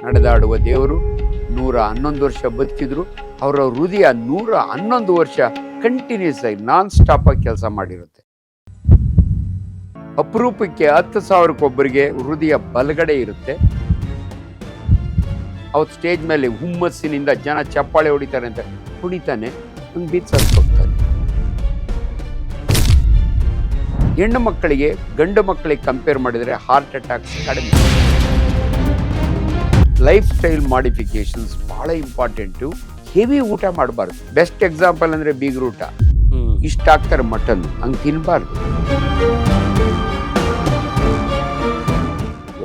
ನಡೆದಾಡುವ ದೇವರು 111 ವರ್ಷ ಬದುಕಿದ್ರು. ಅವರ ಹೃದಯ 111 ವರ್ಷ ಕಂಟಿನ್ಯೂಸ್ ಆಗಿ ನಾನ್ ಸ್ಟಾಪ್ ಆಗಿ ಕೆಲಸ ಮಾಡಿರುತ್ತೆ. ಅಪರೂಪಕ್ಕೆ 10,000 ಹೃದಯ ಬಲಗಡೆ ಇರುತ್ತೆ. ಅವತ್ತು ಸ್ಟೇಜ್ ಮೇಲೆ ಹುಮ್ಮಸ್ಸಿನಿಂದ ಜನ ಚಪ್ಪಾಳೆ ಹೊಡಿತಾರೆ ಅಂತ ಕುಣಿತಾನೆ, ಒಂದು ಬೀಚ್ ಹೋಗ್ತಾನೆ. ಹೆಣ್ಣು ಮಕ್ಕಳಿಗೆ ಗಂಡು ಮಕ್ಕಳಿಗೆ ಕಂಪೇರ್ ಮಾಡಿದರೆ ಹಾರ್ಟ್ ಅಟ್ಯಾಕ್ಸ್ ಕಡಿಮೆ. ಲೈಫ್ ಸ್ಟೈಲ್ ಮಾಡಿಫಿಕೇಶನ್ಸ್ ಬಹಳ ಇಂಪಾರ್ಟೆಂಟು. ಹೆವಿ ಊಟ ಮಾಡಬಾರ್ದು. ಬೆಸ್ಟ್ ಎಕ್ಸಾಂಪಲ್ ಅಂದರೆ ಬೀಗ್ರೂಟ. ಇಷ್ಟ ಆಗ್ತಾರೆ ಮಟನ್, ಹಂಗೆ ತಿನ್ನಬಾರ್ದು.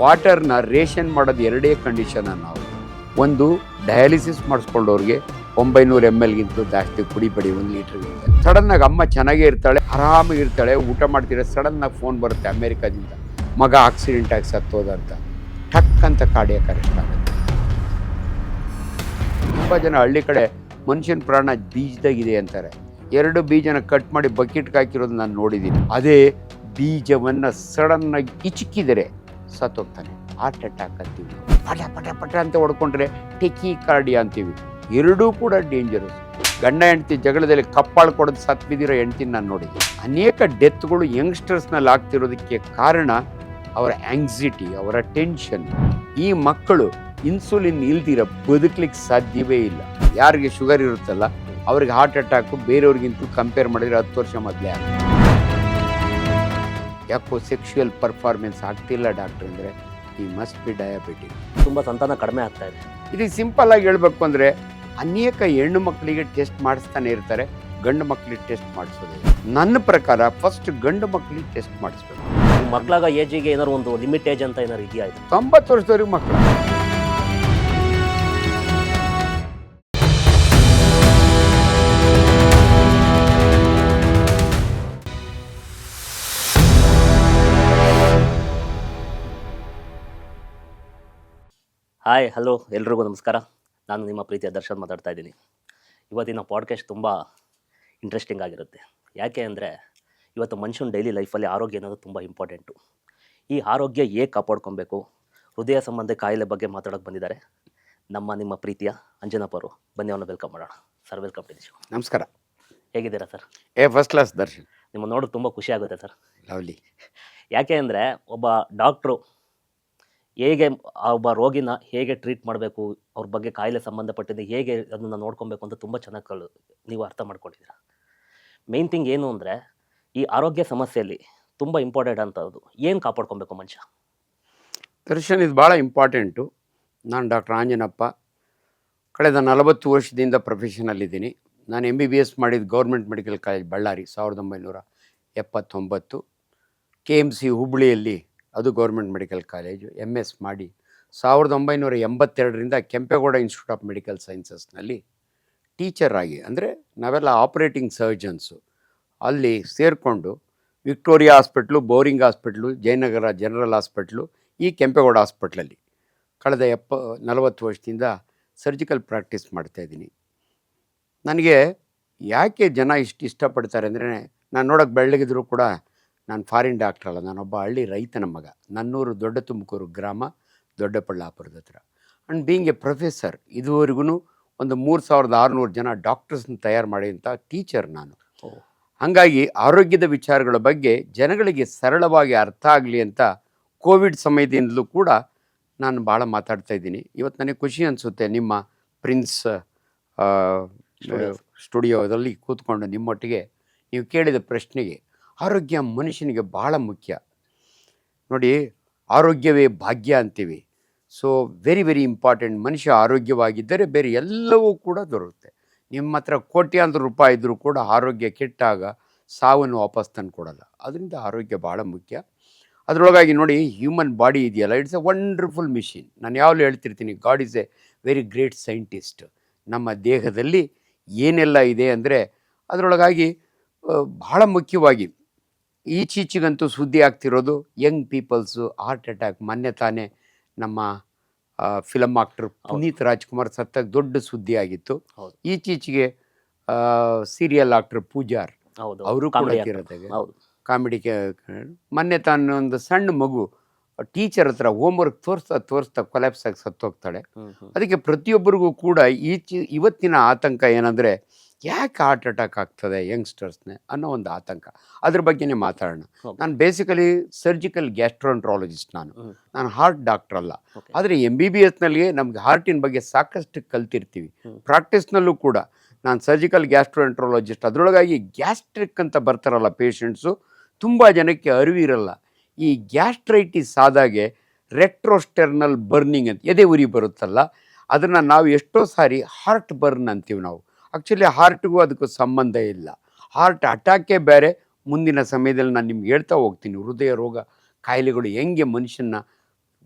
ವಾಟರ್ನ ರೇಷನ್ ಮಾಡೋದು ಎರಡೇ ಕಂಡೀಷನ್. ನಾವು ಒಂದು ಡಯಾಲಿಸಿಸ್ ಮಾಡಿಸ್ಕೊಂಡವ್ರಿಗೆ 900 ml ಜಾಸ್ತಿ ಕುಡಿಬೇಡಿ 1 ಲೀಟರ್ಗಿಂತ. ಸಡನ್ನಾಗಿ ಅಮ್ಮ ಚೆನ್ನಾಗೇ ಇರ್ತಾಳೆ, ಆರಾಮಾಗಿ ಇರ್ತಾಳೆ, ಊಟ ಮಾಡ್ತೀರ, ಸಡನ್ನಾಗಿ ಫೋನ್ ಬರುತ್ತೆ ಅಮೇರಿಕಾದಿಂದ, ಮಗ ಆಕ್ಸಿಡೆಂಟ್ ಆಗಿ ಸತ್ತೋದಂತ. ಟಕ್ ಅಂತ ಕಾರ್ಡಿಯಾಕ್ ಅರೆಸ್ಟ್ ಆಗುತ್ತೆ. ತುಂಬ ಜನ ಹಳ್ಳಿ ಕಡೆ ಮನುಷ್ಯನ ಪ್ರಾಣ ಬೀಜದಾಗಿದೆ ಅಂತಾರೆ. 2 ಬೀಜನ ಕಟ್ ಮಾಡಿ ಬಕೆಟ್ಗೆ ಹಾಕಿರೋದು ನಾನು ನೋಡಿದ್ದೀನಿ. ಅದೇ ಬೀಜವನ್ನು ಸಡನ್ನಾಗಿ ಇಚ್ಕಿದರೆ ಸತ್ತೋಗ್ತಾನೆ. ಹಾರ್ಟ್ ಅಟ್ಯಾಕ್ ಅಂತೀವಿ. ಪಟ ಪಟ ಪಟ ಅಂತ ಹೊಡ್ಕೊಂಡ್ರೆ ಟೆಕಿ ಕಾರ್ಡಿಯಾ ಅಂತೀವಿ. ಎರಡೂ ಕೂಡ ಡೇಂಜರಸ್. ಗಂಡ ಹೆಂಡತಿ ಜಗಳದಲ್ಲಿ ಕಪ್ಪಾಳು ಕೊಡೋದು ಸತ್ತು ಬಿದ್ದಿರೋ ಹೆಂಡ್ತಿನ ನಾನು ನೋಡಿದ್ದೆ. ಅನೇಕ ಡೆತ್ಗಳು ಯಂಗ್ಸ್ಟರ್ಸ್ನಲ್ಲಿ ಆಗ್ತಿರೋದಕ್ಕೆ ಕಾರಣ ಅವರ ಆಂಗ್ಸೈಟಿ, ಅವರ ಟೆನ್ಷನ್. ಈ ಮಕ್ಕಳು ಇನ್ಸುಲಿನ್ ಇಲ್ದಿರ ಬದುಕಲಿಕ್ಕೆ ಸಾಧ್ಯವೇ ಇಲ್ಲ. ಯಾರಿಗೆ ಶುಗರ್ ಇರುತ್ತಲ್ಲ ಅವ್ರಿಗೆ ಹಾರ್ಟ್ ಅಟ್ಯಾಕು ಬೇರೆಯವ್ರಿಗಿಂತೂ ಕಂಪೇರ್ ಮಾಡಿದರೆ 10 ವರ್ಷ ಮೊದಲೇ ಆಗುತ್ತೆ. ಯಾಕೋ ಸೆಕ್ಷುವಲ್ ಪರ್ಫಾರ್ಮೆನ್ಸ್ ಆಗ್ತಿಲ್ಲ ಡಾಕ್ಟರ್ ಅಂದರೆ ಈ ಮಸ್ಟ್ ಬಿ ಡಯಾಬಿಟಿಕ್. ತುಂಬ ಸಂತಾನ ಕಡಿಮೆ ಆಗ್ತಾ ಇದೆ. ಇದು ಸಿಂಪಲ್ ಆಗಿ ಹೇಳ್ಬೇಕು ಅಂದರೆ ಅನೇಕ ಹೆಣ್ಣು ಮಕ್ಕಳಿಗೆ ಟೆಸ್ಟ್ ಮಾಡಿಸ್ತಾನೆ ಇರ್ತಾರೆ, ಗಂಡು ಮಕ್ಕಳಿಗೆ ಟೆಸ್ಟ್ ಮಾಡಿಸೋದಿಲ್ಲ. ನನ್ನ ಪ್ರಕಾರ ಫಸ್ಟ್ ಗಂಡು ಮಕ್ಕಳಿಗೆ ಟೆಸ್ಟ್ ಮಾಡಿಸ್ಬೇಕು. ಮಕ್ಕಳಾಗ ಏಜಿಗೆ ಏನಾದ್ರು ಒಂದು ಲಿಮಿಟ್ ಏಜ್ ಅಂತ ಏನಾರು ಇದೆಯಾ? 90 ವರ್ಷದವ್ರಿಗೆ ಮಕ್ಕಳು. ಹಾಯ್, ಹಲೋ, ಎಲ್ರಿಗೂ ನಮಸ್ಕಾರ. ನಾನು ನಿಮ್ಮ ಪ್ರೀತಿಯ ದರ್ಶನ್ ಮಾತಾಡ್ತಾ ಇದ್ದೀನಿ. ಇವತ್ತಿನ ಪಾಡ್ಕಾಸ್ಟ್ ತುಂಬ ಇಂಟ್ರೆಸ್ಟಿಂಗ್ ಆಗಿರುತ್ತೆ. ಯಾಕೆ ಅಂದರೆ ಇವತ್ತು ಮನುಷ್ಯನ ಡೈಲಿ ಲೈಫಲ್ಲಿ ಆರೋಗ್ಯ ಅನ್ನೋದು ತುಂಬ ಇಂಪಾರ್ಟೆಂಟು. ಈ ಆರೋಗ್ಯ ಹೇಗೆ ಕಾಪಾಡ್ಕೊಬೇಕು, ಹೃದಯ ಸಂಬಂಧ ಕಾಯಿಲೆ ಬಗ್ಗೆ ಮಾತಾಡೋಕ್ಕೆ ಬಂದಿದ್ದಾರೆ ನಿಮ್ಮ ಪ್ರೀತಿಯ ಅಂಜನಪ್ಪ ಅವರು. ಬನ್ನಿ, ಅವನ್ನ ವೆಲ್ಕಮ್ ಮಾಡೋಣ. Sir, welcome to the show. ನಮಸ್ಕಾರ. ಹೇಗಿದ್ದೀರಾ ಸರ್? First class Darshan. ನಿಮ್ಮ ನೋಡೋದು ತುಂಬ ಖುಷಿ ಆಗುತ್ತೆ ಸರ್. ಲವ್ಲಿ. ಯಾಕೆ ಅಂದರೆ ಒಬ್ಬ ಡಾಕ್ಟ್ರು ಹೇಗೆ ಆ ಒಬ್ಬ ರೋಗಿನ ಹೇಗೆ ಟ್ರೀಟ್ ಮಾಡಬೇಕು, ಅವ್ರ ಬಗ್ಗೆ ಕಾಯಿಲೆ ಸಂಬಂಧಪಟ್ಟಿದ್ದು ಹೇಗೆ ಅದನ್ನು ನೋಡ್ಕೊಬೇಕು ಅಂತ ತುಂಬ ಚೆನ್ನಾಗಿ ನೀವು ಅರ್ಥ ಮಾಡ್ಕೊಂಡಿದ್ದೀರಾ. ಮೇನ್ ಥಿಂಗ್ ಏನು ಅಂದರೆ ಈ ಆರೋಗ್ಯ ಸಮಸ್ಯೆಯಲ್ಲಿ ತುಂಬ ಇಂಪಾರ್ಟೆಂಟ್ ಅಂತದ್ದು ಏನು ಕಾಪಾಡ್ಕೊಬೇಕು ಮನುಷ್ಯ? ದರ್ಶನ್, ಇದು ಭಾಳ ಇಂಪಾರ್ಟೆಂಟು. ನಾನು ಡಾಕ್ಟರ್ ಆಂಜನಪ್ಪ. ಕಳೆದ 40 ವರ್ಷದಿಂದ ಪ್ರೊಫೆಷನಲ್ಲಿದ್ದೀನಿ. ನಾನು MBBS ಮಾಡಿದ್ದು government medical college Bellary 1979. KMC ಹುಬ್ಬಳ್ಳಿಯಲ್ಲಿ ಅದು ಗೌರ್ಮೆಂಟ್ ಮೆಡಿಕಲ್ ಕಾಲೇಜು. MS ಮಾಡಿ 1982ರಿಂದ ಕೆಂಪೇಗೌಡ ಇನ್ಸ್ಟಿಟ್ಯೂಟ್ ಆಫ್ ಮೆಡಿಕಲ್ ಸೈನ್ಸಸ್ನಲ್ಲಿ ಟೀಚರ್ ಆಗಿ, ಅಂದರೆ ನಾವೆಲ್ಲ ಆಪ್ರೇಟಿಂಗ್ ಸರ್ಜನ್ಸು, ಅಲ್ಲಿ ಸೇರಿಕೊಂಡು Victoria hospital, Bowring hospital, Jayanagar general hospital, ಈ ಕೆಂಪೇಗೌಡ ಹಾಸ್ಪಿಟ್ಲಲ್ಲಿ ಕಳೆದ 40 ವರ್ಷದಿಂದ ಸರ್ಜಿಕಲ್ ಪ್ರಾಕ್ಟೀಸ್ ಮಾಡ್ತಾಯಿದ್ದೀನಿ. ನನಗೆ ಯಾಕೆ ಜನ ಇಷ್ಟಪಡ್ತಾರೆ ಅಂದರೆ, ನಾನು ನೋಡೋಕ್ಕೆ ಬೆಳ್ಳಗಿದ್ರು ಕೂಡ ನಾನು ಫಾರಿನ್ ಡಾಕ್ಟ್ರ್ ಅಲ್ಲ, ನಾನೊಬ್ಬ ಹಳ್ಳಿ ರೈತನ ಮಗ. ನನ್ನೂರು ದೊಡ್ಡ ತುಮಕೂರು ಗ್ರಾಮ, ದೊಡ್ಡಬಳ್ಳಾಪುರದ ಹತ್ರ. ಆ್ಯಂಡ್ ಬೀಯಿಂಗ್ ಎ ಪ್ರೊಫೆಸರ್, ಇದುವರೆಗೂ ಒಂದು 3600 ಜನ ಡಾಕ್ಟರ್ಸ್ನ ತಯಾರು ಮಾಡಿದಂಥ ಟೀಚರ್ ನಾನು. ಹಾಗಾಗಿ ಆರೋಗ್ಯದ ವಿಚಾರಗಳ ಬಗ್ಗೆ ಜನಗಳಿಗೆ ಸರಳವಾಗಿ ಅರ್ಥ ಆಗಲಿ ಅಂತ ಕೋವಿಡ್ ಸಮಯದಿಂದಲೂ ಕೂಡ ನಾನು ಭಾಳ ಮಾತಾಡ್ತಾ ಇದ್ದೀನಿ. ಇವತ್ತು ನನಗೆ ಖುಷಿ ಅನಿಸುತ್ತೆ, ನಿಮ್ಮ ಪ್ರಿನ್ಸ್ ಸ್ಟುಡಿಯೋದಲ್ಲಿ ಕೂತ್ಕೊಂಡು ನಿಮ್ಮೊಟ್ಟಿಗೆ ನೀವು ಕೇಳಿದ ಪ್ರಶ್ನೆಗೆ. ಆರೋಗ್ಯ ಮನುಷ್ಯನಿಗೆ ಭಾಳ ಮುಖ್ಯ. ನೋಡಿ, ಆರೋಗ್ಯವೇ ಭಾಗ್ಯ ಅಂತೀವಿ. So very very important. ಮನುಷ್ಯ ಆರೋಗ್ಯವಾಗಿದ್ದರೆ ಬೇರೆ ಎಲ್ಲವೂ ಕೂಡ ದೊರಕುತ್ತೆ. ನಿಮ್ಮ ಹತ್ರ ಕೋಟ್ಯಾಂತರ ರೂಪಾಯಿ ಇದ್ದರೂ ಕೂಡ ಆರೋಗ್ಯ ಕೆಟ್ಟಾಗ ಸಾವನ್ನು ವಾಪಸ್ ತಂದು ಕೊಡೋಲ್ಲ. ಅದರಿಂದ ಆರೋಗ್ಯ ಭಾಳ ಮುಖ್ಯ. ಅದರೊಳಗಾಗಿ ನೋಡಿ, ಹ್ಯೂಮನ್ ಬಾಡಿ ಇದೆಯಲ್ಲ, ಇಟ್ಸ್ ಎ ವಂಡರ್ಫುಲ್ ಮಿಷಿನ್. ನಾನು ಯಾವಾಗಲೂ ಹೇಳ್ತಿರ್ತೀನಿ, God is a very great scientist. ನಮ್ಮ ದೇಹದಲ್ಲಿ ಏನೆಲ್ಲ ಇದೆ ಅಂದರೆ ಅದರೊಳಗಾಗಿ ಭಾಳ ಮುಖ್ಯವಾಗಿ ಈಚೀಚೆಗಂತೂ ಸುದ್ದಿ ಆಗ್ತಿರೋದು ಯಂಗ್ ಪೀಪಲ್ಸು ಹಾರ್ಟ್ ಅಟ್ಯಾಕ್. ಮೊನ್ನೆ ತಾನೇ ನಮ್ಮ ಫಿಲಮ್ ಆಕ್ಟರ್ ಪುನೀತ್ ರಾಜ್ಕುಮಾರ್ ಸತ್ತಾಗ ದೊಡ್ಡ ಸುದ್ದಿ ಆಗಿತ್ತು. ಈಚೀಚೆಗೆ ಸೀರಿಯಲ್ ಆಕ್ಟರ್ ಪೂಜಾರ್ ಅವರು ಕೂಡ ಕಾಮಿಡಿ. ಮೊನ್ನೆ ತಾನು ಒಂದು ಸಣ್ಣ ಮಗು ಟೀಚರ್ ಹತ್ರ ಹೋಮ್ವರ್ಕ್ ತೋರಿಸ್ತಾ ಕೊಲ್ಯಾಪ್ಸ್ ಆಗಿ ಸತ್ತೋಗ್ತಾಳೆ. ಹ್ಮ್ ಹ್ಮ್ ಅದಕ್ಕೆ ಪ್ರತಿಯೊಬ್ಬರಿಗೂ ಕೂಡ ಇವತ್ತಿನ ಆತಂಕ ಏನಂದರೆ, ಯಾಕೆ ಹಾರ್ಟ್ ಅಟ್ಯಾಕ್ ಆಗ್ತದೆ ಯಂಗ್ಸ್ಟರ್ಸ್ನೇ ಅನ್ನೋ ಒಂದು ಆತಂಕ. ಅದ್ರ ಬಗ್ಗೆನೇ ಮಾತಾಡೋಣ. ಓಕೆ ನಾನು ಬೇಸಿಕಲಿ ಸರ್ಜಿಕಲ್ ಗ್ಯಾಸ್ಟ್ರೋಂಟ್ರಾಲಜಿಸ್ಟ್. ಹ್ಮ್ ನಾನು ಹಾರ್ಟ್ ಡಾಕ್ಟ್ರ್ ಅಲ್ಲ. ಓಕೆ ಆದರೆ MBBSನಲ್ಲಿ ನಮ್ಗೆ ಹಾರ್ಟಿನ ಬಗ್ಗೆ ಸಾಕಷ್ಟು ಕಲ್ತಿರ್ತೀವಿ. ಹ್ಮ್ ಪ್ರಾಕ್ಟೀಸ್ನಲ್ಲೂ ಕೂಡ ನಾನು ಸರ್ಜಿಕಲ್ ಗ್ಯಾಸ್ಟ್ರೋಂಟ್ರಾಲಜಿಸ್ಟ್. ಅದರೊಳಗಾಗಿ ಗ್ಯಾಸ್ಟ್ರಿಕ್ ಅಂತ ಬರ್ತಾರಲ್ಲ ಪೇಷಂಟ್ಸು, ತುಂಬ ಜನಕ್ಕೆ ಅರಿವಿರಲ್ಲ. ಈ ಗ್ಯಾಸ್ಟ್ರೈಟಿಸ್ ಆದಾಗೆ ರೆಟ್ರೋಸ್ಟೆರ್ನಲ್ ಬರ್ನಿಂಗ್ ಅಂತ ಎದೆ ಉರಿ ಬರುತ್ತಲ್ಲ, ಅದನ್ನು ನಾವು ಎಷ್ಟೋ ಸಾರಿ ಹಾರ್ಟ್ ಬರ್ನ್ ಅಂತೀವಿ ನಾವು. ಆ್ಯಕ್ಚುಲಿ ಹಾರ್ಟ್ಗೂ ಅದಕ್ಕೂ ಸಂಬಂಧ ಇಲ್ಲ. ಹಾರ್ಟ್ ಅಟ್ಯಾಕೇ ಬೇರೆ. ಮುಂದಿನ ಸಮಯದಲ್ಲಿ ನಾನು ನಿಮ್ಗೆ ಹೇಳ್ತಾ ಹೋಗ್ತೀನಿ ಹೃದಯ ರೋಗ ಕಾಯಿಲೆಗಳು ಹೆಂಗೆ ಮನುಷ್ಯನ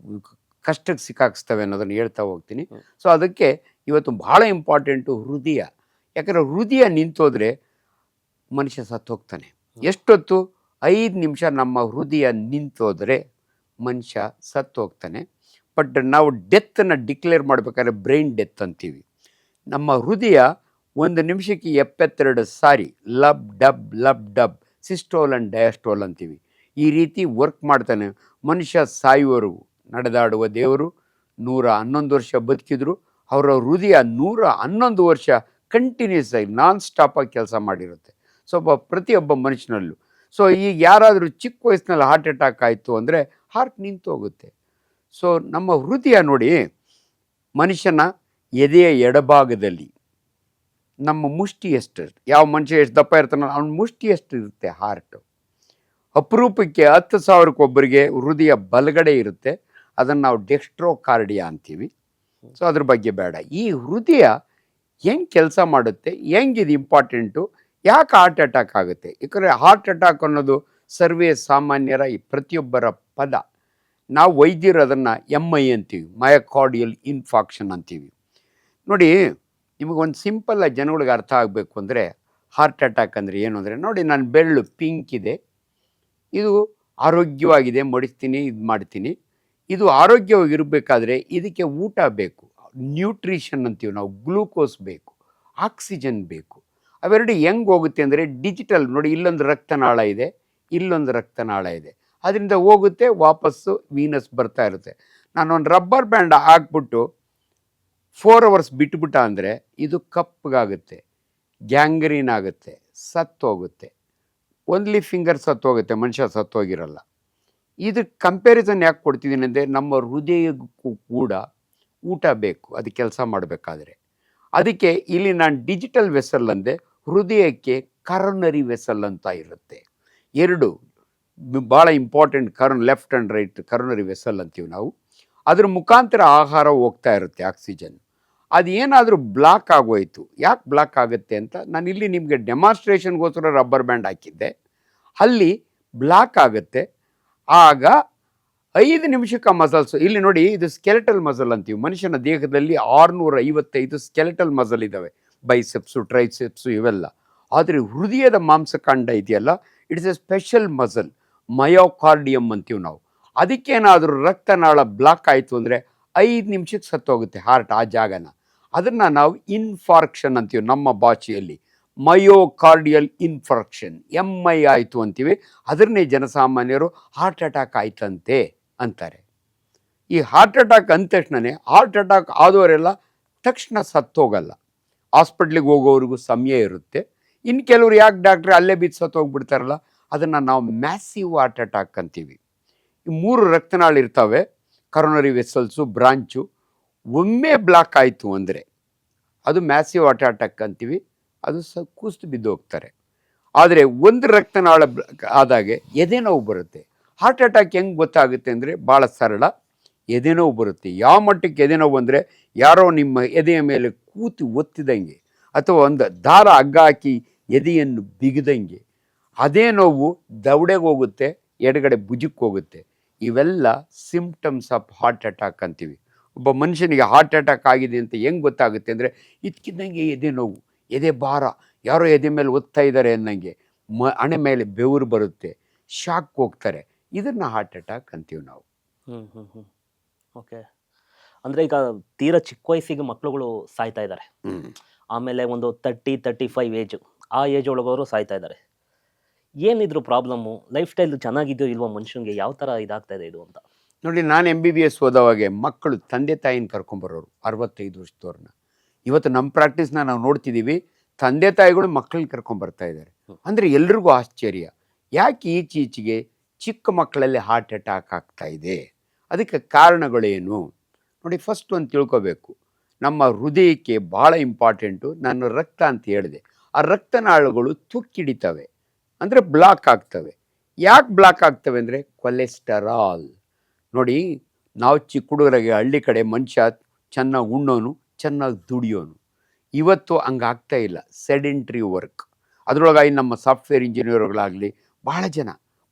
ಕಷ್ಟಕ್ಕೆ ಸಿಕ್ಕಾಕ್ಸ್ತವೆ ಅನ್ನೋದನ್ನು ಹೇಳ್ತಾ ಹೋಗ್ತೀನಿ. ಸೊ ಅದಕ್ಕೆ ಇವತ್ತು ಭಾಳ ಇಂಪಾರ್ಟೆಂಟು ಹೃದಯ. ಯಾಕಂದರೆ ಹೃದಯ ನಿಂತೋದ್ರೆ ಮನುಷ್ಯ ಸತ್ತು ಹೋಗ್ತಾನೆ. ಎಷ್ಟೊತ್ತು? 5 ನಿಮಿಷ ನಮ್ಮ ಹೃದಯ ನಿಂತೋದ್ರೆ ಮನುಷ್ಯ ಸತ್ತು ಹೋಗ್ತಾನೆ. ಬಟ್ ನಾವು ಡೆತ್ತನ್ನು ಡಿಕ್ಲೇರ್ ಮಾಡಬೇಕಾದ್ರೆ ಬ್ರೈನ್ ಡೆತ್ ಅಂತೀವಿ. ನಮ್ಮ ಹೃದಯ 1 ನಿಮಿಷಕ್ಕೆ 72 ಸಾರಿ ಲಬ್ ಡಬ್ ಸಿಸ್ಟೋಲ್ ಆ್ಯಂಡ್ ಡಯಾಸ್ಟೋಲ್ ಅಂತೀವಿ. ಈ ರೀತಿ ವರ್ಕ್ ಮಾಡ್ತಾನೆ. ಮನುಷ್ಯ ಸಾಯುವವರೆಗೂ ನಡೆದಾಡುವ ದೇವರು 111 ವರ್ಷ ಬದುಕಿದ್ರು. ಅವರ ಹೃದಯ 111 ವರ್ಷ ಕಂಟಿನ್ಯೂಸ್ ಆಗಿ ನಾನ್ ಸ್ಟಾಪಾಗಿ ಕೆಲಸ ಮಾಡಿರುತ್ತೆ. ಸೊ ಪ್ರತಿಯೊಬ್ಬ ಮನುಷ್ಯನಲ್ಲೂ. ಸೊ ಈಗ ಯಾರಾದರೂ ಚಿಕ್ಕ ವಯಸ್ಸಿನಲ್ಲಿ ಹಾರ್ಟ್ ಅಟ್ಯಾಕ್ ಆಯಿತು ಅಂದರೆ ಹಾರ್ಟ್ ನಿಂತು ಹೋಗುತ್ತೆ. ಸೊ ನಮ್ಮ ಹೃದಯ ನೋಡಿ, ಮನುಷ್ಯನ ಎದೆಯ ಎಡಭಾಗದಲ್ಲಿ ನಮ್ಮ ಮುಷ್ಟಿ ಎಷ್ಟು, ಯಾವ ಮನುಷ್ಯ ಎಷ್ಟು ದಪ್ಪ ಇರ್ತಾನೋ ಅವ್ನ ಮುಷ್ಟಿ ಎಷ್ಟು ಇರುತ್ತೆ ಹಾರ್ಟು. ಅಪರೂಪಕ್ಕೆ 10,000 ಒಬ್ಬರಿಗೆ ಹೃದಯ ಬಲಗಡೆ ಇರುತ್ತೆ. ಅದನ್ನು ನಾವು ಡೆಕ್ಸ್ಟ್ರೋಕಾರ್ಡಿಯಾ ಅಂತೀವಿ. ಸೊ ಅದ್ರ ಬಗ್ಗೆ ಬೇಡ. ಈ ಹೃದಯ ಹೆಂಗೆ ಕೆಲಸ ಮಾಡುತ್ತೆ, ಹೆಂಗಿದು ಇಂಪಾರ್ಟೆಂಟು, ಯಾಕೆ ಹಾರ್ಟ್ ಅಟ್ಯಾಕ್ ಆಗುತ್ತೆ? ಯಾಕಂದರೆ ಹಾರ್ಟ್ ಅಟ್ಯಾಕ್ ಅನ್ನೋದು ಸರ್ವೇ ಸಾಮಾನ್ಯರ ಈ ಪ್ರತಿಯೊಬ್ಬರ ಪದ. ನಾವು ವೈದ್ಯರು ಅದನ್ನು MI ಅಂತೀವಿ, ಮಯೋಕಾರ್ಡಿಯಲ್ ಇನ್ಫಾಕ್ಷನ್ ಅಂತೀವಿ. ನೋಡಿ, ನಿಮಗೊಂದು ಸಿಂಪಲ್ಲಾಗಿ ಜನಗಳಿಗೆ ಅರ್ಥ ಆಗಬೇಕು ಅಂದರೆ ಹಾರ್ಟ್ ಅಟ್ಯಾಕ್ ಅಂದರೆ ಏನು ಅಂದರೆ, ನೋಡಿ ನನ್ನ ಬೆರಳು ಪಿಂಕ್ ಇದೆ, ಇದು ಆರೋಗ್ಯವಾಗಿದೆ, ಮಡಿಸ್ತೀನಿ, ಇದು ಮಾಡ್ತೀನಿ. ಇದು ಆರೋಗ್ಯವಾಗಿರಬೇಕಾದ್ರೆ ಇದಕ್ಕೆ ಊಟ ಬೇಕು, ನ್ಯೂಟ್ರಿಷನ್ ಅಂತೀವಿ ನಾವು, ಗ್ಲೂಕೋಸ್ ಬೇಕು, ಆಕ್ಸಿಜನ್ ಬೇಕು. ಅವೆರಡು ಹೆಂಗೆ ಹೋಗುತ್ತೆ ಅಂದರೆ ಡಿಜಿಟಲ್. ನೋಡಿ, ಇಲ್ಲೊಂದು ರಕ್ತನಾಳ ಇದೆ, ಇಲ್ಲೊಂದು ರಕ್ತನಾಳ ಇದೆ, ಅದರಿಂದ ಹೋಗುತ್ತೆ, ವಾಪಸ್ಸು ವೀನಸ್ ಬರ್ತಾ ಇರುತ್ತೆ. ನಾನೊಂದು ರಬ್ಬರ್ ಬ್ಯಾಂಡ್ ಹಾಕ್ಬಿಟ್ಟು 4 ಅವರ್ಸ್ ಬಿಟ್ಬಿಟ್ಟ ಅಂದರೆ ಇದು ಕಪ್ಪಗಾಗುತ್ತೆ, ಗ್ಯಾಂಗ್ರೀನ್ ಆಗುತ್ತೆ, ಸತ್ತೋಗುತ್ತೆ. ಓನ್ಲಿ ಫಿಂಗರ್ ಸತ್ತೋಗುತ್ತೆ, ಮನುಷ್ಯ ಸತ್ತೋಗಿರಲ್ಲ. ಇದು ಕಂಪ್ಯಾರಿಸನ್ ಯಾಕೆ ಕೊಡ್ತಿದ್ದೀನಿ ಅಂದರೆ, ನಮ್ಮ ಹೃದಯಕ್ಕೂ ಕೂಡ ಊಟ ಬೇಕು ಅದು ಕೆಲಸ ಮಾಡಬೇಕಾದ್ರೆ. ಅದಕ್ಕೆ ಇಲ್ಲಿ ನಾನು ಡಿಜಿಟಲ್ ವೆಸಲ್ ಅಂದೆ, ಹೃದಯಕ್ಕೆ ಕರೋನರಿ ವೆಸಲ್ ಅಂತ ಇರುತ್ತೆ. 2 ಭಾಳ important, left and right coronary vessel ಅಂತೀವಿ ನಾವು. ಅದ್ರ ಮುಖಾಂತರ ಆಹಾರ ಹೋಗ್ತಾ ಇರುತ್ತೆ, ಆಕ್ಸಿಜನ್. ಅದು ಏನಾದರೂ ಬ್ಲಾಕ್ ಆಗೋಯ್ತು, ಯಾಕೆ ಬ್ಲಾಕ್ ಆಗುತ್ತೆ ಅಂತ ನಾನು ಇಲ್ಲಿ ನಿಮಗೆ ಡೆಮಾನ್ಸ್ಟ್ರೇಷನ್ಗೋಸ್ಕರ ರಬ್ಬರ್ ಬ್ಯಾಂಡ್ ಹಾಕಿದ್ದೆ. ಅಲ್ಲಿ ಬ್ಲಾಕ್ ಆಗುತ್ತೆ. ಆಗ 5 ನಿಮಿಷಕ್ಕೆ ಮಸಲ್ಸು, ಇಲ್ಲಿ ನೋಡಿ, ಇದು ಸ್ಕೆಲೆಟಲ್ ಮಸಲ್ ಅಂತೀವಿ. ಮನುಷ್ಯನ ದೇಹದಲ್ಲಿ 655 ಸ್ಕೆಲೆಟಲ್ ಮಸಲ್ ಇದ್ದಾವೆ, ಬೈಸೆಪ್ಸು, ಟ್ರೈಸೆಪ್ಸು ಇವೆಲ್ಲ. ಆದರೆ ಹೃದಯದ ಮಾಂಸಖಂಡ ಇದೆಯಲ್ಲ, ಇಟ್ಸ್ ಎ ಸ್ಪೆಷಲ್ ಮಸಲ್, ಮಯೋಕಾರ್ಡಿಯಮ್ ಅಂತೀವಿ ನಾವು. ಅದಕ್ಕೇನಾದರೂ ರಕ್ತನಾಳ ಬ್ಲಾಕ್ ಆಯಿತು ಅಂದರೆ 5 ನಿಮಿಷಕ್ಕೆ ಸತ್ತೋಗುತ್ತೆ ಹಾರ್ಟ್ ಆ ಜಾಗನ. ಅದನ್ನು ನಾವು ಇನ್ಫಾರ್ಕ್ಷನ್ ಅಂತೀವಿ ನಮ್ಮ ಭಾಷೆಯಲ್ಲಿ, ಮಯೋಕಾರ್ಡಿಯಲ್ ಇನ್ಫಾರ್ಕ್ಷನ್, MI ಆಯಿತು ಅಂತೀವಿ. ಅದನ್ನೇ ಜನಸಾಮಾನ್ಯರು ಹಾರ್ಟ್ ಅಟ್ಯಾಕ್ ಆಯ್ತಂತೆ ಅಂತಾರೆ. ಈ ಹಾರ್ಟ್ ಅಟ್ಯಾಕ್ ಅಂದ ತಕ್ಷಣವೇ, ಹಾರ್ಟ್ ಅಟ್ಯಾಕ್ ಆದವರೆಲ್ಲ ತಕ್ಷಣ ಸತ್ತೋಗಲ್ಲ, ಹಾಸ್ಪಿಟ್ಲಿಗೆ ಹೋಗೋವ್ರಿಗೂ ಸಮಯ ಇರುತ್ತೆ. ಇನ್ನು ಕೆಲವರು ಯಾಕೆ ಡಾಕ್ಟ್ರೆ ಅಲ್ಲೇ ಬಿದ್ದು ಸತ್ತೋಗ್ಬಿಡ್ತಾರಲ್ಲ, ಅದನ್ನು ನಾವು ಮ್ಯಾಸಿವ್ ಹಾರ್ಟ್ ಅಟ್ಯಾಕ್ ಅಂತೀವಿ. ಈ 3 ರಕ್ತನಾಳ ಇರ್ತವೆ, ಕರೋನರಿ ವೆಸಲ್ಸು, ಬ್ರಾಂಚು. ಒಮ್ಮೆ ಬ್ಲಾಕ್ ಆಯಿತು ಅಂದರೆ ಅದು ಮ್ಯಾಸಿವ್ ಹಾರ್ಟ್ ಅಟ್ಯಾಕ್ ಅಂತೀವಿ. ಅದು ಕುಸಿದು ಬಿದ್ದು ಹೋಗ್ತಾರೆ. ಆದರೆ 1 ರಕ್ತನಾಳ ಆದಾಗೆ ಎದೆನೋವು ಬರುತ್ತೆ. ಹಾರ್ಟ್ ಅಟ್ಯಾಕ್ ಹೆಂಗೆ ಗೊತ್ತಾಗುತ್ತೆ ಅಂದರೆ ಭಾಳ ಸರಳ, ಎದೆನೋವು ಬರುತ್ತೆ. ಯಾವ ಮಟ್ಟಕ್ಕೆ ಎದೆನೋವು ಅಂದರೆ, ಯಾರೋ ನಿಮ್ಮ ಎದೆಯ ಮೇಲೆ ಕೂತು ಒತ್ತಿದಂಗೆ, ಅಥವಾ ಒಂದು ದಾರ ಹಗ್ಗ ಹಾಕಿ ಎದೆಯನ್ನು ಬಿಗಿದಂಗೆ. ಅದೇ ನೋವು ದವಡೆಗೆ ಹೋಗುತ್ತೆ, ಎಡಗಡೆ ಭುಜಕ್ಕೆ ಹೋಗುತ್ತೆ. ಇವೆಲ್ಲ ಸಿಂಪ್ಟಮ್ಸ್ ಆಫ್ ಹಾರ್ಟ್ ಅಟ್ಯಾಕ್ ಅಂತೀವಿ. ಒಬ್ಬ ಮನುಷ್ಯನಿಗೆ ಹಾರ್ಟ್ ಅಟ್ಯಾಕ್ ಆಗಿದೆ ಅಂತ ಹೆಂಗೆ ಗೊತ್ತಾಗುತ್ತೆ ಅಂದರೆ, ಇದ್ಕಿದ್ದಂಗೆ ಎದೆ ನೋವು, ಎದೆ ಭಾರ, ಯಾರೋ ಎದೆ ಮೇಲೆ ಒತ್ತಾ ಇದ್ದಾರೆ ಅನ್ನಂಗೆ, ಹಣೆ ಮೇಲೆ ಬೆವರು ಬರುತ್ತೆ, ಶಾಕ್ ಹೋಗ್ತಾರೆ. ಇದನ್ನು ಹಾರ್ಟ್ ಅಟ್ಯಾಕ್ ಅಂತೀವಿ ನಾವು. ಓಕೆ. ಅಂದರೆ ಈಗ ತೀರಾ ಚಿಕ್ಕ ವಯಸ್ಸಿಗೆ ಮಕ್ಕಳುಗಳು ಸಾಯ್ತಾ ಇದ್ದಾರೆ. ಆಮೇಲೆ ಒಂದು 30-35 ಏಜು, ಆ ಏಜ್ ಒಳಗವರು ಸಾಯ್ತಾ ಇದ್ದಾರೆ. ಏನಿದ್ರು ಪ್ರಾಬ್ಲಮ್ಮು? ಲೈಫ್ ಸ್ಟೈಲ್ ಚೆನ್ನಾಗಿದೆಯೋ ಇಲ್ವೋ ಮನುಷ್ಯನಿಗೆ, ಯಾವ ಥರ ಇದಾಗ್ತಾ ಇದೆ ಇದು ಅಂತ? ನೋಡಿ, ನಾನು MBBS ಓದೋವಾಗೆ ಮಕ್ಕಳು ತಂದೆ ತಾಯಿನ ಕರ್ಕೊಂಬರೋರು 65 ವರ್ಷದವ್ರನ್ನ. ಇವತ್ತು ನಮ್ಮ ಪ್ರಾಕ್ಟೀಸ್ನ ನಾವು ನೋಡ್ತಿದ್ದೀವಿ, ತಂದೆ ತಾಯಿಗಳು ಮಕ್ಕಳನ್ನ ಕರ್ಕೊಂಬರ್ತಾ ಇದ್ದಾರೆ. ಅಂದರೆ ಎಲ್ರಿಗೂ ಆಶ್ಚರ್ಯ, ಯಾಕೆ ಈಚೀಚೆಗೆ ಚಿಕ್ಕ ಮಕ್ಕಳಲ್ಲಿ ಹಾರ್ಟ್ ಅಟ್ಯಾಕ್ ಆಗ್ತಾ ಇದೆ? ಅದಕ್ಕೆ ಕಾರಣಗಳೇನು? ನೋಡಿ, ಫಸ್ಟ್ ಒಂದು ತಿಳ್ಕೊಬೇಕು, ನಮ್ಮ ಹೃದಯಕ್ಕೆ ಭಾಳ ಇಂಪಾರ್ಟೆಂಟು. ನಾನು ರಕ್ತ ಅಂತ ಹೇಳಿದೆ, ಆ ರಕ್ತನಾಳಗಳು ತುಕ್ಕಿಡಿತವೆ, ಅಂದರೆ ಬ್ಲಾಕ್ ಆಗ್ತವೆ. ಯಾಕೆ ಬ್ಲಾಕ್ ಆಗ್ತವೆ ಅಂದರೆ ಕೊಲೆಸ್ಟರಾಲ್. ನೋಡಿ, ನಾವು ಚಿಕ್ಕ ಹುಡುಗರಾಗೆ ಹಳ್ಳಿ ಕಡೆ ಮನುಷ್ಯ ಚೆನ್ನಾಗಿ ಉಣ್ಣೋನು, ಚೆನ್ನಾಗಿ ದುಡಿಯೋನು. ಇವತ್ತು ಹಂಗಾಗ್ತಾ ಇಲ್ಲ, ಸೆಡೆಂಟ್ರಿ ವರ್ಕ್. ಅದರೊಳಗಾಗಿ ನಮ್ಮ ಸಾಫ್ಟ್ವೇರ್ ಇಂಜಿನಿಯರ್ಗಳಾಗಲಿ ಭಾಳ ಜನ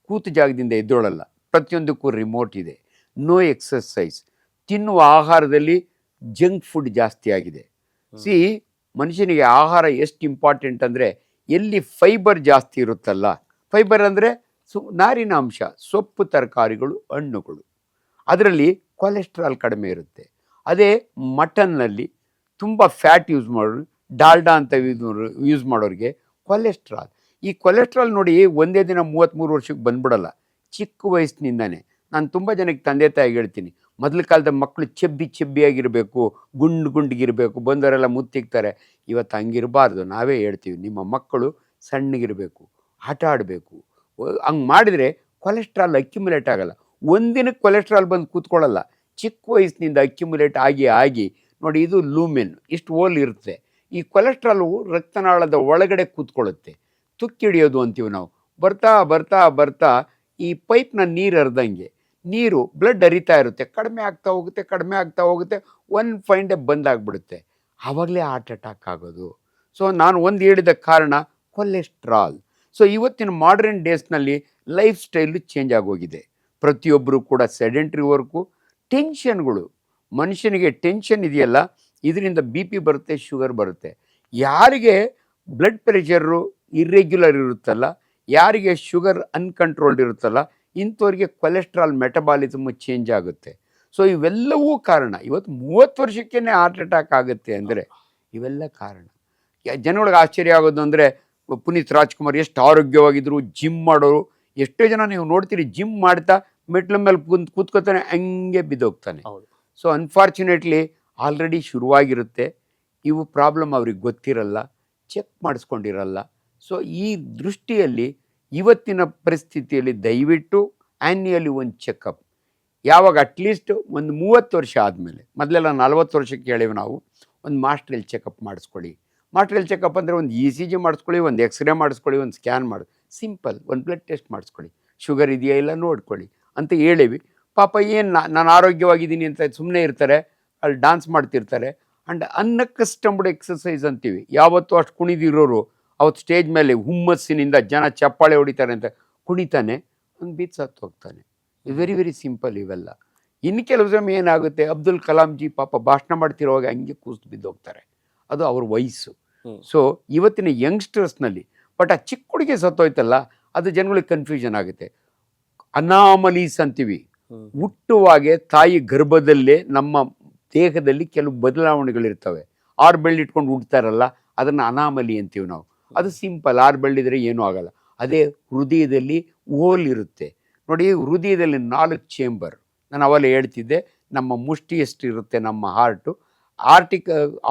ಕೂತು ಜಾಗದಿಂದ ಎದ್ದೋಳಲ್ಲ, ಪ್ರತಿಯೊಂದಕ್ಕೂ ರಿಮೋಟ್ ಇದೆ, ನೋ ಎಕ್ಸಸೈಸ್, ತಿನ್ನುವ ಆಹಾರದಲ್ಲಿ ಜಂಕ್ ಫುಡ್ ಜಾಸ್ತಿ ಆಗಿದೆ. ಸಿ, ಮನುಷ್ಯನಿಗೆ ಆಹಾರ ಎಷ್ಟು ಇಂಪಾರ್ಟೆಂಟ್ ಅಂದರೆ, ಎಲ್ಲಿ ಫೈಬರ್ ಜಾಸ್ತಿ ಇರುತ್ತಲ್ಲ, ಫೈಬರ್ ಅಂದರೆ ನಾರಿನ ಅಂಶ, ಸೊಪ್ಪು ತರಕಾರಿಗಳು, ಹಣ್ಣುಗಳು, ಅದರಲ್ಲಿ ಕೊಲೆಸ್ಟ್ರಾಲ್ ಕಡಿಮೆ ಇರುತ್ತೆ. ಅದೇ ಮಟನ್ನಲ್ಲಿ ತುಂಬ ಫ್ಯಾಟ್ ಯೂಸ್ ಮಾಡೋರು, ಡಾಲ್ಡಾ ಅಂತ ಯೂಸ್ ಮಾಡೋರಿಗೆ ಕೊಲೆಸ್ಟ್ರಾಲ್. ಈ ಕೊಲೆಸ್ಟ್ರಾಲ್ ನೋಡಿ ಒಂದೇ ದಿನ 33 ವರ್ಷಕ್ಕೆ ಬಂದ್ಬಿಡಲ್ಲ, ಚಿಕ್ಕ ವಯಸ್ಸಿನಿಂದನೇ. ನಾನು ತುಂಬ ಜನಕ್ಕೆ ತಂದೆ ತಾಯಿಗೆ ಹೇಳ್ತೀನಿ, ಮೊದಲ ಕಾಲದ ಮಕ್ಕಳು ಚೆಬ್ಬಿಯಾಗಿರಬೇಕು, ಗುಂಡಿಗಿರಬೇಕು, ಬಂದವರೆಲ್ಲ ಮುತ್ತಿಕ್ತಾರೆ. ಇವತ್ತು ಹಂಗಿರಬಾರ್ದು. ನಾವೇ ಹೇಳ್ತೀವಿ, ನಿಮ್ಮ ಮಕ್ಕಳು ಸಣ್ಣಗಿರಬೇಕು, ಆಟ ಆಡಬೇಕು. ಹಂಗೆ ಮಾಡಿದರೆ ಕೊಲೆಸ್ಟ್ರಾಲ್ ಅಕ್ಯುಮುಲೇಟ್ ಆಗಲ್ಲ. ಒಂದಿನಕ್ಕೆ ಕೊಲೆಸ್ಟ್ರಾಲ್ ಬಂದು ಕೂತ್ಕೊಳ್ಳಲ್ಲ, ಚಿಕ್ಕ ವಯಸ್ಸಿನಿಂದ ಅಕ್ಯುಮುಲೇಟ್ ಆಗಿ ನೋಡಿ, ಇದು ಲೂಮೆನ್, ಇಷ್ಟು ಹೋಲ್ ಇರುತ್ತೆ. ಈ ಕೊಲೆಸ್ಟ್ರಾಲು ರಕ್ತನಾಳದ ಒಳಗಡೆ ಕೂತ್ಕೊಳ್ಳುತ್ತೆ, ತುಕ್ಕಿಡಿಯೋದು ಅಂತೀವಿ ನಾವು. ಬರ್ತಾ ಬರ್ತಾ ಬರ್ತಾ ಈ ಪೈಪ್ನ ನೀರು ಹರಿದಂಗೆ ನೀರು ಬ್ಲಡ್ ಹರಿತಾ ಇರುತ್ತೆ, ಕಡಿಮೆ ಆಗ್ತಾ ಹೋಗುತ್ತೆ, ಒಂದು ಫೈನ್ ಡೇ ಬಂದಾಗ್ಬಿಡುತ್ತೆ. ಆವಾಗಲೇ ಹಾರ್ಟ್ ಅಟ್ಯಾಕ್ ಆಗೋದು. ಸೊ ನಾನು ಒಂದು ಹೇಳಿದ ಕಾರಣ ಕೊಲೆಸ್ಟ್ರಾಲ್. ಸೊ ಇವತ್ತಿನ ಮಾಡರ್ನ್ ಡೇಸ್ನಲ್ಲಿ ಲೈಫ್ ಸ್ಟೈಲು ಚೇಂಜ್ ಆಗೋಗಿದೆ. ಪ್ರತಿಯೊಬ್ಬರು ಕೂಡ ಸೆಡೆಂಟ್ರಿ ವರ್ಕು, ಟೆನ್ಷನ್ಗಳು. ಮನುಷ್ಯನಿಗೆ ಟೆನ್ಷನ್ ಇದೆಯಲ್ಲ, ಇದರಿಂದ BP ಬರುತ್ತೆ, ಶುಗರ್ ಬರುತ್ತೆ. ಯಾರಿಗೆ ಬ್ಲಡ್ ಪ್ರೆಷರು ಇರ್ರೆಗ್ಯುಲರ್ ಇರುತ್ತಲ್ಲ, ಯಾರಿಗೆ ಶುಗರ್ ಅನ್ಕಂಟ್ರೋಲ್ಡ್ ಇರುತ್ತಲ್ಲ, ಇಂಥವ್ರಿಗೆ ಕೊಲೆಸ್ಟ್ರಾಲ್ ಮೆಟಬಾಲಿಸಮ್ ಚೇಂಜ್ ಆಗುತ್ತೆ. ಸೊ ಇವೆಲ್ಲವೂ ಕಾರಣ. ಇವತ್ತು 30 ವರ್ಷಕ್ಕೇ ಹಾರ್ಟ್ ಅಟ್ಯಾಕ್ ಆಗುತ್ತೆ ಅಂದರೆ ಇವೆಲ್ಲ ಕಾರಣ. ಜನಗಳಿಗೆ ಆಶ್ಚರ್ಯ ಆಗೋದು ಅಂದರೆ, ಪುನೀತ್ ರಾಜ್ಕುಮಾರ್ ಎಷ್ಟು ಆರೋಗ್ಯವಾಗಿದ್ದರು, ಜಿಮ್ ಮಾಡೋರು. ಎಷ್ಟೋ ಜನ ನೀವು ನೋಡ್ತೀರಿ, ಜಿಮ್ ಮಾಡ್ತಾ ಮೆಟ್ಲ ಮೇಲೆ ಕೂತ್ಕೋತಾನೆ, ಹಂಗೆ ಬಿದ್ದೋಗ್ತಾನೆ. ಸೊ ಅನ್ಫಾರ್ಚುನೇಟ್ಲಿ ಆಲ್ರೆಡಿ ಶುರುವಾಗಿರುತ್ತೆ. ಇವು ಪ್ರಾಬ್ಲಮ್ ಅವ್ರಿಗೆ ಗೊತ್ತಿರಲ್ಲ, ಚೆಕ್ ಮಾಡಿಸ್ಕೊಂಡಿರಲ್ಲ. ಸೊ ಈ ದೃಷ್ಟಿಯಲ್ಲಿ ಇವತ್ತಿನ ಪರಿಸ್ಥಿತಿಯಲ್ಲಿ ದಯವಿಟ್ಟು ಆ್ಯನ್ಯಲಿ ಒಂದು ಚೆಕಪ್, ಯಾವಾಗ ಅಟ್ಲೀಸ್ಟ್ ಒಂದು 30 ವರ್ಷ ಆದಮೇಲೆ, ಮೊದಲೆಲ್ಲ 40 ವರ್ಷಕ್ಕೆ ಹೇಳಿವಿ ನಾವು, ಒಂದು ಮಾಸ್ಟ್ರಿಯಲ್ ಚೆಕಪ್ ಮಾಡಿಸ್ಕೊಳ್ಳಿ. ಮಾಸ್ಟ್ರಿಯಲ್ ಚೆಕಪ್ ಅಂದರೆ ಒಂದು ECG ಮಾಡಿಸ್ಕೊಳ್ಳಿ, ಒಂದು ಎಕ್ಸ್ರೇ ಮಾಡಿಸ್ಕೊಳ್ಳಿ, ಒಂದು ಸ್ಕ್ಯಾನ್ ಮಾಡಿ, ಸಿಂಪಲ್ ಒಂದು ಬ್ಲಡ್ ಟೆಸ್ಟ್ ಮಾಡಿಸ್ಕೊಳ್ಳಿ, ಶುಗರ್ ಇದೆಯಾ ಇಲ್ಲ ನೋಡ್ಕೊಳ್ಳಿ ಅಂತ ಹೇಳೀವಿ. ಪಾಪ ಏನು ನಾನು ಆರೋಗ್ಯವಾಗಿದ್ದೀನಿ ಅಂತ ಸುಮ್ಮನೆ ಇರ್ತಾರೆ, ಅಲ್ಲಿ ಡಾನ್ಸ್ ಮಾಡ್ತಿರ್ತಾರೆ. ಆ್ಯಂಡ್ ಅನ್ಅಕಸ್ಟಮ್ಡ್ ಎಕ್ಸಸೈಸ್ ಅಂತೀವಿ. ಯಾವತ್ತೂ ಅಷ್ಟು ಕುಣಿದಿರೋರು ಅವತ್ತು ಸ್ಟೇಜ್ ಮೇಲೆ ಹುಮ್ಮಸ್ಸಿನಿಂದ ಜನ ಚಪ್ಪಾಳೆ ಹೊಡಿತಾರೆ ಅಂತ ಕುಣಿತಾನೆ, ಒಂದು ಬೀಚ್ ಸತ್ತು ಹೋಗ್ತಾನೆ. ವೆರಿ ವೆರಿ ಸಿಂಪಲ್ ಇವೆಲ್ಲ. ಇನ್ನು ಕೆಲವು ಸಮಯ ಏನಾಗುತ್ತೆ, ಅಬ್ದುಲ್ ಕಲಾಂ ಜಿ ಪಾಪ ಭಾಷಣ ಮಾಡ್ತಿರೋವಾಗ ಹಂಗೆ ಕೂತು ಬಿದ್ದೋಗ್ತಾರೆ, ಅದು ಅವ್ರ ವಯಸ್ಸು. ಸೊ ಇವತ್ತಿನ ಯಂಗ್ಸ್ಟರ್ಸ್ನಲ್ಲಿ ಬಟ್ ಆ ಚಿಕ್ಕ ಹುಡುಗಿ ಸತ್ತೋಯ್ತಲ್ಲ, ಅದು ಜನಗಳಿಗೆ ಕನ್ಫ್ಯೂಷನ್ ಆಗುತ್ತೆ. ಅನಾಮಲೀಸ್ ಅಂತೀವಿ. ಹುಟ್ಟುವಾಗೆ ತಾಯಿ ಗರ್ಭದಲ್ಲೇ ನಮ್ಮ ದೇಹದಲ್ಲಿ ಕೆಲವು ಬದಲಾವಣೆಗಳಿರ್ತವೆ. 6 ಬೆಳ್ಳಿಟ್ಕೊಂಡು ಹುಡ್ತಾರಲ್ಲ, ಅದನ್ನು ಅನಾಮಲಿ ಅಂತೀವಿ ನಾವು. ಅದು ಸಿಂಪಲ್, 6 ಬೆಳ್ಳಿದ್ರೆ ಏನೂ ಆಗಲ್ಲ. ಅದೇ ಹೃದಯದಲ್ಲಿ ಹೋಲ್ ಇರುತ್ತೆ ನೋಡಿ. ಹೃದಯದಲ್ಲಿ 4 ಚೇಂಬರ್, ನಾನು ಅವೆಲ್ಲ ಹೇಳ್ತಿದ್ದೆ. ನಮ್ಮ ಮುಷ್ಟಿ ಎಷ್ಟು ಇರುತ್ತೆ ನಮ್ಮ ಹಾರ್ಟು,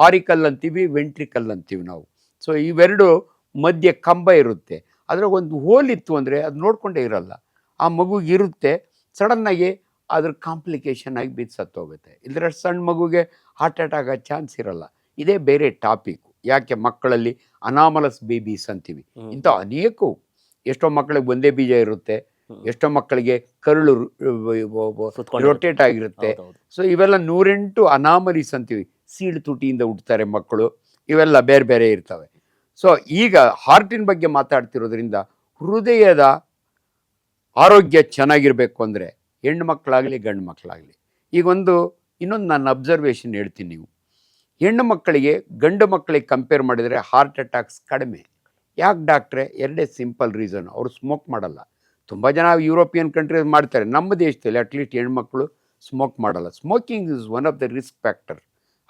ಆರಿಕಲ್ ಅಂತೀವಿ, ವೆಂಟ್ರಿಕಲ್ ಅಂತೀವಿ ನಾವು. ಸೊ ಇವೆರಡು ಮಧ್ಯೆ ಕಂಬ ಇರುತ್ತೆ, ಅದ್ರಾಗ ಒಂದು ಹೋಲ್ ಇತ್ತು ಅಂದರೆ ಅದು ನೋಡಿಕೊಂಡೇ ಇರಲ್ಲ. ಆ ಮಗುಗಿರುತ್ತೆ, ಸಡನ್ನಾಗಿ ಅದ್ರ ಕಾಂಪ್ಲಿಕೇಶನ್ ಆಗಿ ಬಿದ್ದು ಸತ್ತೋಗುತ್ತೆ. ಇಲ್ಲದ್ರೆ ಸಣ್ಣ ಮಗುಗೆ ಹಾರ್ಟ್ ಅಟ್ಯಾಕ್ ಆಗೋ ಚಾನ್ಸ್ ಇರಲ್ಲ. ಇದೇ ಬೇರೆ ಟಾಪಿಕ್. ಯಾಕೆ ಮಕ್ಕಳಲ್ಲಿ ಅನಾಮಲಸ್ ಬೇಬೀಸ್ ಅಂತೀವಿ, ಇಂಥ ಅನೇಕವು. ಎಷ್ಟೋ ಮಕ್ಕಳಿಗೆ ಒಂದೇ ಬೀಜ ಇರುತ್ತೆ, ಎಷ್ಟೋ ಮಕ್ಕಳಿಗೆ ಕರುಳು ರೊಟೇಟ್ ಆಗಿರುತ್ತೆ. ಸೊ ಇವೆಲ್ಲ 108 ಅನಾಮಲೀಸ್ ಅಂತೀವಿ. ಸೀಳು ತುಟಿಯಿಂದ ಹುಟ್ಟುತ್ತಾರೆ ಮಕ್ಕಳು, ಇವೆಲ್ಲ ಬೇರೆ ಬೇರೆ ಇರ್ತವೆ. ಸೊ ಈಗ ಹಾರ್ಟಿನ ಬಗ್ಗೆ ಮಾತಾಡ್ತಿರೋದ್ರಿಂದ ಹೃದಯದ ಆರೋಗ್ಯ ಚೆನ್ನಾಗಿರಬೇಕು ಅಂದರೆ ಹೆಣ್ಣು ಮಕ್ಕಳಾಗಲಿ ಗಂಡು ಮಕ್ಕಳಾಗಲಿ, ಈಗ ಇನ್ನೊಂದು ನಾನು ಅಬ್ಸರ್ವೇಷನ್ ಹೇಳ್ತೀನಿ. ನೀವು ಹೆಣ್ಣು ಮಕ್ಕಳಿಗೆ ಗಂಡು ಮಕ್ಕಳಿಗೆ ಕಂಪೇರ್ ಮಾಡಿದರೆ ಹಾರ್ಟ್ ಅಟ್ಯಾಕ್ಸ್ ಕಡಿಮೆ. ಯಾಕೆ ಡಾಕ್ಟ್ರೆ? ಎರಡೇ ಸಿಂಪಲ್ ರೀಸನ್. ಅವರು ಸ್ಮೋಕ್ ಮಾಡಲ್ಲ. ತುಂಬ ಜನ ಯುರೋಪಿಯನ್ ಕಂಟ್ರೀಸ್ ಮಾಡ್ತಾರೆ, ನಮ್ಮ ದೇಶದಲ್ಲಿ ಅಟ್ಲೀಸ್ಟ್ ಹೆಣ್ಮಕ್ಳು ಸ್ಮೋಕ್ ಮಾಡಲ್ಲ. Smoking is one of the risk factor.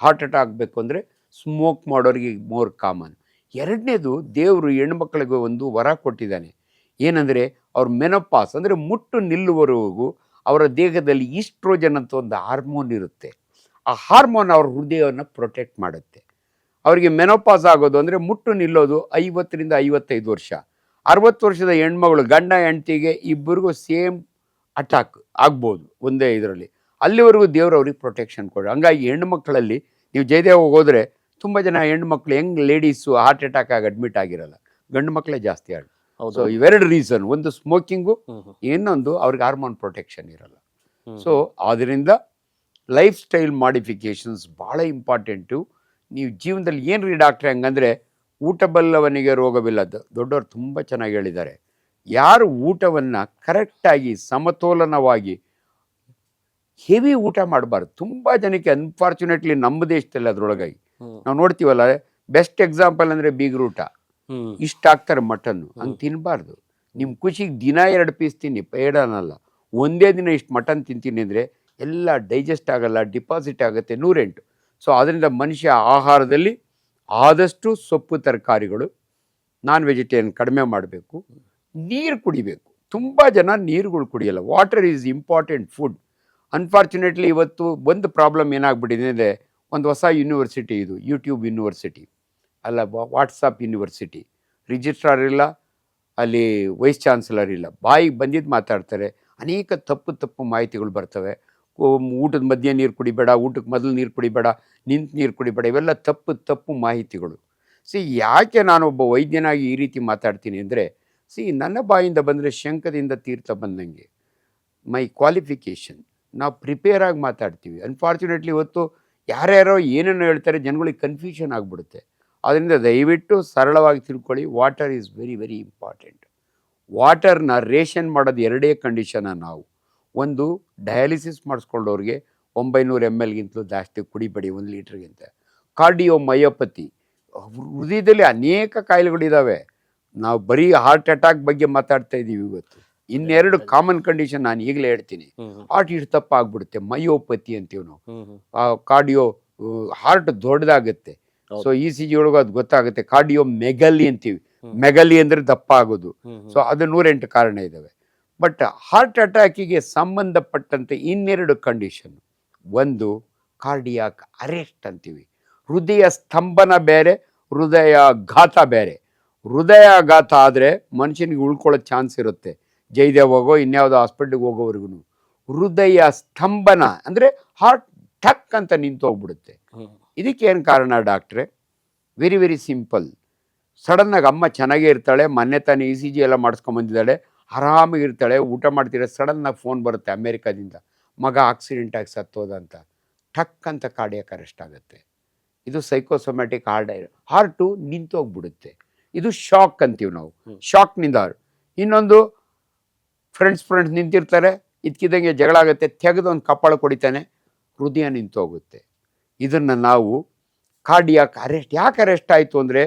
Heart attack ಆಗಬೇಕು ಅಂದರೆ ಸ್ಮೋಕ್ ಮಾಡೋರಿಗೆ ಮೋರ್ ಕಾಮನ್. ಎರಡನೇದು, ದೇವರು ಹೆಣ್ಮಕ್ಳಿಗೆ ಒಂದು ವರ ಕೊಟ್ಟಿದ್ದಾನೆ. ಏನಂದರೆ ಅವ್ರ ಮೆನೋಪಾಸ್ ಅಂದರೆ ಮುಟ್ಟು ನಿಲ್ಲುವವರೆಗೂ ಅವರ ದೇಹದಲ್ಲಿ ಈಸ್ಟ್ರೋಜನ್ ಅಂತ ಒಂದು ಹಾರ್ಮೋನ್ ಇರುತ್ತೆ. ಆ ಹಾರ್ಮೋನ್ ಅವ್ರ ಹೃದಯವನ್ನು ಪ್ರೊಟೆಕ್ಟ್ ಮಾಡುತ್ತೆ. ಅವರಿಗೆ ಮೆನೋಪಾಸ್ ಆಗೋದು ಅಂದರೆ ಮುಟ್ಟು ನಿಲ್ಲೋದು 50ರಿಂದ 55 ವರ್ಷ. 60 ವರ್ಷದ ಹೆಣ್ಮಗಳು ಗಂಡ ಹೆಂಡತಿಗೆ ಇಬ್ಬರಿಗೂ ಸೇಮ್ ಅಟ್ಯಾಕ್ ಆಗ್ಬೋದು ಒಂದೇ ಇದರಲ್ಲಿ. ಅಲ್ಲಿವರೆಗೂ ದೇವರು ಅವ್ರಿಗೆ ಪ್ರೊಟೆಕ್ಷನ್ ಕೊಡಿ. ಹಂಗಾಗಿ ಹೆಣ್ಣು ಮಕ್ಕಳಲ್ಲಿ ನೀವು ಜಯದೇವ ಹೋದರೆ ತುಂಬ ಜನ ಹೆಣ್ಣು ಮಕ್ಕಳು ಲೇಡೀಸು ಹಾರ್ಟ್ ಅಟ್ಯಾಕ್ ಆಗಿ ಅಡ್ಮಿಟ್ ಆಗಿರಲ್ಲ, ಗಂಡು ಮಕ್ಕಳೇ ಜಾಸ್ತಿ ಆಗಿ. ಹೌದು. ಸೊ ಇವೆರಡು ರೀಸನ್, ಒಂದು ಸ್ಮೋಕಿಂಗು, ಹ್ಮ್. ಇನ್ನೊಂದು ಅವ್ರಿಗೆ ಹಾರ್ಮೋನ್ ಪ್ರೊಟೆಕ್ಷನ್ ಇರಲ್ಲ. ಸೊ ಆದ್ದರಿಂದ ಲೈಫ್ ಸ್ಟೈಲ್ ಮಾಡಿಫಿಕೇಷನ್ಸ್ ಭಾಳ ಇಂಪಾರ್ಟೆಂಟು. ನೀವು ಜೀವನದಲ್ಲಿ ಏನು ರೀ ಡಾಕ್ಟ್ರೆ ಹಂಗಂದರೆ ಊಟ ಬಲ್ಲವನಿಗೆ ರೋಗವಿಲ್ಲ, ದೊಡ್ಡವರು ತುಂಬ ಚೆನ್ನಾಗಿ ಹೇಳಿದ್ದಾರೆ. ಯಾರು ಊಟವನ್ನು ಕರೆಕ್ಟಾಗಿ ಸಮತೋಲನವಾಗಿ ಹೆವಿ ಊಟ ಮಾಡಬಾರ್ದು. ತುಂಬ ಜನಕ್ಕೆ ಅನ್ಫಾರ್ಚುನೇಟ್ಲಿ ನಮ್ಮ ದೇಶದಲ್ಲಿ ಅದರೊಳಗಾಗಿ ನಾವು ನೋಡ್ತೀವಲ್ಲ, ಬೆಸ್ಟ್ ಎಕ್ಸಾಂಪಲ್ ಅಂದರೆ ಬೀಗ್ರೂಟ. ಇಷ್ಟ ಆಗ್ತಾರೆ ಮಟನ್ನು, ಹಂಗೆ ತಿನ್ನಬಾರ್ದು. ನಿಮ್ಮ ಖುಷಿಗೆ ದಿನ 2 ಪೀಸ್ ತಿನ್ನಿ, ಬೇಡನಲ್ಲ. ಒಂದೇ ದಿನ ಇಷ್ಟು ಮಟನ್ ತಿಂತೀನಿ ಅಂದರೆ ಎಲ್ಲ ಡೈಜೆಸ್ಟ್ ಆಗಲ್ಲ, ಡಿಪಾಸಿಟ್ ಆಗುತ್ತೆ 108. ಸೊ ಅದರಿಂದ ಮನುಷ್ಯ ಆಹಾರದಲ್ಲಿ ಆದಷ್ಟು ಸೊಪ್ಪು ತರಕಾರಿಗಳು, ನಾನ್ ವೆಜಿಟೇರಿಯನ್ ಕಡಿಮೆ ಮಾಡಬೇಕು, ನೀರು ಕುಡಿಬೇಕು. ತುಂಬ ಜನ ನೀರುಗಳು ಕುಡಿಯಲ್ಲ. Water is important food. Unfortunately ಇವತ್ತು ಒಂದು ಪ್ರಾಬ್ಲಮ್ ಏನಾಗ್ಬಿಟ್ಟಿದೆ ಅಂದರೆ, ಒಂದು ಹೊಸ ಯೂನಿವರ್ಸಿಟಿ ಇದು, ಯೂಟ್ಯೂಬ್ ಯೂನಿವರ್ಸಿಟಿ ಅಲ್ಲ, ವಾಟ್ಸಪ್ ಯೂನಿವರ್ಸಿಟಿ. ರಿಜಿಸ್ಟ್ರಾರ್ ಇಲ್ಲ, ಅಲ್ಲಿ ವೈಸ್ ಚಾನ್ಸಲರ್ ಇಲ್ಲ, ಬಾಯಿಗೆ ಬಂದಿದ್ದು ಮಾತಾಡ್ತಾರೆ. ಅನೇಕ ತಪ್ಪು ಮಾಹಿತಿಗಳು ಬರ್ತವೆ. ಊಟದ ಮಧ್ಯೆ ನೀರು ಕುಡಿಬೇಡ, ಊಟಕ್ಕೆ ಮೊದಲು ನೀರು ಕುಡಿಬೇಡ, ನಿಂತು ನೀರು ಕುಡಿಬೇಡ, ಇವೆಲ್ಲ ತಪ್ಪು ಮಾಹಿತಿಗಳು. ಯಾಕೆ ನಾನೊಬ್ಬ ವೈದ್ಯನಾಗಿ ಈ ರೀತಿ ಮಾತಾಡ್ತೀನಿ ಅಂದರೆ, ನನ್ನ ಬಾಯಿಂದ ಬಂದರೆ ಶಂಕದಿಂದ ತೀರ್ಥ ಬಂದಂಗೆ. ಮೈ ಕ್ವಾಲಿಫಿಕೇಷನ್, ನಾವು ಪ್ರಿಪೇರ್ ಆಗಿ ಮಾತಾಡ್ತೀವಿ. ಅನ್ಫಾರ್ಚುನೇಟ್ಲಿ ಇವತ್ತು ಯಾರ್ಯಾರೋ ಏನೇನೋ ಹೇಳ್ತಾರೆ, ಜನಗಳಿಗೆ ಕನ್ಫ್ಯೂಷನ್ ಆಗಿಬಿಡುತ್ತೆ. ಆದ್ದರಿಂದ ದಯವಿಟ್ಟು ಸರಳವಾಗಿ ತಿಳ್ಕೊಳ್ಳಿ. Water is very very important. ವಾಟರ್ನ ರೇಷನ್ ಮಾಡೋದು 2 ಕಂಡೀಷನ್ನ ನಾವು. ಒಂದು, ಡಯಾಲಿಸಿಸ್ ಮಾಡಿಸ್ಕೊಂಡವ್ರಿಗೆ 900 ml ಜಾಸ್ತಿ ಕುಡಿಬೇಡಿ 1 ಲೀಟ್ರಿಗಿಂತ. ಕಾರ್ಡಿಯೋಮಯೋಪತಿ, ಹೃದಯದಲ್ಲಿ ಅನೇಕ ಕಾಯಿಲೆಗಳಿದ್ದಾವೆ. ನಾವು ಬರೀ ಹಾರ್ಟ್ ಅಟ್ಯಾಕ್ ಬಗ್ಗೆ ಮಾತಾಡ್ತಾ ಇದ್ದೀವಿ ಇವತ್ತು. ಇನ್ನೆರಡು ಕಾಮನ್ ಕಂಡೀಷನ್ ನಾನು ಈಗಲೇ ಹೇಳ್ತೀನಿ. ಹಾರ್ಟ್ ಇಷ್ಟು ತಪ್ಪಾಗ್ಬಿಡುತ್ತೆ, ಮಯೋಪತಿ ಅಂತೀವಿ ನಾವು. ಕಾರ್ಡಿಯೋ, ಹಾರ್ಟ್ ದೊಡ್ಡದಾಗುತ್ತೆ. ಸೊ ECG ಒಳಗೆ ಅದು ಗೊತ್ತಾಗುತ್ತೆ. ಕಾರ್ಡಿಯೋ ಮೆಗಲಿ ಅಂತೀವಿ, ಮೆಗಲಿ ಅಂದರೆ ದಪ್ಪ ಆಗೋದು. ಸೊ ಅದು 108 ಕಾರಣ ಇದ್ದಾವೆ. ಬಟ್ ಹಾರ್ಟ್ ಅಟ್ಯಾಕಿಗೆ ಸಂಬಂಧಪಟ್ಟಂತೆ ಇನ್ನೆರಡು ಕಂಡೀಷನ್. ಒಂದು, ಕಾರ್ಡಿಯಾಕ್ ಅರೆಸ್ಟ್ ಅಂತೀವಿ. ಹೃದಯ ಸ್ತಂಭನ ಬೇರೆ, ಹೃದಯಾಘಾತ ಬೇರೆ. ಹೃದಯಾಘಾತ ಆದರೆ ಮನುಷ್ಯನಿಗೆ ಉಳ್ಕೊಳ್ಳೋ ಚಾನ್ಸ್ ಇರುತ್ತೆ, ಜಯದೇವಾಗೋ ಇನ್ಯಾವುದೋ ಹಾಸ್ಪಿಟ್ಲಿಗೆ ಹೋಗೋವರೆಗೂ. ಹೃದಯ ಸ್ತಂಭನ ಅಂದರೆ ಹಾರ್ಟ್ ಠಕ್ ಅಂತ ನಿಂತು ಹೋಗ್ಬಿಡುತ್ತೆ. ಇದಕ್ಕೇನು ಕಾರಣ ಡಾಕ್ಟ್ರೆ? Very very simple. ಸಡನ್ನಾಗಿ ಅಮ್ಮ ಚೆನ್ನಾಗೇ ಇರ್ತಾಳೆ, ಮೊನ್ನೆ ತಾನೇ ECG ಎಲ್ಲ ಮಾಡಿಸ್ಕೊಂಬಂದಿದ್ದಾಳೆ, ಆರಾಮಾಗಿರ್ತಾಳೆ, ಊಟ ಮಾಡ್ತಿದ್ರೆ ಸಡನ್ನಾಗಿ ಫೋನ್ ಬರುತ್ತೆ ಅಮೇರಿಕಾದಿಂದ, ಮಗ ಆಕ್ಸಿಡೆಂಟ್ ಆಗಿ ಸತ್ತೋದಂತ. ಠಕ್ ಅಂತ ಕಾರ್ಡಿಯಾಕ್ ಅರೆಸ್ಟ್ ಆಗುತ್ತೆ. ಇದು ಸೈಕೋಸೊಮ್ಯಾಟಿಕ್ ಹಾರ್ಟು ನಿಂತೋಗ್ಬಿಡುತ್ತೆ. ಇದು ಶಾಕ್ ಅಂತೀವಿ ನಾವು, ಶಾಕ್ನಿಂದ. ಇನ್ನೊಂದು, ಫ್ರೆಂಡ್ಸ್ ನಿಂತಿರ್ತಾರೆ, ಇದಕ್ಕಿದ್ದಂಗೆ ಜಗಳ ಆಗುತ್ತೆ, ತೆಗೆದು ಒಂದು ಕಪಾಳ ಕೊಡಿತಾನೆ, ಹೃದಯ ನಿಂತೋಗುತ್ತೆ. ಇದನ್ನು ನಾವು ಕಾರ್ಡಿಯಾಕ್ ಅರೆಸ್ಟ್. ಯಾಕೆ ಅರೆಸ್ಟ್ ಆಯಿತು ಅಂದರೆ,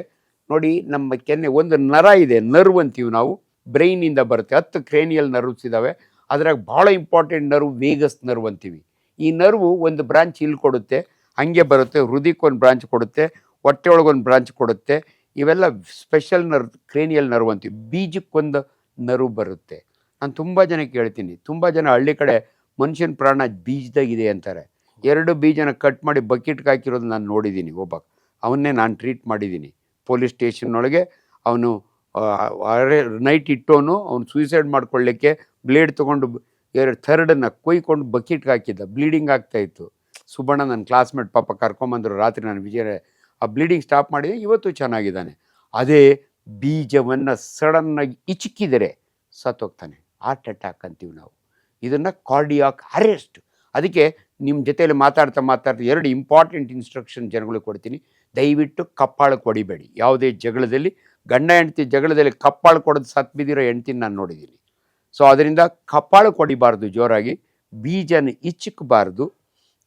ನೋಡಿ, ನಮ್ಮ ಕೆನ್ನೆ ಒಂದು ನರ ಇದೆ, ನರ್ವ್ ಅಂತೀವಿ ನಾವು, ಬ್ರೈನಿಂದ ಬರುತ್ತೆ. 10 ಕ್ರೇನಿಯಲ್ ನರ್ವ್ಸ್ ಇದ್ದಾವೆ. ಅದ್ರಾಗ ಭಾಳ ಇಂಪಾರ್ಟೆಂಟ್ ನರ್ವ್ ವೇಗಸ್ ನರ್ವ್ ಅಂತೀವಿ. ಈ ನರ್ವು ಒಂದು ಬ್ರಾಂಚ್ ಇಲ್ಲಿ ಕೊಡುತ್ತೆ, ಹಂಗೆ ಬರುತ್ತೆ, ಹೃದಯಕ್ಕೊಂದು ಬ್ರಾಂಚ್ ಕೊಡುತ್ತೆ, ಹೊಟ್ಟೆ ಒಳಗೊಂದು ಬ್ರಾಂಚ್ ಕೊಡುತ್ತೆ. ಇವೆಲ್ಲ ಸ್ಪೆಷಲ್ ನರ್ವ್, ಕ್ರೇನಿಯಲ್ ನರ್ವ್ ಅಂತೀವಿ. ಬೀಜಕ್ಕೊಂದು ನರ್ವ್ ಬರುತ್ತೆ. ನಾನು ತುಂಬ ಜನಕ್ಕೆ ಹೇಳ್ತೀನಿ, ತುಂಬ ಜನ ಹಳ್ಳಿ ಕಡೆ ಮನುಷ್ಯನ ಪ್ರಾಣ ಬೀಜದಾಗಿದೆ ಅಂತಾರೆ. 2 ಬೀಜನ ಕಟ್ ಮಾಡಿ ಬಕೆಟ್ಗೆ ಹಾಕಿರೋದು ನಾನು ನೋಡಿದ್ದೀನಿ. ಅವನ್ನೇ ನಾನು ಟ್ರೀಟ್ ಮಾಡಿದ್ದೀನಿ ಪೊಲೀಸ್ ಸ್ಟೇಷನ್ನೊಳಗೆ. ಅವನು ನೈಟ್ ಇಟ್ಟೋನು, ಅವನು ಸೂಸೈಡ್ ಮಾಡ್ಕೊಳ್ಳಿಕ್ಕೆ ಬ್ಲೇಡ್ ತೊಗೊಂಡು 3rdನ್ನ ಕೊಯ್ಕೊಂಡು ಬಕೆಟ್ಗೆ ಹಾಕಿದ್ದ, ಬ್ಲೀಡಿಂಗ್ ಆಗ್ತಾಯಿತ್ತು. ಸುಬ್ಬಣ್ಣ ನನ್ನ ಕ್ಲಾಸ್ಮೇಟ್ ಪಾಪ ಕರ್ಕೊಂಬಂದರು ರಾತ್ರಿ, ನಾನು ವಿಜಯ ಆ ಬ್ಲೀಡಿಂಗ್ ಸ್ಟಾಪ್ ಮಾಡಿದೆ, ಇವತ್ತು ಚೆನ್ನಾಗಿದ್ದಾನೆ. ಅದೇ ಬೀಜವನ್ನು ಸಡನ್ನಾಗಿ ಇಚ್ಕಿದರೆ ಸತ್ತೋಗ್ತಾನೆ, ಹಾರ್ಟ್ ಅಟ್ಯಾಕ್ ಅಂತೀವಿ ನಾವು. ಇದನ್ನು ಕಾರ್ಡಿಯಾಕ್ ಅರೆಸ್ಟ್. ಅದಕ್ಕೆ ನಿಮ್ಮ ಜೊತೆಯಲ್ಲಿ ಮಾತಾಡ್ತಾ 2 ಇಂಪಾರ್ಟೆಂಟ್ ಇನ್ಸ್ಟ್ರಕ್ಷನ್ ಜನಗಳಿಗೆ ಕೊಡ್ತೀನಿ. ದಯವಿಟ್ಟು ಕಪ್ಪಾಳಕ್ಕೆ ಹೊಡಿಬೇಡಿ. ಯಾವುದೇ ಜಗಳದಲ್ಲಿ, ಗಂಡ ಹೆಂಡ್ತಿ ಜಗಳದಲ್ಲಿ ಕಪ್ಪಾಳು ಕೊಡೋದು ಸತ್ತು ಬಿದ್ದಿರೋ ಹೆಂಡ್ತಿನ ನಾನು ನೋಡಿದ್ದೀನಿ. ಸೊ ಅದರಿಂದ ಕಪ್ಪಾಳಕ್ಕೆ ಹೊಡಿಬಾರ್ದು, ಜೋರಾಗಿ ಬೀಜನ ಇಚ್ಚಕ್ಕಬಾರ್ದು.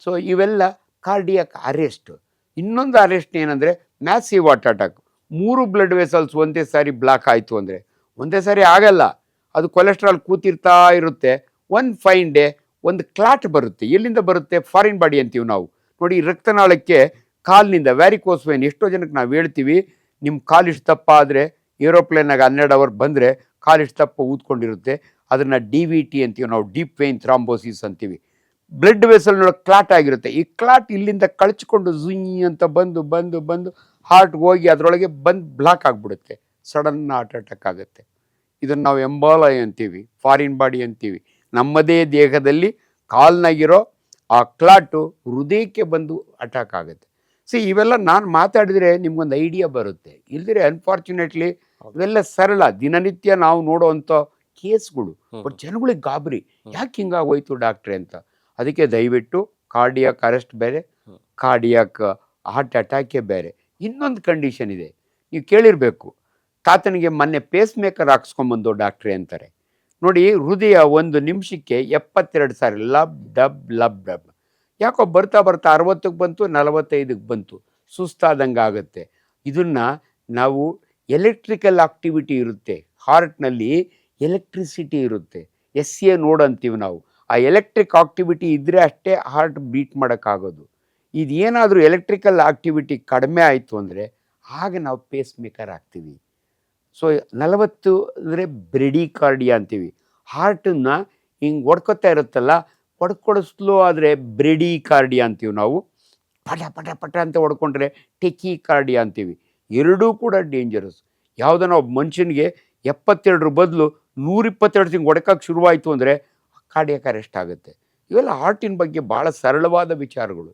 ಸೊ ಇವೆಲ್ಲ ಕಾರ್ಡಿಯಾಕ್ ಅರೆಸ್ಟ್. ಇನ್ನೊಂದು ಅರೆಸ್ಟ್ ಏನಂದರೆ massive heart attack. 3 blood vessels ಒಂದೇ ಸಾರಿ ಬ್ಲಾಕ್ ಆಯಿತು ಅಂದರೆ, ಒಂದೇ ಸಾರಿ ಆಗಲ್ಲ, ಅದು ಕೊಲೆಸ್ಟ್ರಾಲ್ ಕೂತಿರ್ತಾ ಇರುತ್ತೆ. ಒಂದು ಫೈನ್ ಡೇ ಒಂದು ಕ್ಲಾಟ್ ಬರುತ್ತೆ. ಎಲ್ಲಿಂದ ಬರುತ್ತೆ? ಫಾರಿನ್ ಬಾಡಿ ಅಂತೀವಿ ನಾವು. ನೋಡಿ, ರಕ್ತನಾಳಕ್ಕೆ ಕಾಲಿನಿಂದ ವ್ಯಾರಿಕೋಸ್ ವೇನ್. ಎಷ್ಟೋ ಜನಕ್ಕೆ ನಾವು ಹೇಳ್ತೀವಿ, ನಿಮ್ಮ ಕಾಲಿಷ್ಟು ದಪ್ಪ ಆದರೆ ಏರೋಪ್ಲೇನಾಗ 12 ಅವರ್ ಬಂದರೆ ಕಾಲಿಷ್ಟು ದಪ್ಪ ಊದ್ಕೊಂಡಿರುತ್ತೆ, ಅದನ್ನು ಡಿ ವಿ ಟಿ ಅಂತೀವಿ ನಾವು, ಡೀಪ್ ವೇನ್ ಥ್ರಾಂಬೋಸಿಸ್ ಅಂತೀವಿ. ಬ್ಲಡ್ ವೆಸಲ್ನೊಳಗೆ ಕ್ಲಾಟ್ ಆಗಿರುತ್ತೆ. ಈ ಕ್ಲಾಟ್ ಇಲ್ಲಿಂದ ಕಳಚಿಕೊಂಡು ಝುಯ್ ಅಂತ ಬಂದು ಬಂದು ಬಂದು ಹಾರ್ಟ್ಗೆ ಹೋಗಿ ಅದರೊಳಗೆ ಬಂದು ಬ್ಲಾಕ್ ಆಗಿಬಿಡುತ್ತೆ. ಸಡನ್ ಹಾರ್ಟ್ ಅಟ್ಯಾಕ್ ಆಗುತ್ತೆ. ಇದನ್ನು ನಾವು ಎಂಬಾಲೈ ಅಂತೀವಿ, ಫಾರಿನ್ ಬಾಡಿ ಅಂತೀವಿ. ನಮ್ಮದೇ ದೇಹದಲ್ಲಿ ಕಾಲ್ನಾಗಿರೋ ಆ ಕ್ಲಾಟು ಹೃದಯಕ್ಕೆ ಬಂದು ಅಟ್ಯಾಕ್ ಆಗುತ್ತೆ. ಇವೆಲ್ಲ ನಾನು ಮಾತಾಡಿದರೆ ನಿಮ್ಗೊಂದು ಐಡಿಯಾ ಬರುತ್ತೆ. ಇಲ್ದಿರೆ ಅನ್ಫಾರ್ಚುನೇಟ್ಲಿ ಇವೆಲ್ಲ ಸರಳ ದಿನನಿತ್ಯ ನಾವು ನೋಡೋವಂಥ ಕೇಸ್ಗಳು. ಬಟ್ ಜನಗಳಿಗೆ ಗಾಬರಿ, ಯಾಕೆ ಹಿಂಗಾಗೋಯ್ತು ಡಾಕ್ಟ್ರೆ ಅಂತ. ಅದಕ್ಕೆ ದಯವಿಟ್ಟು ಕಾರ್ಡಿಯಾಕ್ ಅರೆಸ್ಟ್ ಬೇರೆ, ಕಾರ್ಡಿಯಾಕ್ ಹಾರ್ಟ್ ಅಟ್ಯಾಕೇ ಬೇರೆ. ಇನ್ನೊಂದು ಕಂಡೀಷನ್ ಇದೆ, ನೀವು ಕೇಳಿರಬೇಕು. ತಾತನಿಗೆ ಮೊನ್ನೆ ಪೇಸ್ ಮೇಕರ್ ಹಾಕ್ಸ್ಕೊಂಬಂದು ಡಾಕ್ಟ್ರೆ ಅಂತಾರೆ. ನೋಡಿ, ಹೃದಯ 1 ನಿಮಿಷಕ್ಕೆ 72 ಸಾರಿ ಲಬ್ ಡಬ್ ಲಬ್ ಡಬ್. ಯಾಕೋ ಬರ್ತಾ ಬರ್ತಾ 60ಕ್ಕೆ ಬಂತು, 45ಕ್ಕೆ ಬಂತು, ಸುಸ್ತಾದಂಗೆ ಆಗುತ್ತೆ. ಇದನ್ನು ನಾವು ಎಲೆಕ್ಟ್ರಿಕಲ್ ಆಕ್ಟಿವಿಟಿ ಇರುತ್ತೆ, ಹಾರ್ಟ್ನಲ್ಲಿ ಎಲೆಕ್ಟ್ರಿಸಿಟಿ ಇರುತ್ತೆ, ಎ ನೋಡ್ ಅಂತೀವಿ ನಾವು. ಆ ಎಲೆಕ್ಟ್ರಿಕ್ ಆಕ್ಟಿವಿಟಿ ಇದ್ದರೆ ಅಷ್ಟೇ ಹಾರ್ಟ್ ಬೀಟ್ ಮಾಡೋಕ್ಕಾಗೋದು. ಇದೇನಾದರೂ ಎಲೆಕ್ಟ್ರಿಕಲ್ ಆಕ್ಟಿವಿಟಿ ಕಡಿಮೆ ಆಯಿತು ಅಂದರೆ ಆಗ ನಾವು ಪೇಸ್ ಮೇಕರ್ ಹಾಕ್ತೀವಿ. 40 ಅಂದರೆ ಬ್ರೆಡಿಕಾರ್ಡಿಯಾ ಅಂತೀವಿ. ಹಾರ್ಟನ್ನು ಹಿಂಗೆ ಹೊಡ್ಕೊತಾ ಇರುತ್ತಲ್ಲ, ಹೊಡ್ಕೊಡೋ ಸ್ಲೋ ಆದರೆ ಬ್ರೆಡಿಕಾರ್ಡಿಯಾ ಅಂತೀವಿ ನಾವು. ಪಟ ಪಟ ಪಟ ಅಂತ ಹೊಡ್ಕೊಂಡ್ರೆ ಟೆಕಿಕಾರ್ಡಿಯಾ ಅಂತೀವಿ. ಎರಡೂ ಕೂಡ ಡೇಂಜರಸ್. ಯಾವುದನ್ನ ಒಬ್ಬ ಮನುಷ್ಯನಿಗೆ 72 ಬದಲು 122 ಹಿಂಗೆ ಹೊಡ್ಕಕ್ಕೆ ಶುರುವಾಯಿತು ಅಂದರೆ ಕಾರ್ಡಿಯಾಕ್ ಅರೆಸ್ಟ್ ಆಗುತ್ತೆ. ಇವೆಲ್ಲ ಹಾರ್ಟಿನ ಬಗ್ಗೆ ಭಾಳ ಸರಳವಾದ ವಿಚಾರಗಳು.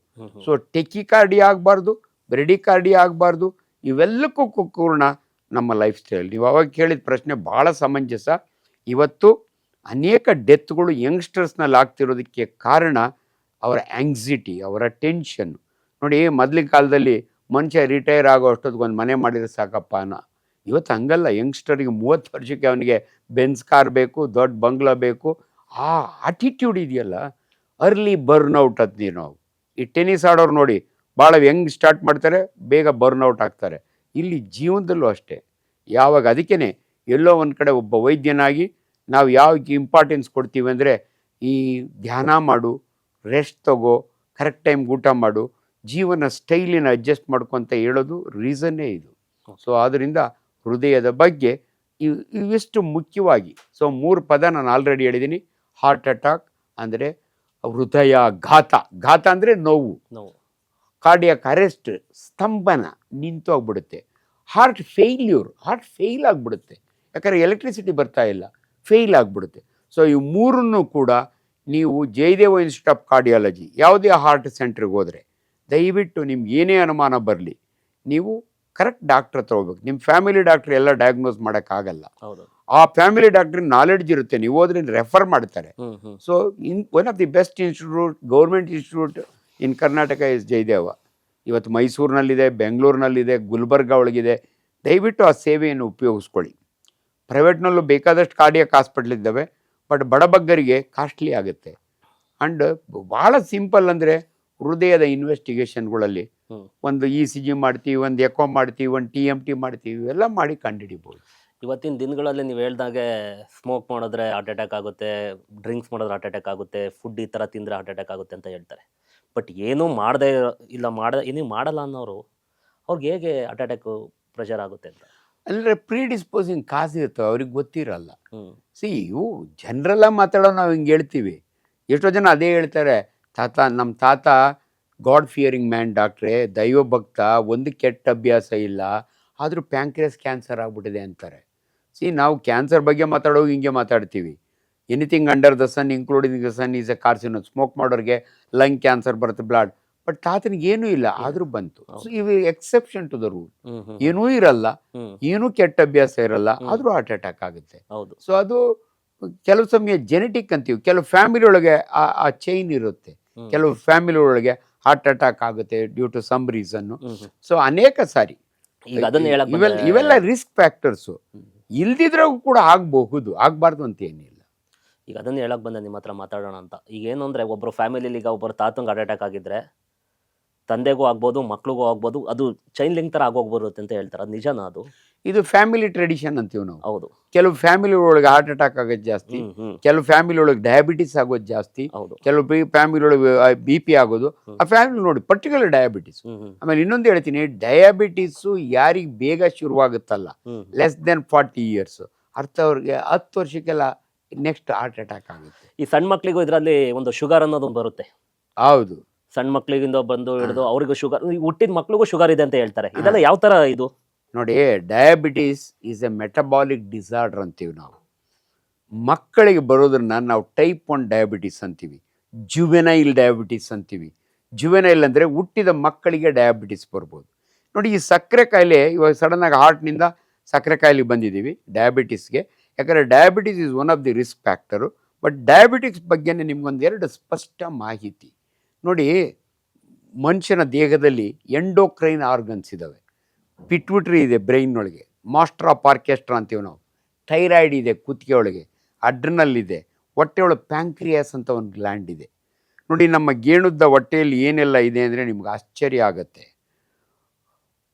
ಟೆಕಿಕಾರ್ಡಿಯಾ ಆಗಬಾರ್ದು, ಬ್ರೆಡಿಕಾರ್ಡಿಯಾ ಆಗಬಾರ್ದು. ಇವೆಲ್ಲಕ್ಕೂ ಪೂರ್ಣ ನಮ್ಮ ಲೈಫ್ ಸ್ಟೈಲ್. ನೀವು ಅವಾಗ ಕೇಳಿದ ಪ್ರಶ್ನೆ ಭಾಳ ಸಮಂಜಸ. ಇವತ್ತು ಅನೇಕ ಡೆತ್ಗಳು ಯಂಗ್ಸ್ಟರ್ಸ್ನಲ್ಲಿ ಆಗ್ತಿರೋದಕ್ಕೆ ಕಾರಣ ಅವರ ಆ್ಯಂಗ್ಸಿಟಿ, ಅವರ ಟೆನ್ಷನ್ನು. ನೋಡಿ, ಮೊದಲಿನ ಕಾಲದಲ್ಲಿ ಮನುಷ್ಯ ರಿಟೈರ್ ಆಗೋ ಅಷ್ಟೊತ್ತಿಗೆ ಒಂದು ಮನೆ ಮಾಡಿದ್ರೆ ಸಾಕಪ್ಪ ಅನ್ನೋ. ಇವತ್ತು ಹಂಗಲ್ಲ. ಯಂಗ್ಸ್ಟರಿಗೆ 30 ವರ್ಷಕ್ಕೆ ಅವನಿಗೆ ಬೆನ್ಸ್ ಕಾರ್ ಬೇಕು, ದೊಡ್ಡ ಬಂಗ್ಲಾ ಬೇಕು. ಆ ಆಟಿಟ್ಯೂಡ್ ಇದೆಯಲ್ಲ, ಅರ್ಲಿ ಬರ್ನ್ಔಟ್ ಅಂತೀವಿ ನಾವು. ಈ ಟೆನ್ನಿಸ್ ಆಡೋರು ನೋಡಿ, ಭಾಳ ಹೆಂಗೆ ಸ್ಟಾರ್ಟ್ ಮಾಡ್ತಾರೆ, ಬೇಗ ಬರ್ನ್ಔಟ್ ಆಗ್ತಾರೆ. ಇಲ್ಲಿ ಜೀವನದಲ್ಲೂ ಅಷ್ಟೇ. ಯಾವಾಗ ಅದಕ್ಕೇ ಎಲ್ಲೋ ಒಂದು ಕಡೆ ಒಬ್ಬ ವೈದ್ಯನಾಗಿ ನಾವು ಯಾವಾಗ ಇಂಪಾರ್ಟೆನ್ಸ್ ಕೊಡ್ತೀವಿ ಅಂದರೆ, ಈ ಧ್ಯಾನ ಮಾಡು, ರೆಸ್ಟ್ ತಗೋ, ಕರೆಕ್ಟ್ ಟೈಮ್ಗೆ ಊಟ ಮಾಡು, ಜೀವನ ಸ್ಟೈಲಿನ ಅಡ್ಜಸ್ಟ್ ಮಾಡ್ಕೊತ ಹೇಳೋದು ರೀಸನ್ನೇ ಇದು. ಆದ್ದರಿಂದ ಹೃದಯದ ಬಗ್ಗೆ ಇವಿಷ್ಟು ಮುಖ್ಯವಾಗಿ 3 ಪದ ನಾನು ಆಲ್ರೆಡಿ ಹೇಳಿದ್ದೀನಿ. ಹಾರ್ಟ್ ಅಟ್ಯಾಕ್ ಅಂದರೆ ಹೃದಯಾಘಾತ, ಘಾತ ಅಂದರೆ ನೋವು. ಕಾರ್ಡಿಯಾಕ್ ಅರೆಸ್ಟ್ ಸ್ತಂಭನ, ನಿಂತು ಹೋಗ್ಬಿಡುತ್ತೆ. ಹಾರ್ಟ್ ಫೇಲ್ಯೂರ್, ಹಾರ್ಟ್ ಫೇಲ್ ಆಗಿಬಿಡುತ್ತೆ. ಯಾಕಂದರೆ ಎಲೆಕ್ಟ್ರಿಸಿಟಿ ಬರ್ತಾ ಇಲ್ಲ, ಫೇಲ್ ಆಗಿಬಿಡುತ್ತೆ. ಈ ಮೂರನ್ನು ಕೂಡ ನೀವು ಜಯದೇವ ಇನ್ಸ್ಟಿಟ್ಯೂಟ್ ಆಫ್ ಕಾರ್ಡಿಯಾಲಜಿ ಯಾವುದೇ ಹಾರ್ಟ್ ಸೆಂಟ್ರಿಗೆ ಹೋದರೆ ದಯವಿಟ್ಟು ನಿಮ್ಗೆ ಏನೇ ಅನುಮಾನ ಬರಲಿ, ನೀವು ಕರೆಕ್ಟ್ ಡಾಕ್ಟ್ರ್ ಹತ್ರ ಹೋಗ್ಬೇಕು. ನಿಮ್ಮ ಫ್ಯಾಮಿಲಿ ಡಾಕ್ಟ್ರ್ ಎಲ್ಲ ಡಯಾಗ್ನೋಸ್ ಮಾಡೋಕ್ಕಾಗಲ್ಲ. ಆ ಫ್ಯಾಮಿಲಿ ಡಾಕ್ಟ್ರಿಗೆ ನಾಲೆಡ್ಜ್ ಇರುತ್ತೆ, ನೀವು ಹೋದ್ರೆ ರೆಫರ್ ಮಾಡ್ತಾರೆ. One of the best institute, government institute in Karnataka is Jayadeva. ಇವತ್ತು ಮೈಸೂರಿನಲ್ಲಿದೆ, ಬೆಂಗಳೂರಿನಲ್ಲಿದೆ, ಗುಲ್ಬರ್ಗ ಒಳಗಿದೆ. ದಯವಿಟ್ಟು ಆ ಸೇವೆಯನ್ನು ಉಪಯೋಗಿಸ್ಕೊಳ್ಳಿ. ಪ್ರೈವೇಟ್ನಲ್ಲೂ ಬೇಕಾದಷ್ಟು ಕಾರ್ಡಿಯಾಕ್ ಹಾಸ್ಪಿಟ್ಲ್ ಇದ್ದಾವೆ, ಬಟ್ ಬಡಬಗ್ಗರಿಗೆ ಕಾಸ್ಟ್ಲಿ ಆಗುತ್ತೆ. ಆ್ಯಂಡ್ ಭಾಳ ಸಿಂಪಲ್ ಅಂದರೆ ಹೃದಯದ ಇನ್ವೆಸ್ಟಿಗೇಷನ್ಗಳಲ್ಲಿ ಒಂದು ECG ಮಾಡ್ತೀವಿ, ಒಂದು ಎಕೋ ಮಾಡ್ತೀವಿ, ಒಂದು TMT ಮಾಡ್ತೀವಿ, ಇವೆಲ್ಲ ಮಾಡಿ ಕಂಡುಹಿಡಿಬೋದು. ಇವತ್ತಿನ ದಿನಗಳಲ್ಲಿ ನೀವು ಹೇಳ್ದಾಗೆ ಸ್ಮೋಕ್ ಮಾಡಿದ್ರೆ ಹಾರ್ಟ್ ಅಟ್ಯಾಕ್ ಆಗುತ್ತೆ, ಡ್ರಿಂಕ್ಸ್ ಮಾಡಿದ್ರೆ ಹಾರ್ಟ್ ಅಟ್ಯಾಕ್ ಆಗುತ್ತೆ, ಫುಡ್ ಈ ಥರ ತಿಂದರೆ ಹಾರ್ಟ್ ಅಟ್ಯಾಕ್ ಆಗುತ್ತೆ ಅಂತ ಹೇಳ್ತಾರೆ. ಬಟ್ ಏನೂ ಏನೂ ಮಾಡಲ್ಲ ಅನ್ನೋರು ಅವ್ರಿಗೆ ಹೇಗೆ ಹಾರ್ಟ್ ಅಟ್ಯಾಕು ಪ್ರೆಷರ್ ಆಗುತ್ತೆ ಅಂತ? ಅಂದರೆ ಪ್ರೀಡಿಸ್ಪೋಸಿಂಗ್ ಕಾಸ್ ಇರುತ್ತೆ, ಅವ್ರಿಗೆ ಗೊತ್ತಿರಲ್ಲ. ಇವು ಜನರಲ್ಲಾಗಿ ಮಾತಾಡೋ ನಾವು ಹಿಂಗೆ ಹೇಳ್ತೀವಿ. ಎಷ್ಟೋ ಜನ ಅದೇ ಹೇಳ್ತಾರೆ, ನಮ್ಮ ತಾತ ಗಾಡ್ ಫಿಯರಿಂಗ್ ಮ್ಯಾನ್ ಡಾಕ್ಟ್ರೇ, ದೈವ ಭಕ್ತ, ಒಂದು ಕೆಟ್ಟ ಅಭ್ಯಾಸ ಇಲ್ಲ, ಆದರೂ ಪ್ಯಾಂಕ್ರಿಯಾಸ್ ಕ್ಯಾನ್ಸರ್ ಆಗಿಬಿಟ್ಟಿದೆ ಅಂತಾರೆ. ನಾವು ಕ್ಯಾನ್ಸರ್ ಬಗ್ಗೆ ಮಾತಾಡೋದು ಹಿಂಗೆ ಮಾತಾಡ್ತೀವಿ. Anything under the sun including the sun is a carcino. Smoke ಮಾಡೋರಿಗೆ ಲಂಗ್ ಕ್ಯಾನ್ಸರ್ ಬರುತ್ತೆ, ಬ್ಲಡ್. ಬಟ್ ತಾತನಿಗೆ ಏನೂ ಇಲ್ಲ, ಆದರೂ ಬಂತು. ಇವು ಎಕ್ಸೆಪ್ಷನ್ ಟು ದ ರೂಲ್. ಏನೂ ಇರಲ್ಲ, ಏನೂ ಕೆಟ್ಟ ಅಭ್ಯಾಸ ಇರಲ್ಲ, ಆದರೂ ಹಾರ್ಟ್ ಅಟ್ಯಾಕ್ ಆಗುತ್ತೆ. ಅದು ಕೆಲವು ಸಮಯ ಜೆನೆಟಿಕ್ ಅಂತೀವಿ. ಕೆಲವು ಫ್ಯಾಮಿಲಿ ಒಳಗೆ ಆ ಚೈನ್ ಇರುತ್ತೆ. ಕೆಲವು ಫ್ಯಾಮಿಲಿ ಒಳಗೆ ಹಾರ್ಟ್ ಅಟ್ಯಾಕ್ ಆಗುತ್ತೆ ಡ್ಯೂ ಟು ಸಮ್ ರೀಸನ್ನು. ಅನೇಕ ಸಾರಿ ಇವೆಲ್ಲ ರಿಸ್ಕ್ ಫ್ಯಾಕ್ಟರ್ಸು. ಇಲ್ದಿದ್ರಾಗೂ ಕೂಡ ಆಗಬಹುದು, ಆಗಬಾರ್ದು ಅಂತ ಏನಿಲ್ಲ. ಈಗ ಅದನ್ನು ಹೇಳಕ್ಕೆ ಬಂದೆ ನಿಮ್ಮ ಹತ್ರ ಮಾತಾಡೋಣ ಅಂತ. ಈಗ ಏನು ಅಂದರೆ, ಒಬ್ಬರು ಫ್ಯಾಮಿಲಿಲಿ ಈಗ ಒಬ್ಬರು ತಾತಂಗೆ ಹಾರ್ಟ್ ಅಟ್ಯಾಕ್ ಆಗಿದ್ರೆ ತಂದೆಗೂ ಆಗ್ಬೋದು, ಮಕ್ಳಿಗೂ ಆಗ್ಬೋದು, ಅದು ಚೈನ್ ಲಿಂಕ್ ಥರ ಆಗೋಗ್ಬರುತ್ತೆ ಅಂತ ಹೇಳ್ತಾರೆ. ಅದು ನಿಜನಾ? ಅದು ಇದು ಫ್ಯಾಮಿಲಿ ಟ್ರೆಡಿಷನ್ ಅಂತೀವಿ ನಾವು. ಹೌದು. ಕೆಲವು ಫ್ಯಾಮಿಲಿ ಒಳಗೆ ಹಾರ್ಟ್ ಅಟ್ಯಾಕ್ ಆಗೋದು ಜಾಸ್ತಿ, ಕೆಲವು ಫ್ಯಾಮಿಲಿ ಒಳಗೆ ಡಯಾಬಿಟಿಸ್ ಆಗೋದು ಜಾಸ್ತಿ, ಕೆಲವು ಫ್ಯಾಮಿಲಿ ಒಳಗೆ BP ಆಗೋದು. ಆ ಫ್ಯಾಮಿಲಿ ನೋಡಿ ಪರ್ಟಿಕ್ಯುಲರ್ ಡಯಾಬಿಟಿಸ್. ಆಮೇಲೆ ಇನ್ನೊಂದು ಹೇಳ್ತೀನಿ, ಡಯಾಬಿಟಿಸು ಯಾರಿಗೆ ಬೇಗ ಶುರುವಾಗುತ್ತಲ್ಲ, ಲೆಸ್ ದೆನ್ 40 years, ಅರ್ಥ ಅವ್ರಿಗೆ 10 ವರ್ಷಕ್ಕೆಲ್ಲ ನೆಕ್ಸ್ಟ್ ಹಾರ್ಟ್ ಅಟ್ಯಾಕ್ ಆಗುತ್ತೆ. ಈ ಸಣ್ಣ ಮಕ್ಕಳಿಗೂ ಇದರಲ್ಲಿ ಒಂದು ಶುಗರ್ ಅನ್ನೋದೊಂದು ಬರುತ್ತೆ. ಹೌದು. ಸಣ್ಣ ಮಕ್ಕಳಿಗಿಂದ ಬಂದು ಹಿಡಿದು ಅವರಿಗೂ ಶುಗರ್, ಹುಟ್ಟಿದ ಮಕ್ಳಿಗೂ ಶುಗರ್ ಇದೆ ಅಂತ ಹೇಳ್ತಾರೆ. ಇದೆಲ್ಲ ಯಾವ ತರ ಇದು? ನೋಡಿ, diabetes is A metabolic disorder ಅಂತೀವಿ ನಾವು. ಮಕ್ಕಳಿಗೆ ಬರೋದನ್ನ ನಾವು ಟೈಪ್ 1 ಡಯಾಬಿಟೀಸ್ ಅಂತೀವಿ, ಜುವೆನೈಲ್ ಡಯಾಬಿಟೀಸ್ ಅಂತೀವಿ. ಜುವೆನೈಲ್ ಅಂದರೆ ಹುಟ್ಟಿದ ಮಕ್ಕಳಿಗೆ ಡಯಾಬಿಟಿಸ್ ಬರ್ಬೋದು. ನೋಡಿ, ಈ ಸಕ್ಕರೆ ಕಾಯಿಲೆ ಇವಾಗ ಸಡನ್ನಾಗಿ ಹಾರ್ಟ್ನಿಂದ ಸಕ್ಕರೆ ಕಾಯಿಲೆಗೆ ಬಂದಿದ್ದೀವಿ ಡಯಾಬಿಟಿಸ್ಗೆ. ಯಾಕಂದರೆ diabetes is one of the risk factor. But diabetics ಬಗ್ಗೆನೇ ನಿಮ್ಗೊಂದೆರಡು ಸ್ಪಷ್ಟ ಮಾಹಿತಿ. ನೋಡಿ, ಮನುಷ್ಯನ ದೇಹದಲ್ಲಿ ಎಂಡೋಕ್ರೈನ್ ಆರ್ಗನ್ಸ್ ಇದ್ದಾವೆ. ಪಿಟ್ವಿಟ್ರಿ ಇದೆ ಬ್ರೈನ್ನೊಳಗೆ, ಮಾಸ್ಟರ್ ಆಫ್ ಆರ್ಕೆಸ್ಟ್ರಾ ಅಂತೀವಿ ನಾವು. ಥೈರಾಯ್ಡ್ ಇದೆ ಕುತ್ತಿಗೆ ಒಳಗೆ, ಅಡ್ರಿನಲ್ ಇದೆ, ಹೊಟ್ಟೆಯೊಳಗೆ ಪ್ಯಾಂಕ್ರಿಯಾಸ್ ಅಂತ ಒಂದು ಗ್ಲ್ಯಾಂಡ್ ಇದೆ. ನೋಡಿ, ನಮ್ಮ ಗೇಣುದ್ದ ಹೊಟ್ಟೆಯಲ್ಲಿ ಏನೆಲ್ಲ ಇದೆ ಅಂದರೆ ನಿಮ್ಗೆ ಆಶ್ಚರ್ಯ ಆಗುತ್ತೆ.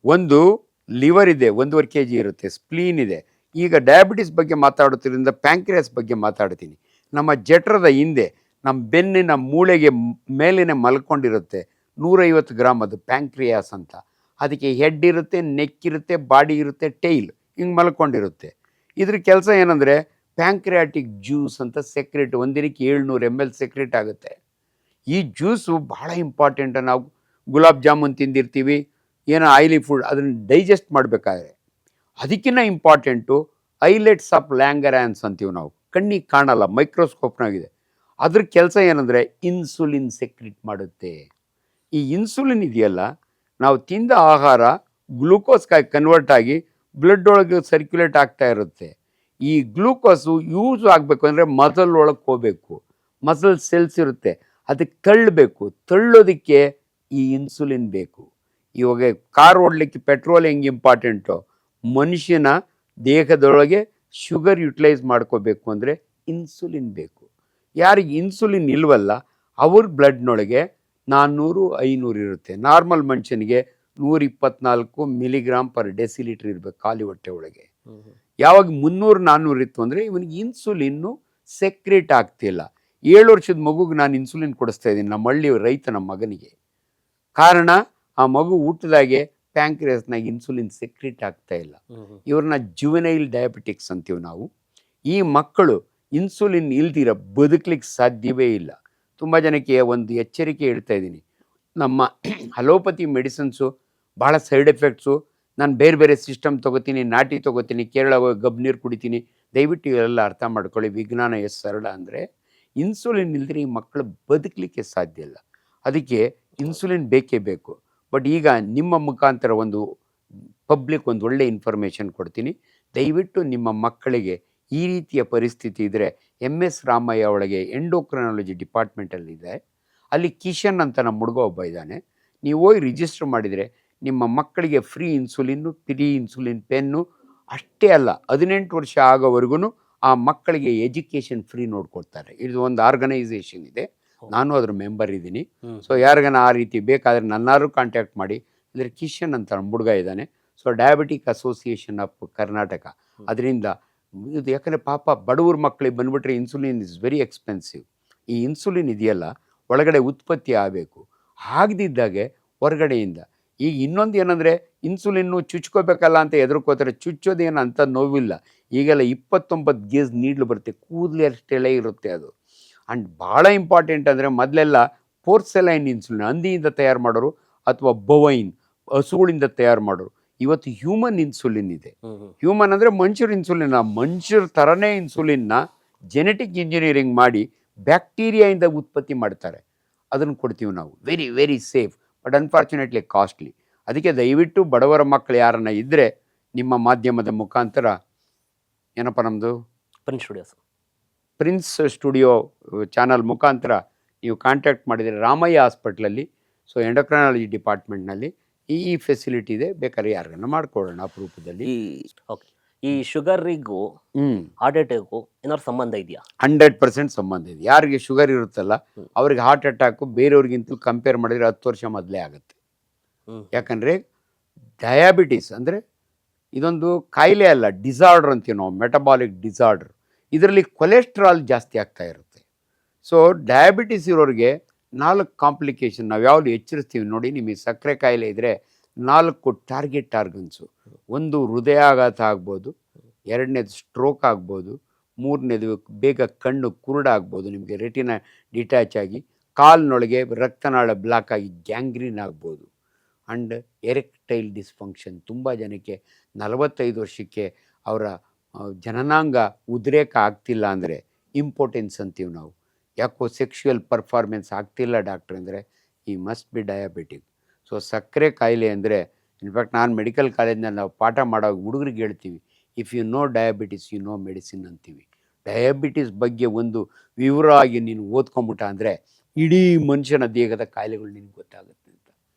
ಒಂದು ಲಿವರ್ ಇದೆ, 1.5 kg ಇರುತ್ತೆ. ಸ್ಪ್ಲೀನ್ ಇದೆ. ಈಗ ಡಯಾಬಿಟಿಸ್ ಬಗ್ಗೆ ಮಾತಾಡೋದ್ರಿಂದ ಪ್ಯಾಂಕ್ರಿಯಾಸ್ ಬಗ್ಗೆ ಮಾತಾಡ್ತೀನಿ. ನಮ್ಮ ಜಠರದ ಹಿಂದೆ ನಮ್ಮ ಬೆನ್ನಿನ ಮೂಳೆಗೆ ಮೇಲಿನ ಮಲ್ಕೊಂಡಿರುತ್ತೆ 150 ಗ್ರಾಮ್, ಅದು ಪ್ಯಾಂಕ್ರಿಯಾಸ್ ಅಂತ. ಅದಕ್ಕೆ ಹೆಡ್ ಇರುತ್ತೆ, ನೆಕ್ ಇರುತ್ತೆ, ಬಾಡಿ ಇರುತ್ತೆ, ಟೈಲ್ ಹಿಂಗೆ ಮಲ್ಕೊಂಡಿರುತ್ತೆ. ಇದ್ರ ಕೆಲಸ ಏನಂದರೆ ಪ್ಯಾಂಕ್ರಿಯಾಟಿಕ್ ಜ್ಯೂಸ್ ಅಂತ ಸೆಕ್ರೆಟ್, ಒಂದಿನಕ್ಕೆ 700 ml ಸೆಕ್ರೆಟ್ ಆಗುತ್ತೆ. ಈ ಜ್ಯೂಸು ಭಾಳ ಇಂಪಾರ್ಟೆಂಟ್. ನಾವು ಗುಲಾಬ್ ಜಾಮೂನ್ ತಿಂದಿರ್ತೀವಿ, ಏನೋ ಆಯಿಲಿ ಫುಡ್, ಅದನ್ನು ಡೈಜೆಸ್ಟ್ ಮಾಡಬೇಕಾದ್ರೆ. ಅದಕ್ಕಿಂತ ಇಂಪಾರ್ಟೆಂಟು ಐಲೆಟ್ಸ್ ಆಫ್ ಲ್ಯಾಂಗರ್ಹ್ಯಾನ್ಸ್ ಅಂತೀವಿ ನಾವು. ಕಣ್ಣಿಗೆ ಕಾಣಲ್ಲ, ಮೈಕ್ರೋಸ್ಕೋಪ್ನಾಗಿದೆ. ಅದ್ರ ಕೆಲಸ ಏನಂದರೆ ಇನ್ಸುಲಿನ್ ಸೆಕ್ರೆಟ್ ಮಾಡುತ್ತೆ. ಈ ಇನ್ಸುಲಿನ್ ಇದೆಯಲ್ಲ, ನಾವು ತಿಂದ ಆಹಾರ ಗ್ಲೂಕೋಸ್ಗಾಗಿ ಕನ್ವರ್ಟ್ ಆಗಿ ಬ್ಲಡ್ ಒಳಗೆ ಸರ್ಕ್ಯುಲೇಟ್ ಆಗ್ತಾ ಇರುತ್ತೆ. ಈ ಗ್ಲೂಕೋಸು ಯೂಸ್ ಆಗಬೇಕು ಅಂದರೆ ಮಸಲ್ ಒಳಗೆ ಹೋಗಬೇಕು. ಮಸಲ್ ಸೆಲ್ಸ್ ಇರುತ್ತೆ, ಅದಕ್ಕೆ ತಳ್ಳಬೇಕು. ತಳ್ಳೋದಕ್ಕೆ ಈ ಇನ್ಸುಲಿನ್ ಬೇಕು. ಇವಾಗ ಕಾರ್ ಓಡಲಿಕ್ಕೆ ಪೆಟ್ರೋಲ್ ಹೆಂಗೆ ಇಂಪಾರ್ಟೆಂಟು, ಮನುಷ್ಯನ ದೇಹದೊಳಗೆ ಶುಗರ್ ಯುಟಿಲೈಸ್ ಮಾಡ್ಕೋಬೇಕು ಅಂದರೆ ಇನ್ಸುಲಿನ್ ಬೇಕು. ಯಾರಿಗೆ ಇನ್ಸುಲಿನ್ ಇಲ್ವಲ್ಲ ಅವ್ರ ಬ್ಲಡ್ನೊಳಗೆ 400-500 ಇರುತ್ತೆ. ನಾರ್ಮಲ್ ಮನುಷ್ಯನಿಗೆ 124 mg/dL ಇರಬೇಕು ಖಾಲಿ ಹೊಟ್ಟೆ ಒಳಗೆ. ಯಾವಾಗ 300-400 ಇತ್ತು ಅಂದರೆ ಇವನಿಗೆ ಇನ್ಸುಲಿನ್ನು ಸೆಕ್ರೇಟ್ ಆಗ್ತಿಲ್ಲ. 7 ವರ್ಷದ ಮಗುಗೆ ನಾನು ಇನ್ಸುಲಿನ್ ಕೊಡಿಸ್ತಾ ಇದ್ದೀನಿ, ನಮ್ಮ ಹಳ್ಳಿ ರೈತನ ಮಗನಿಗೆ. ಕಾರಣ, ಆ ಮಗು ಹುಟ್ಟಿದಾಗೆ ಪ್ಯಾಂಕ್ರಿಯಾಸ್ನಾಗ ಇನ್ಸುಲಿನ್ ಸೆಕ್ರೇಟ್ ಆಗ್ತಾ ಇಲ್ಲ. ಇವ್ರನ್ನ ಜುವೆನೈಲ್ ಡಯಾಬಿಟಿಕ್ಸ್ ಅಂತೀವಿ ನಾವು. ಈ ಮಕ್ಕಳು ಇನ್ಸುಲಿನ್ ಇಲ್ದಿರ ಬದುಕಲಿಕ್ಕೆ ಸಾಧ್ಯವೇ ಇಲ್ಲ. ತುಂಬ ಜನಕ್ಕೆ ಒಂದು ಎಚ್ಚರಿಕೆ ಹೇಳ್ತಾ ಇದ್ದೀನಿ, ನಮ್ಮ ಅಲೋಪತಿ ಮೆಡಿಸಿನ್ಸು ಭಾಳ ಸೈಡ್ ಎಫೆಕ್ಟ್ಸು. ನಾನು ಬೇರೆ ಬೇರೆ ಸಿಸ್ಟಮ್ ತೊಗೋತೀನಿ, ನಾಟಿ ತೊಗೋತೀನಿ, ಕೇರಳ ಗಬ್ ನೀರು ಕುಡಿತೀನಿ. ದಯವಿಟ್ಟು ಇವೆಲ್ಲ ಅರ್ಥ ಮಾಡ್ಕೊಳ್ಳಿ. ವಿಜ್ಞಾನ ಎಷ್ಟು ಸರಳ ಅಂದರೆ, ಇನ್ಸುಲಿನ್ ಇಲ್ದಿರ ಈ ಮಕ್ಕಳು ಬದುಕಲಿಕ್ಕೆ ಸಾಧ್ಯ ಇಲ್ಲ. ಅದಕ್ಕೆ ಇನ್ಸುಲಿನ್ ಬೇಕೇ ಬೇಕು. ಬಟ್ ಈಗ ನಿಮ್ಮ ಮುಖಾಂತರ ಒಂದು ಪಬ್ಲಿಕ್ ಒಂದು ಒಳ್ಳೆ ಇನ್ಫಾರ್ಮೇಷನ್ ಕೊಡ್ತೀನಿ. ದಯವಿಟ್ಟು ನಿಮ್ಮ ಮಕ್ಕಳಿಗೆ ಈ ರೀತಿಯ ಪರಿಸ್ಥಿತಿ ಇದ್ದರೆ MS ರಾಮಯ್ಯ ಒಳಗೆ ಎಂಡೋಕ್ರನಾಲಜಿ ಡಿಪಾರ್ಟ್ಮೆಂಟಲ್ಲಿದೆ. ಅಲ್ಲಿ ಕಿಶನ್ ಅಂತ ನಮ್ಮ ಹುಡುಗ ಒಬ್ಬ ಇದ್ದಾನೆ. ನೀವು ಹೋಗಿ ರಿಜಿಸ್ಟರ್ ಮಾಡಿದರೆ ನಿಮ್ಮ ಮಕ್ಕಳಿಗೆ free insulin, free insulin pen. ಅಷ್ಟೇ ಅಲ್ಲ, 18 ವರ್ಷ ಆಗೋವರೆಗೂ ಆ ಮಕ್ಕಳಿಗೆ ಎಜುಕೇಷನ್ ಫ್ರೀ ನೋಡ್ಕೊಡ್ತಾರೆ. ಇದು ಒಂದು ಆರ್ಗನೈಸೇಷನ್ ಇದೆ, ನಾನು ಅದ್ರ ಮೆಂಬರ್ ಇದ್ದೀನಿ. ಸೊ ಯಾರಿಗಾನ ಆ ರೀತಿ ಬೇಕಾದರೆ ನನ್ನಾರು ಕಾಂಟ್ಯಾಕ್ಟ್ ಮಾಡಿ. ಅಂದರೆ ಕಿಶನ್ ಅಂತ ನಮ್ಮ ಹುಡುಗ ಇದ್ದಾನೆ. So diabetic association of Karnataka, ಅದರಿಂದ ಇದು. ಯಾಕಂದರೆ ಪಾಪ ಬಡವ್ರ ಮಕ್ಕಳಿಗೆ ಬಂದುಬಿಟ್ರೆ ಇನ್ಸುಲಿನ್ ಇಸ್ ವೆರಿ ಎಕ್ಸ್ಪೆನ್ಸಿವ್. ಈ ಇನ್ಸುಲಿನ್ ಇದೆಯಲ್ಲ ಒಳಗಡೆ ಉತ್ಪತ್ತಿ ಆಗಬೇಕು, ಆಗದಿದ್ದಾಗೆ ಹೊರಗಡೆಯಿಂದ. ಈಗ ಇನ್ನೊಂದು ಏನಂದರೆ, ಇನ್ಸುಲಿನ್ನು ಚುಚ್ಕೋಬೇಕಲ್ಲ ಅಂತ ಎದುರ್ಕೋತಾರೆ. ಚುಚ್ಚೋದೇನು ಅಂತ ನೋವಿಲ್ಲ. ಈಗೆಲ್ಲ 29 ಗೇಜ್ ನೀಡ್ಲು ಬರುತ್ತೆ, ಕೂದಲೇ ಅಷ್ಟೆಲ್ಲ ಇರುತ್ತೆ ಅದು. ಆ್ಯಂಡ್ ಭಾಳ ಇಂಪಾರ್ಟೆಂಟ್ ಅಂದರೆ, ಮೊದಲೆಲ್ಲ ಪೋರ್ಸೆಲೈನ್ ಇನ್ಸುಲಿನ್ ಹಂದಿಯಿಂದ ತಯಾರು ಮಾಡೋರು, ಅಥವಾ ಬೊವೈನ್ ಹಸುಗಳಿಂದ ತಯಾರು ಮಾಡೋರು. ಇವತ್ತು ಹ್ಯೂಮನ್ ಇನ್ಸುಲಿನ್ ಇದೆ. ಹ್ಯೂಮನ್ ಅಂದರೆ ಮನುಷ್ಯರ ಇನ್ಸುಲಿನ್. ಮನುಷ್ಯರ ಥರನೇ ಇನ್ಸುಲಿನ್ನ ಜೆನೆಟಿಕ್ ಇಂಜಿನಿಯರಿಂಗ್ ಮಾಡಿ ಬ್ಯಾಕ್ಟೀರಿಯಾಯಿಂದ ಉತ್ಪತ್ತಿ ಮಾಡ್ತಾರೆ. ಅದನ್ನು ಕೊಡ್ತೀವಿ ನಾವು. Very very safe, but unfortunately costly. ಅದಕ್ಕೆ ದಯವಿಟ್ಟು ಬಡವರ ಮಕ್ಕಳು ಯಾರನ್ನ ಇದ್ದರೆ ನಿಮ್ಮ ಮಾಧ್ಯಮದ ಮುಖಾಂತರ, ಏನಪ್ಪ ನಮ್ಮದು ಪ್ರಿನ್ಸ್ ಸ್ಟುಡಿಯೋ ಚಾನಲ್ ಮುಖಾಂತರ ನೀವು ಕಾಂಟ್ಯಾಕ್ಟ್ ಮಾಡಿದರೆ ರಾಮಯ್ಯ ಹಾಸ್ಪಿಟ್ಲಲ್ಲಿ, ಸೊ ಎಂಡೋಕ್ರನಾಲಜಿ ಡಿಪಾರ್ಟ್ಮೆಂಟ್ನಲ್ಲಿ ಈ ಫೆಸಿಲಿಟಿ ಇದೆ. ಬೇಕಾದ್ರೆ ಯಾರಿಗನ್ನ ಮಾಡಿಕೊಡೋಣ ಅಪರೂಪದಲ್ಲಿ. ಈ ಶುಗರಿಗೂ ಹಾರ್ಟ್ ಅಟ್ಯಾಕು ಏನಾದ್ರು ಸಂಬಂಧ ಇದೆಯಾ? 100% ಸಂಬಂಧ ಇದೆ. ಯಾರಿಗೆ ಶುಗರ್ ಇರುತ್ತಲ್ಲ ಅವ್ರಿಗೆ ಹಾರ್ಟ್ ಅಟ್ಯಾಕು ಬೇರೆಯವ್ರಿಗಿಂತಲೂ ಕಂಪೇರ್ ಮಾಡಿದರೆ 10 ವರ್ಷ ಮೊದಲೇ ಆಗುತ್ತೆ. ಯಾಕಂದರೆ ಡಯಾಬಿಟಿಸ್ ಅಂದರೆ ಇದೊಂದು ಕಾಯಿಲೆ ಅಲ್ಲ, ಡಿಸಾರ್ಡರ್ ಅಂತೀವಿ ನಾವು, ಮೆಟಬಾಲಿಕ್ ಡಿಸಾರ್ಡರ್. ಇದರಲ್ಲಿ ಕೊಲೆಸ್ಟ್ರಾಲ್ ಜಾಸ್ತಿ ಆಗ್ತಾ ಇರುತ್ತೆ. ಸೊ ಡಯಾಬಿಟಿಸ್ ಇರೋರಿಗೆ 4 ಕಾಂಪ್ಲಿಕೇಶನ್ ನಾವು ಯಾವುದು ಎಚ್ಚರಿಸ್ತೀವಿ ನೋಡಿ. ನಿಮಗೆ ಸಕ್ಕರೆ ಕಾಯಿಲೆ ಇದ್ದರೆ 4 ಟಾರ್ಗೆಟ್ ಆರ್ಗನ್ಸು. ಒಂದು ಹೃದಯಾಘಾತ ಆಗ್ಬೋದು, 2ನೇದು ಸ್ಟ್ರೋಕ್ ಆಗ್ಬೋದು, ಮೂರನೇದು ಬೇಗ ಕಣ್ಣು ಕುರುಡಾಗ್ಬೋದು, ನಿಮಗೆ ರೆಟಿನ ಡಿಟ್ಯಾಚ್ ಆಗಿ ಕಾಲಿನೊಳಗೆ ರಕ್ತನಾಳ ಬ್ಲಾಕ್ ಆಗಿ ಗ್ಯಾಂಗ್ರೀನ್ ಆಗ್ಬೋದು. ಆ್ಯಂಡ್ ಎರೆಕ್ಟೈಲ್ ಡಿಸ್ಫಂಕ್ಷನ್, ತುಂಬ ಜನಕ್ಕೆ 45 ವರ್ಷಕ್ಕೆ ಅವರ ಜನನಾಂಗ ಉದ್ರೇಕ ಆಗ್ತಿಲ್ಲ ಅಂದರೆ ಇಂಪಾರ್ಟೆನ್ಸ್ ಅಂತೀವಿ ನಾವು. ಯಾಕೋ ಸೆಕ್ಷುವಲ್ ಪರ್ಫಾರ್ಮೆನ್ಸ್ ಆಗ್ತಿಲ್ಲ ಡಾಕ್ಟ್ರ್ ಅಂದರೆ ಈ ಮಸ್ಟ್ ಬಿ ಡಯಾಬಿಟಿಕ್. ಸೊ ಸಕ್ಕರೆ ಕಾಯಿಲೆ ಅಂದರೆ, ಇನ್ಫ್ಯಾಕ್ಟ್ ನಾನು ಮೆಡಿಕಲ್ ಕಾಲೇಜ್ನಲ್ಲಿ ನಾವು ಪಾಠ ಮಾಡೋ ಹುಡುಗರಿಗೆ ಹೇಳ್ತೀವಿ, if you know diabetes you know medicine ಅಂತೀವಿ. ಡಯಾಬಿಟಿಸ್ ಬಗ್ಗೆ ಒಂದು ವಿವರವಾಗಿ ನೀನು ಓದ್ಕೊಂಬಿಟ್ಟ ಅಂದರೆ ಇಡೀ ಮನುಷ್ಯನ ದೇಹದ ಕಾಯಿಲೆಗಳು ನಿನಗೆ ಗೊತ್ತಾಗುತ್ತೆ ಅಂತ.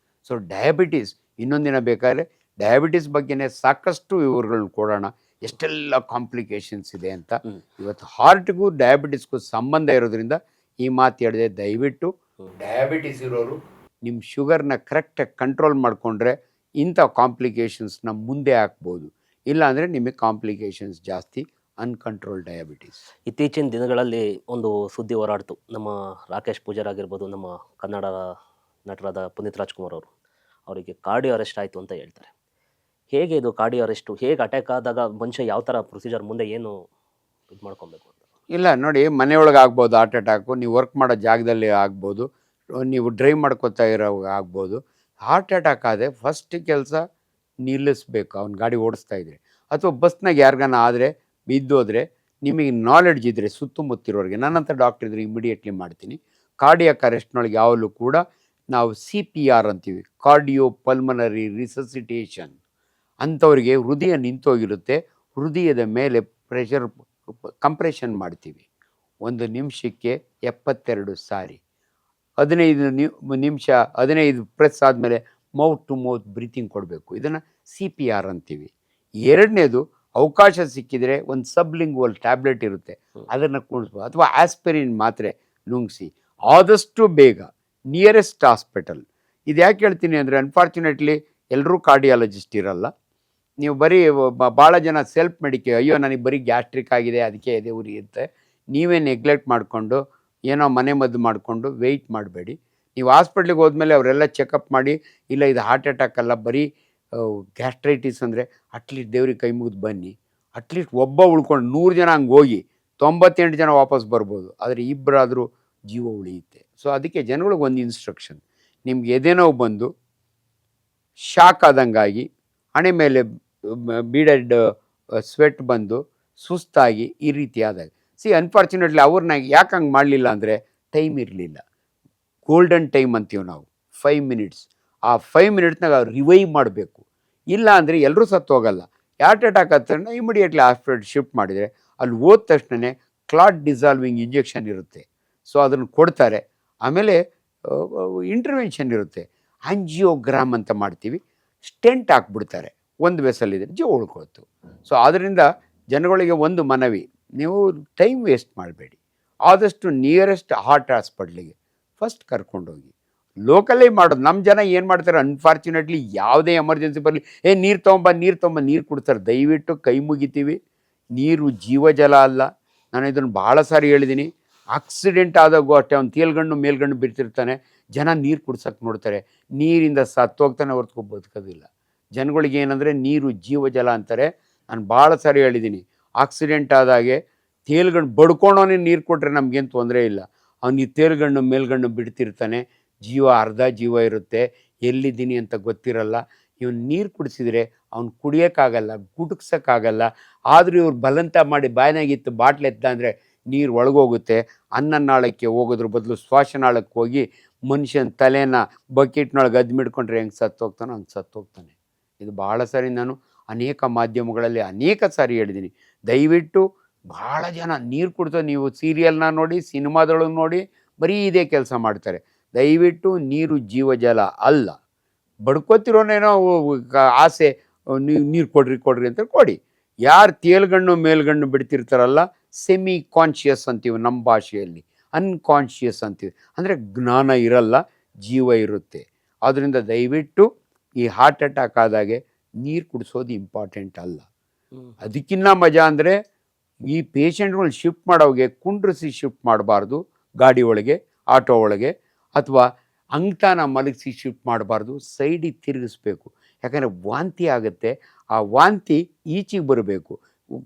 ಸೊ ಡಯಾಬಿಟಿಸ್ ಇನ್ನೊಂದಿನ ಬೇಕಾದರೆ ಡಯಾಬಿಟಿಸ್ ಬಗ್ಗೆನೇ ಸಾಕಷ್ಟು ವಿವರಗಳನ್ನ ಕೊಡೋಣ, ಎಷ್ಟೆಲ್ಲ ಕಾಂಪ್ಲಿಕೇಶನ್ಸ್ ಇದೆ ಅಂತ. ಇವತ್ತು ಹಾರ್ಟ್ಗೂ ಡಯಾಬಿಟಿಸ್ಗೂ ಸಂಬಂಧ ಇರೋದ್ರಿಂದ ಈ ಮಾತು ಹೇಳಿದೆ. ದಯವಿಟ್ಟು ಡಯಾಬಿಟಿಸ್ ಇರೋರು ನಿಮ್ಮ ಶುಗರ್ನ ಕರೆಕ್ಟಾಗಿ ಕಂಟ್ರೋಲ್ ಮಾಡಿಕೊಂಡ್ರೆ ಇಂಥ ಕಾಂಪ್ಲಿಕೇಶನ್ಸ್ನ ಮುಂದೆ ಹಾಕ್ಬೋದು. ಇಲ್ಲಾಂದರೆ ನಿಮಗೆ ಕಾಂಪ್ಲಿಕೇಶನ್ಸ್ ಜಾಸ್ತಿ, ಅನ್ಕಂಟ್ರೋಲ್ ಡಯಾಬಿಟಿಸ್. ಇತ್ತೀಚಿನ ದಿನಗಳಲ್ಲಿ ಒಂದು ಸುದ್ದಿ ಹೋರಾಡ್ತು. ನಮ್ಮ ರಾಕೇಶ್ ಪೂಜಾರ್ ಆಗಿರ್ಬೋದು, ನಮ್ಮ ಕನ್ನಡ ನಟರಾದ ಪುನೀತ್ ರಾಜ್ಕುಮಾರ್ ಅವರು, ಅವರಿಗೆ ಕಾರ್ಡಿಯೋ ಅರೆಸ್ಟ್ ಆಯಿತು ಅಂತ ಹೇಳ್ತಾರೆ. ಹೇಗೆ ಇದು ಕಾರ್ಡಿಯೋ ಅರೆಸ್ಟು? ಹೇಗೆ ಅಟ್ಯಾಕ್ ಆದಾಗ ಮನುಷ್ಯ ಯಾವ ಥರ ಪ್ರೊಸೀಜರ್ ಮುಂದೆ ಏನು ಇದು ಮಾಡ್ಕೊಬೇಕು ಅಂತ? ಇಲ್ಲ ನೋಡಿ, ಮನೆಯೊಳಗೆ ಆಗ್ಬೋದು ಹಾರ್ಟ್ ಅಟ್ಯಾಕು, ನೀವು ವರ್ಕ್ ಮಾಡೋ ಜಾಗದಲ್ಲಿ ಆಗ್ಬೋದು, ನೀವು ಡ್ರೈವ್ ಮಾಡ್ಕೋತಾ ಇರೋ ಆಗ್ಬೋದು. ಹಾರ್ಟ್ ಅಟ್ಯಾಕ್ ಆದರೆ ಫಸ್ಟ್ ಕೆಲಸ ನಿಲ್ಲಿಸ್ಬೇಕು ಅವ್ನು ಗಾಡಿ ಓಡಿಸ್ತಾ ಇದ್ರೆ, ಅಥವಾ ಬಸ್ನಾಗ ಯಾರಿಗಾನ ಆದರೆ ಬಿದ್ದೋದ್ರೆ ನಿಮಗೆ ನಾಲೆಡ್ಜ್ ಇದ್ದರೆ ಸುತ್ತಮುತ್ತಿರೋರಿಗೆ, ನನ್ನಂಥ ಡಾಕ್ಟ್ರ್ ಇದ್ರೆ ಇಮಿಡಿಯೇಟ್ಲಿ ಮಾಡ್ತೀನಿ. ಕಾರ್ಡಿಯಾಕ್ ಅರೆಸ್ಟ್ನೊಳಗೆ ಯಾವಾಗಲೂ ಕೂಡ ನಾವು CPR ಅಂತೀವಿ, ಕಾರ್ಡಿಯೋ ಪಲ್ಮನರಿ ರಿಸಸಿಟೇಷನ್. ಅಂಥವ್ರಿಗೆ ಹೃದಯ ನಿಂತೋಗಿರುತ್ತೆ, ಹೃದಯದ ಮೇಲೆ ಪ್ರೆಷರ್ ಕಂಪ್ರೆಷನ್ ಮಾಡ್ತೀವಿ. 1 ನಿಮಿಷಕ್ಕೆ 72 ಸಾರಿ, 15 ನಿಮಿಷ 15 ಪ್ರೆಸ್ ಆದಮೇಲೆ ಮೌತ್ ಟು ಮೌತ್ ಬ್ರೀತಿಂಗ್ ಕೊಡಬೇಕು. ಇದನ್ನು CPR ಅಂತೀವಿ. ಎರಡನೇದು, ಅವಕಾಶ ಸಿಕ್ಕಿದರೆ ಒಂದು ಸಬ್ಲಿಂಗ್ವಲ್ ಟ್ಯಾಬ್ಲೆಟ್ ಇರುತ್ತೆ, ಅದನ್ನು ಕುಡಿಸ್ಬೋದು, ಅಥವಾ ಆಸ್ಪಿರಿನ್ ಮಾತ್ರೆ ನುಂಗಿಸಿ ಆದಷ್ಟು ಬೇಗ ನಿಯರೆಸ್ಟ್ ಹಾಸ್ಪಿಟಲ್. ಇದು ಯಾಕೆ ಹೇಳ್ತೀನಿ ಅಂದರೆ, ಅನ್ಫಾರ್ಚುನೇಟ್ಲಿ ಎಲ್ಲರೂ ಕಾರ್ಡಿಯಾಲಜಿಸ್ಟ್ ಇರಲ್ಲ. ನೀವು ಬರೀ ಭಾಳ ಜನ ಸೆಲ್ಫ್ ಅಯ್ಯೋ ನನಗೆ ಬರೀ ಗ್ಯಾಸ್ಟ್ರಿಕ್ ಆಗಿದೆ ಅದಕ್ಕೆ ಎದೆ ಉರಿ ಇರುತ್ತೆ, ನೀವೇ ನೆಗ್ಲೆಕ್ಟ್ ಮಾಡಿಕೊಂಡು ಏನೋ ಮನೆ ಮದ್ದು ಮಾಡಿಕೊಂಡು ವೆಯ್ಟ್ ಮಾಡಬೇಡಿ. ನೀವು ಹಾಸ್ಪಿಟ್ಲಿಗೆ ಹೋದ್ಮೇಲೆ ಅವರೆಲ್ಲ ಚೆಕಪ್ ಮಾಡಿ, ಇಲ್ಲ ಇದು ಹಾರ್ಟ್ ಅಟ್ಯಾಕ್ ಅಲ್ಲ ಬರೀ ಗ್ಯಾಸ್ಟ್ರೈಟಿಸ್ ಅಂದರೆ ಅಟ್ಲೀಸ್ಟ್ ದೇವ್ರಿಗೆ ಕೈ ಮುಗಿದು ಬನ್ನಿ. ಅಟ್ಲೀಸ್ಟ್ ಒಬ್ಬ ಉಳ್ಕೊಂಡು 100 ಜನ ಹಂಗೆ ಹೋಗಿ 98 ಜನ ವಾಪಸ್ ಬರ್ಬೋದು, ಆದರೆ ಇಬ್ಬರಾದರೂ ಜೀವ ಉಳಿಯುತ್ತೆ. ಸೊ ಅದಕ್ಕೆ ಜನಗಳಿಗೆ ಒಂದು ಇನ್ಸ್ಟ್ರಕ್ಷನ್, ನಿಮ್ಗೆ ಎದೆ ನೋವು ಬಂದು ಶಾಕ್ ಆದಂಗಾಗಿ, ಹಣೆ ಮೇಲೆ ಬೀಡೆಡ್ ಸ್ವೆಟ್ ಬಂದು ಸುಸ್ತಾಗಿ ಈ ರೀತಿ ಆದಾಗ, ಅನ್ಫಾರ್ಚುನೇಟ್ಲಿ ಅವ್ರನ್ನ ಯಾಕೆ ಹಂಗೆ ಮಾಡಲಿಲ್ಲ ಅಂದರೆ ಟೈಮ್ ಇರಲಿಲ್ಲ. ಗೋಲ್ಡನ್ ಟೈಮ್ ಅಂತೀವಿ ನಾವು, 5 ಮಿನಿಟ್ಸ್. ಆ 5 ಮಿನಿಟ್ಸ್ನಾಗ ರಿವೈವ್ ಮಾಡಬೇಕು. ಇಲ್ಲ ಅಂದರೆ ಎಲ್ಲರೂ ಸತ್ತು ಹೋಗಲ್ಲ. ಹಾರ್ಟ್ ಅಟ್ಯಾಕ್ ಹತ್ತಿರ ಇಮಿಡಿಯೇಟ್ಲಿ ಹಾಸ್ಪಿಟಲ್ ಶಿಫ್ಟ್ ಮಾಡಿದರೆ ಅಲ್ಲಿ ಹೋದ ತಕ್ಷಣ ಕ್ಲಾಟ್ ಡಿಸಾಲ್ವಿಂಗ್ ಇಂಜೆಕ್ಷನ್ ಇರುತ್ತೆ, ಸೊ ಅದನ್ನು ಕೊಡ್ತಾರೆ. ಆಮೇಲೆ ಇಂಟರ್ವೆನ್ಷನ್ ಇರುತ್ತೆ, ಆಂಜಿಯೋಗ್ರಾಮ್ ಅಂತ ಮಾಡ್ತೀವಿ, ಸ್ಟೆಂಟ್ ಹಾಕ್ಬಿಡ್ತಾರೆ, ಒಂದು ವೆಸಲಿದೆ, ಜೀವ ಉಳ್ಕೊಳ್ತು. ಸೊ ಆದ್ದರಿಂದ ಜನಗಳಿಗೆ ಒಂದು ಮನವಿ, ನೀವು ಟೈಮ್ ವೇಸ್ಟ್ ಮಾಡಬೇಡಿ, ಆದಷ್ಟು ನಿಯರೆಸ್ಟ್ ಹಾರ್ಟ್ ಹಾಸ್ಪಿಟ್ಲಿಗೆ ಫಸ್ಟ್ ಕರ್ಕೊಂಡೋಗಿ. ಲೋಕಲ್ಲೇ ಮಾಡೋದು. ನಮ್ಮ ಜನ ಏನು ಮಾಡ್ತಾರೆ, ಅನ್ಫಾರ್ಚುನೇಟ್ಲಿ ಯಾವುದೇ ಎಮರ್ಜೆನ್ಸಿ ಬರಲಿ, ನೀರು ತೊಗೊಂಬ ನೀರು ಕೊಡ್ತಾರೆ. ದಯವಿಟ್ಟು ಕೈ ಮುಗಿತೀವಿ, ನೀರು ಜೀವಜಲ ಅಲ್ಲ. ನಾನು ಇದನ್ನು ಭಾಳ ಸಾರಿ ಹೇಳಿದ್ದೀನಿ. ಆಕ್ಸಿಡೆಂಟ್ ಆದಾಗೂ ಅಷ್ಟೇ, ಅವ್ನು ತೇಲ್ಗಣ್ಣು ಮೇಲ್ಗಣ್ಣು ಬಿರ್ತಿರ್ತಾನೆ, ಜನ ನೀರು ಕುಡ್ಸೋಕ್ಕೆ ನೋಡ್ತಾರೆ, ನೀರಿಂದ ಸತ್ತೋಗ್ತಾನೆ ಹೊರತು ಬದುಕೋದಿಲ್ಲ. ಜನಗಳಿಗೆ ಏನಂದರೆ ನೀರು ಜೀವಜಲ ಅಂತಾರೆ. ನಾನು ಭಾಳ ಸಾರಿ ಹೇಳಿದ್ದೀನಿ, ಆಕ್ಸಿಡೆಂಟ್ ಆದಾಗೆ ತೇಲ್ಗಣ್ಣು ಬಡ್ಕೊಂಡವನೇ ನೀರು ಕೊಟ್ಟರೆ ನಮಗೇನು ತೊಂದರೆ ಇಲ್ಲ. ಅವ್ನಿಗೆ ತೇಲ್ಗಣ್ಣು ಮೇಲ್ಗಣ್ಣು ಬಿಡ್ತಿರ್ತಾನೆ, ಅರ್ಧ ಜೀವ ಇರುತ್ತೆ, ಎಲ್ಲಿದ್ದೀನಿ ಅಂತ ಗೊತ್ತಿರಲ್ಲ. ಇವನು ನೀರು ಕುಡಿಸಿದ್ರೆ ಅವ್ನು ಕುಡಿಯೋಕ್ಕಾಗಲ್ಲ, ಗುಟುಕ್ಸೋಕ್ಕಾಗಲ್ಲ. ಆದರೂ ಇವ್ರು ಬಲಂತ ಮಾಡಿ ಬಾಯಿನಾಗಿತ್ತು ಬಾಟ್ಲ್ ಎತ್ತ ಅಂದರೆ ನೀರು ಒಳಗೋಗುತ್ತೆ. ಅನ್ನನಾಳಕ್ಕೆ ಹೋಗೋದ್ರ ಬದಲು ಶ್ವಾಸನಾಳಕ್ಕೆ ಹೋಗಿ ಮನುಷ್ಯನ ತಲೆನ ಬಕೆಟ್ನೊಳಗೆ ಅದ್ಮಿಡ್ಕೊಂಡ್ರೆ ಹೆಂಗೆ ಸತ್ತೋಗ್ತಾನೋ ಹಂಗೆ ಸತ್ತೋಗ್ತಾನೆ. ಇದು ಭಾಳ ಸಾರಿ ನಾನು ಅನೇಕ ಮಾಧ್ಯಮಗಳಲ್ಲಿ ಅನೇಕ ಸಾರಿ ಹೇಳಿದ್ದೀನಿ. ದಯವಿಟ್ಟು ಭಾಳ ಜನ ನೀರು ಕುಡ್ತೋ, ನೀವು ಸೀರಿಯಲ್ನ ನೋಡಿ, ಸಿನಿಮಾದೊಳಗೆ ನೋಡಿ, ಬರೀ ಇದೇ ಕೆಲಸ ಮಾಡ್ತಾರೆ. ದಯವಿಟ್ಟು ನೀರು ಜೀವಜಲ ಅಲ್ಲ. ಬಡ್ಕೋತಿರೋನೇನೋ ಆಸೆ, ನೀರು ಕೊಡ್ರಿ ಅಂತ ಕೊಡಿ. ಯಾರು ತೇಲ್ಗಣ್ಣು ಮೇಲ್ಗಣ್ಣು ಬಿಡ್ತಿರ್ತಾರಲ್ಲ, ಸೆಮಿ ಕಾನ್ಷಿಯಸ್ ಅಂತೀವಿ ನಮ್ಮ ಭಾಷೆಯಲ್ಲಿ, ಅನ್ಕಾನ್ಷಿಯಸ್ ಅಂತೀವಿ. ಅಂದರೆ ಜ್ಞಾನ ಇರಲ್ಲ, ಜೀವ ಇರುತ್ತೆ. ಆದ್ದರಿಂದ ದಯವಿಟ್ಟು ಈ ಹಾರ್ಟ್ ಅಟ್ಯಾಕ್ ಆದಾಗೆ ನೀರು ಕುಡಿಸೋದು ಇಂಪಾರ್ಟೆಂಟ್ ಅಲ್ಲ. ಅದಕ್ಕಿನ್ನ ಮಜಾ ಅಂದರೆ ಈ ಪೇಷಂಟ್ಗಳು ಶಿಫ್ಟ್ ಮಾಡೋಗೆ ಕುಂಡ್ರಿಸಿ ಶಿಫ್ಟ್ ಮಾಡಬಾರ್ದು, ಗಾಡಿ ಒಳಗೆ, ಆಟೋ ಒಳಗೆ, ಅಥವಾ ಅಂಗ್ತಾನ ಮಲಗಿಸಿ ಶಿಫ್ಟ್ ಮಾಡಬಾರ್ದು, ಸೈಡಿಗೆ ತಿರುಗಿಸ್ಬೇಕು. ಯಾಕಂದರೆ ವಾಂತಿ ಆಗುತ್ತೆ, ಆ ವಾಂತಿ ಈಚೆಗೆ ಬರಬೇಕು.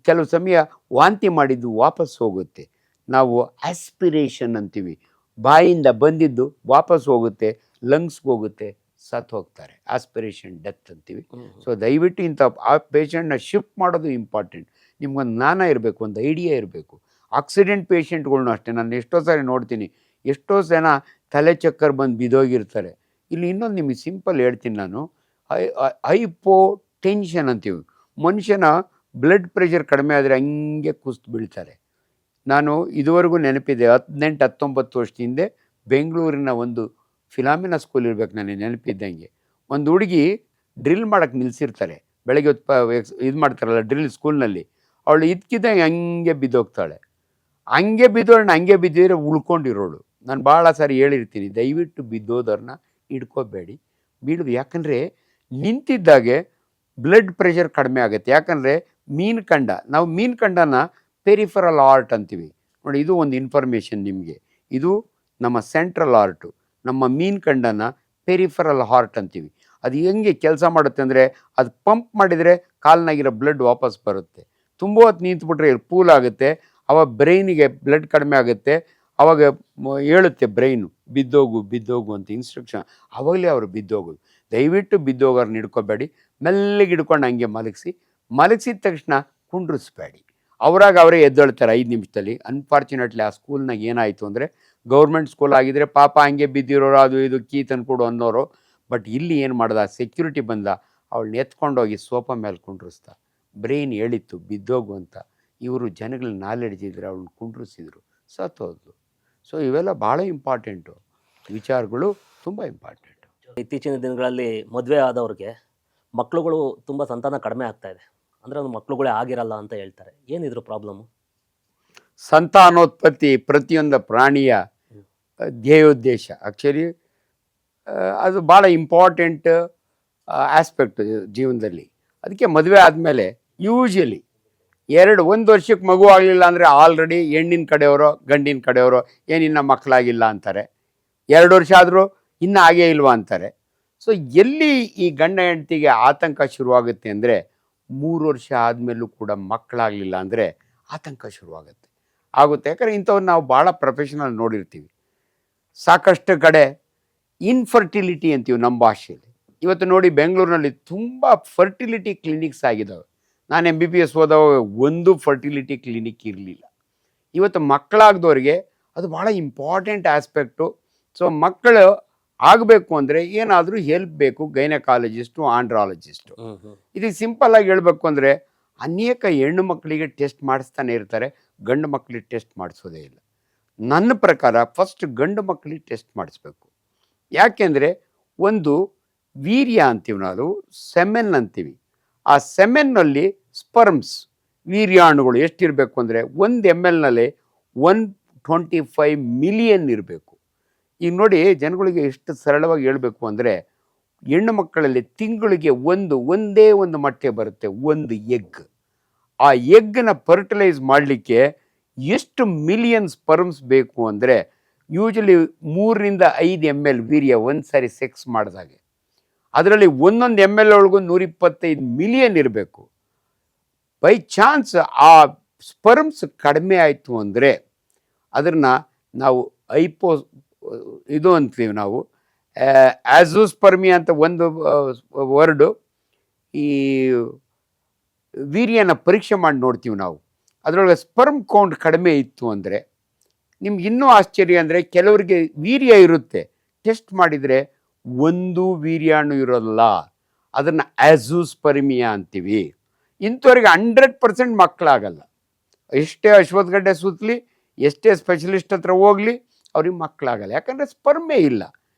ಕೆಲವು ಸಮಯ ವಾಂತಿ ಮಾಡಿದ್ದು ವಾಪಸ್ ಹೋಗುತ್ತೆ. ನಾವು ಆಸ್ಪಿರೇಷನ್ ಅಂತೀವಿ, ಬಾಯಿಂದ ಬಂದಿದ್ದು ವಾಪಸ್ ಹೋಗುತ್ತೆ, ಲಂಗ್ಸ್ಗೆ ಹೋಗುತ್ತೆ, ಸತ್ತು ಹೋಗ್ತಾರೆ. ಆಸ್ಪಿರೇಷನ್ ಡೆತ್ ಅಂತೀವಿ. ಸೊ ದಯವಿಟ್ಟು ಇಂಥ ಆ ಪೇಷಂಟ್ನ ಶಿಫ್ಟ್ ಮಾಡೋದು ಇಂಪಾರ್ಟೆಂಟ್. ನಿಮ್ಗೊಂದು ಜ್ಞಾನ ಇರಬೇಕು, ಒಂದು ಐಡಿಯಾ ಇರಬೇಕು. ಆಕ್ಸಿಡೆಂಟ್ ಪೇಷಂಟ್ಗಳ್ನು ಅಷ್ಟೇ, ನಾನು ಎಷ್ಟೋ ಸಾರಿ ನೋಡ್ತೀನಿ, ಎಷ್ಟೋ ಜನ ತಲೆ ಚಕ್ಕರ್ ಬಂದು ಬಿದ್ದೋಗಿರ್ತಾರೆ. ಇಲ್ಲಿ ಇನ್ನೊಂದು ನಿಮಗೆ ಸಿಂಪಲ್ ಹೇಳ್ತೀನಿ ನಾನು. ಹೈಪೋ ಟೆನ್ಷನ್ ಅಂತೀವಿ, ಮನುಷ್ಯನ ಬ್ಲಡ್ ಪ್ರೆಷರ್ ಕಡಿಮೆ ಆದರೆ ಹಂಗೆ ಕುಸ್ತು ಬೀಳ್ತಾರೆ. ನಾನು ಇದುವರೆಗೂ ನೆನಪಿದೆ, 18-19 ವರ್ಷದ ಹಿಂದೆ ಬೆಂಗಳೂರಿನ ಒಂದು ಫಿಲಾಮಿನಾ ಸ್ಕೂಲ್ ಇರ್ಬೇಕು ನನಗೆ ನೆನಪಿದ್ದಂಗೆ, ಒಂದು ಹುಡುಗಿ ಡ್ರಿಲ್ ಮಾಡೋಕ್ಕೆ ನಿಲ್ಲಿಸಿರ್ತಾರೆ, ಬೆಳಗ್ಗೆ ಹೊತ್ತು ಇದು ಮಾಡ್ತಾರಲ್ಲ ಡ್ರಿಲ್ ಸ್ಕೂಲ್ನಲ್ಲಿ, ಅವಳು ಇದ್ಕಿದ್ದಂಗೆ ಹಂಗೆ ಬಿದ್ದೋಗ್ತಾಳೆ. ಹಂಗೆ ಬಿದ್ದೋಳನ್ನ ಹಂಗೆ ಬಿದ್ದಿದ್ರೆ ಉಳ್ಕೊಂಡಿರೋಳು. ನಾನು ಭಾಳ ಸಾರಿ ಹೇಳಿರ್ತೀನಿ, ದಯವಿಟ್ಟು ಬಿದ್ದೋದವ್ರನ್ನ ಹಿಡ್ಕೋಬೇಡಿ, ಬೀಳೋದು. ಯಾಕಂದರೆ ನಿಂತಿದ್ದಾಗೆ ಬ್ಲಡ್ ಪ್ರೆಷರ್ ಕಡಿಮೆ ಆಗುತ್ತೆ. ಯಾಕಂದರೆ ಮೀನ್ಕಂಡ, ನಾವು ಮೀನ್ಕಂಡನ ಪೆರಿಫರಲ್ ಆರ್ಟ್ ಅಂತೀವಿ ನೋಡಿ. ಇದು ಒಂದು ಇನ್ಫಾರ್ಮೇಷನ್ ನಿಮಗೆ, ಇದು ನಮ್ಮ ಸೆಂಟ್ರಲ್ ಆರ್ಟು. ನಮ್ಮ ಮೀನ್ಕಂಡನ ಪೆರಿಫರಲ್ ಹಾರ್ಟ್ ಅಂತೀವಿ. ಅದು ಹೆಂಗೆ ಕೆಲಸ ಮಾಡುತ್ತೆ ಅಂದರೆ, ಅದು ಪಂಪ್ ಮಾಡಿದರೆ ಕಾಲ್ನಾಗಿರೋ ಬ್ಲಡ್ ವಾಪಸ್ ಬರುತ್ತೆ. ತುಂಬ ಹೊತ್ತು ನಿಂತ್ಬಿಟ್ರೆ ಪೂಲ್ ಆಗುತ್ತೆ, ಅವಾಗ ಬ್ರೈನಿಗೆ ಬ್ಲಡ್ ಕಡಿಮೆ ಆಗುತ್ತೆ, ಅವಾಗ ಹೇಳುತ್ತೆ ಬ್ರೈನು ಬಿದ್ದೋಗು ಬಿದ್ದೋಗು ಅಂತ ಇನ್ಸ್ಟ್ರಕ್ಷನ್, ಆವಾಗಲೇ ಅವರು ಬಿದ್ದೋಗೋದು. ದಯವಿಟ್ಟು ಬಿದ್ದೋಗೋರ್ನ ಹಿಡ್ಕೋಬೇಡಿ, ಮೆಲ್ಲಗೆ ಹಿಡ್ಕೊಂಡು ಹಂಗೆ ಮಲಗಿಸಿದ ತಕ್ಷಣ ಕುಂಡ್ರಿಸ್ಬೇಡಿ. ಅವರಾಗ ಅವರೇ ಎದ್ದೇಳ್ತಾರೆ 5 ನಿಮಿಷದಲ್ಲಿ. ಅನ್ಫಾರ್ಚುನೇಟ್ಲಿ ಆ ಸ್ಕೂಲ್ನಾಗ ಏನಾಯಿತು ಅಂದರೆ, ಗೌರ್ಮೆಂಟ್ ಸ್ಕೂಲ್ ಆಗಿದ್ದರೆ ಪಾಪ ಹಂಗೆ ಬಿದ್ದಿರೋರು, ಅದು ಇದು ಕೀ ತಂದ್ಕೊಡು ಅನ್ನೋರು. ಬಟ್ ಇಲ್ಲಿ ಏನು ಮಾಡ್ದ, ಸೆಕ್ಯೂರಿಟಿ ಬಂದ, ಅವಳನ್ನ ಎತ್ಕೊಂಡೋಗಿ ಸೋಫಾ ಮೇಲೆ ಕುಂಡ್ರಿಸ್ದ. ಬ್ರೈನ್ ಹೇಳಿತ್ತು ಬಿದ್ದೋಗು ಅಂತ, ಇವರು ಜನಗಳ ನಾಲೆಡ್ಜ್ ಇದ್ದರೆ ಅವಳನ್ನ ಕುಂಡ್ರಿಸಿದ್ರು, ಸತ್ತೋದ್ಲು. ಸೊ ಇವೆಲ್ಲ ಭಾಳ ಇಂಪಾರ್ಟೆಂಟು ವಿಚಾರಗಳು, ತುಂಬ ಇಂಪಾರ್ಟೆಂಟು. ಇತ್ತೀಚಿನ ದಿನಗಳಲ್ಲಿ ಮದುವೆ ಆದವ್ರಿಗೆ ಮಕ್ಕಳುಗಳು ತುಂಬ ಸಂತಾನ ಕಡಿಮೆ ಆಗ್ತಾ ಇದೆ, ಅಂದರೆ ಅದು ಮಕ್ಕಳುಗಳೇ ಆಗಿರಲ್ಲ ಅಂತ ಹೇಳ್ತಾರೆ. ಏನಿದ್ರು ಪ್ರಾಬ್ಲಮ್ಮು? ಸಂತಾನೋತ್ಪತ್ತಿ ಪ್ರತಿಯೊಂದು ಪ್ರಾಣಿಯ ಧ್ಯೇಯೋದ್ದೇಶ. ಆ್ಯಕ್ಚುಲಿ ಅದು ಭಾಳ ಇಂಪಾರ್ಟೆಂಟ್ ಆಸ್ಪೆಕ್ಟ್ ಜೀವನದಲ್ಲಿ. ಅದಕ್ಕೆ ಮದುವೆ ಆದಮೇಲೆ ಯೂಶ್ವಲಿ 1 ವರ್ಷಕ್ಕೆ ಮಗು ಆಗಲಿಲ್ಲ ಅಂದರೆ ಆಲ್ರೆಡಿ ಹೆಣ್ಣಿನ ಕಡೆಯವರು ಗಂಡಿನ ಕಡೆಯವರು ಏನಿನ್ನ ಮಕ್ಕಳಾಗಿಲ್ಲ ಅಂತಾರೆ. 2 ವರ್ಷ ಆದರೂ ಇನ್ನೂ ಆಗೇ ಇಲ್ವಾ ಅಂತಾರೆ. ಸೊ ಎಲ್ಲಿ ಈ ಗಂಡ ಹೆಂಡತಿಗೆ ಆತಂಕ ಶುರುವಾಗುತ್ತೆ ಅಂದರೆ, 3 ವರ್ಷ ಆದಮೇಲೂ ಕೂಡ ಮಕ್ಕಳಾಗಲಿಲ್ಲ ಅಂದರೆ ಆತಂಕ ಶುರುವಾಗುತ್ತೆ. ಯಾಕಂದರೆ ಇಂಥವ್ರು ನಾವು ಭಾಳ ಪ್ರೊಫೆಷನಲ್ ನೋಡಿರ್ತೀವಿ. ಸಾಕಷ್ಟು ಕಡೆ ಇನ್ಫರ್ಟಿಲಿಟಿ ಅಂತೀವಿ ನಮ್ಮ ಭಾಷೆಯಲ್ಲಿ. ಇವತ್ತು ನೋಡಿ ಬೆಂಗಳೂರಿನಲ್ಲಿ ತುಂಬ ಫರ್ಟಿಲಿಟಿ ಕ್ಲಿನಿಕ್ಸ್ ಆಗಿದ್ದಾವೆ. ನಾನು MBBS ಓದೋವಾಗ ಒಂದು ಫರ್ಟಿಲಿಟಿ ಕ್ಲಿನಿಕ್ ಇರಲಿಲ್ಲ. ಇವತ್ತು ಮಕ್ಕಳಾಗದವ್ರಿಗೆ ಅದು ಭಾಳ ಇಂಪಾರ್ಟೆಂಟ್ ಆಸ್ಪೆಕ್ಟು. ಸೊ ಮಕ್ಕಳು ಆಗಬೇಕು ಅಂದರೆ ಏನಾದರೂ ಹೆಲ್ಪ್ ಬೇಕು, ಗೈನಕಾಲಜಿಸ್ಟು, ಆಂಡ್ರಾಲಜಿಸ್ಟು. ಇದಕ್ಕೆ ಸಿಂಪಲ್ಲಾಗಿ ಹೇಳಬೇಕು ಅಂದರೆ, ಅನೇಕ ಹೆಣ್ಣು ಮಕ್ಕಳಿಗೆ ಟೆಸ್ಟ್ ಮಾಡಿಸ್ತಾನೆ ಇರ್ತಾರೆ, ಗಂಡು ಮಕ್ಕಳಿಗೆ ಟೆಸ್ಟ್ ಮಾಡಿಸೋದೇ ಇಲ್ಲ. ನನ್ನ ಪ್ರಕಾರ ಫಸ್ಟ್ ಗಂಡು ಮಕ್ಕಳಿಗೆ ಟೆಸ್ಟ್ ಮಾಡಿಸ್ಬೇಕು. ಯಾಕೆಂದರೆ ಒಂದು ವೀರ್ಯ ಅಂತೀವಿ ನಾವು, ಸೆಮೆನ್ ಅಂತೀವಿ. ಆ ಸೆಮೆನ್ನಲ್ಲಿ ಸ್ಪರ್ಮ್ಸ್ ವೀರ್ಯಾಣುಗಳು ಎಷ್ಟಿರಬೇಕು ಅಂದರೆ 1 ml 125 ಮಿಲಿಯನ್ ಇರಬೇಕು. ಈಗ ನೋಡಿ ಜನಗಳಿಗೆ ಎಷ್ಟು ಸರಳವಾಗಿ ಹೇಳಬೇಕು ಅಂದರೆ, ಹೆಣ್ಣು ಮಕ್ಕಳಲ್ಲಿ ತಿಂಗಳಿಗೆ ಒಂದೇ ಒಂದು ಮೊಟ್ಟೆ ಬರುತ್ತೆ, ಒಂದು ಎಗ್. ಆ ಎಗ್ನ ಫರ್ಟಿಲೈಸ್ ಮಾಡಲಿಕ್ಕೆ ಎಷ್ಟು ಮಿಲಿಯನ್ ಸ್ಪರ್ಮ್ಸ್ ಬೇಕು ಅಂದರೆ, ಯೂಶಲಿ 3-5 ml ವೀರ್ಯ ಒಂದು ಸಾರಿ ಸೆಕ್ಸ್ ಮಾಡಿದಾಗೆ. ಅದರಲ್ಲಿ 1 ml ಒಳಗೂ 125 ಮಿಲಿಯನ್ ಇರಬೇಕು. ಬೈ ಚಾನ್ಸ್ ಆ ಸ್ಪರ್ಮ್ಸ್ ಕಡಿಮೆ ಆಯಿತು ಅಂದರೆ ಅದನ್ನು ನಾವು ಇದು ಅಂತೀವಿ ನಾವು, ಆ್ಯಝೋಸ್ಪರ್ಮಿಯಾ ಅಂತ ಒಂದು ವರ್ಡು. ಈ ವೀರ್ಯನ ಪರೀಕ್ಷೆ ಮಾಡಿ ನೋಡ್ತೀವಿ ನಾವು, ಅದರೊಳಗೆ ಸ್ಪರ್ಮ್ ಕೌಂಟ್ ಕಡಿಮೆ ಇತ್ತು ಅಂದರೆ, ನಿಮ್ಗೆ ಇನ್ನೂ ಆಶ್ಚರ್ಯ ಅಂದರೆ ಕೆಲವರಿಗೆ ವೀರ್ಯ ಇರುತ್ತೆ, ಟೆಸ್ಟ್ ಮಾಡಿದರೆ ಒಂದು ವೀರ್ಯಾಣು ಇರೋಲ್ಲ, ಅದನ್ನು ಆ್ಯಝೋಸ್ಪರ್ಮಿಯಾ ಅಂತೀವಿ. ಇಂಥವ್ರಿಗೆ 100% ಮಕ್ಕಳಾಗಲ್ಲ. ಎಷ್ಟೇ ಅಶ್ವತ್ಥಗಡ್ಡೆ ಸುತ್ತಲಿ, ಎಷ್ಟೇ ಸ್ಪೆಷಲಿಸ್ಟ್ ಹತ್ರ ಹೋಗಲಿ, ಅವ್ರಿಗೆ ಮಕ್ಕಳಾಗಲ್ಲ. ಯಾಕಂದರೆ ಸ್ಪರ್ಮೇ ಇಲ್ಲ.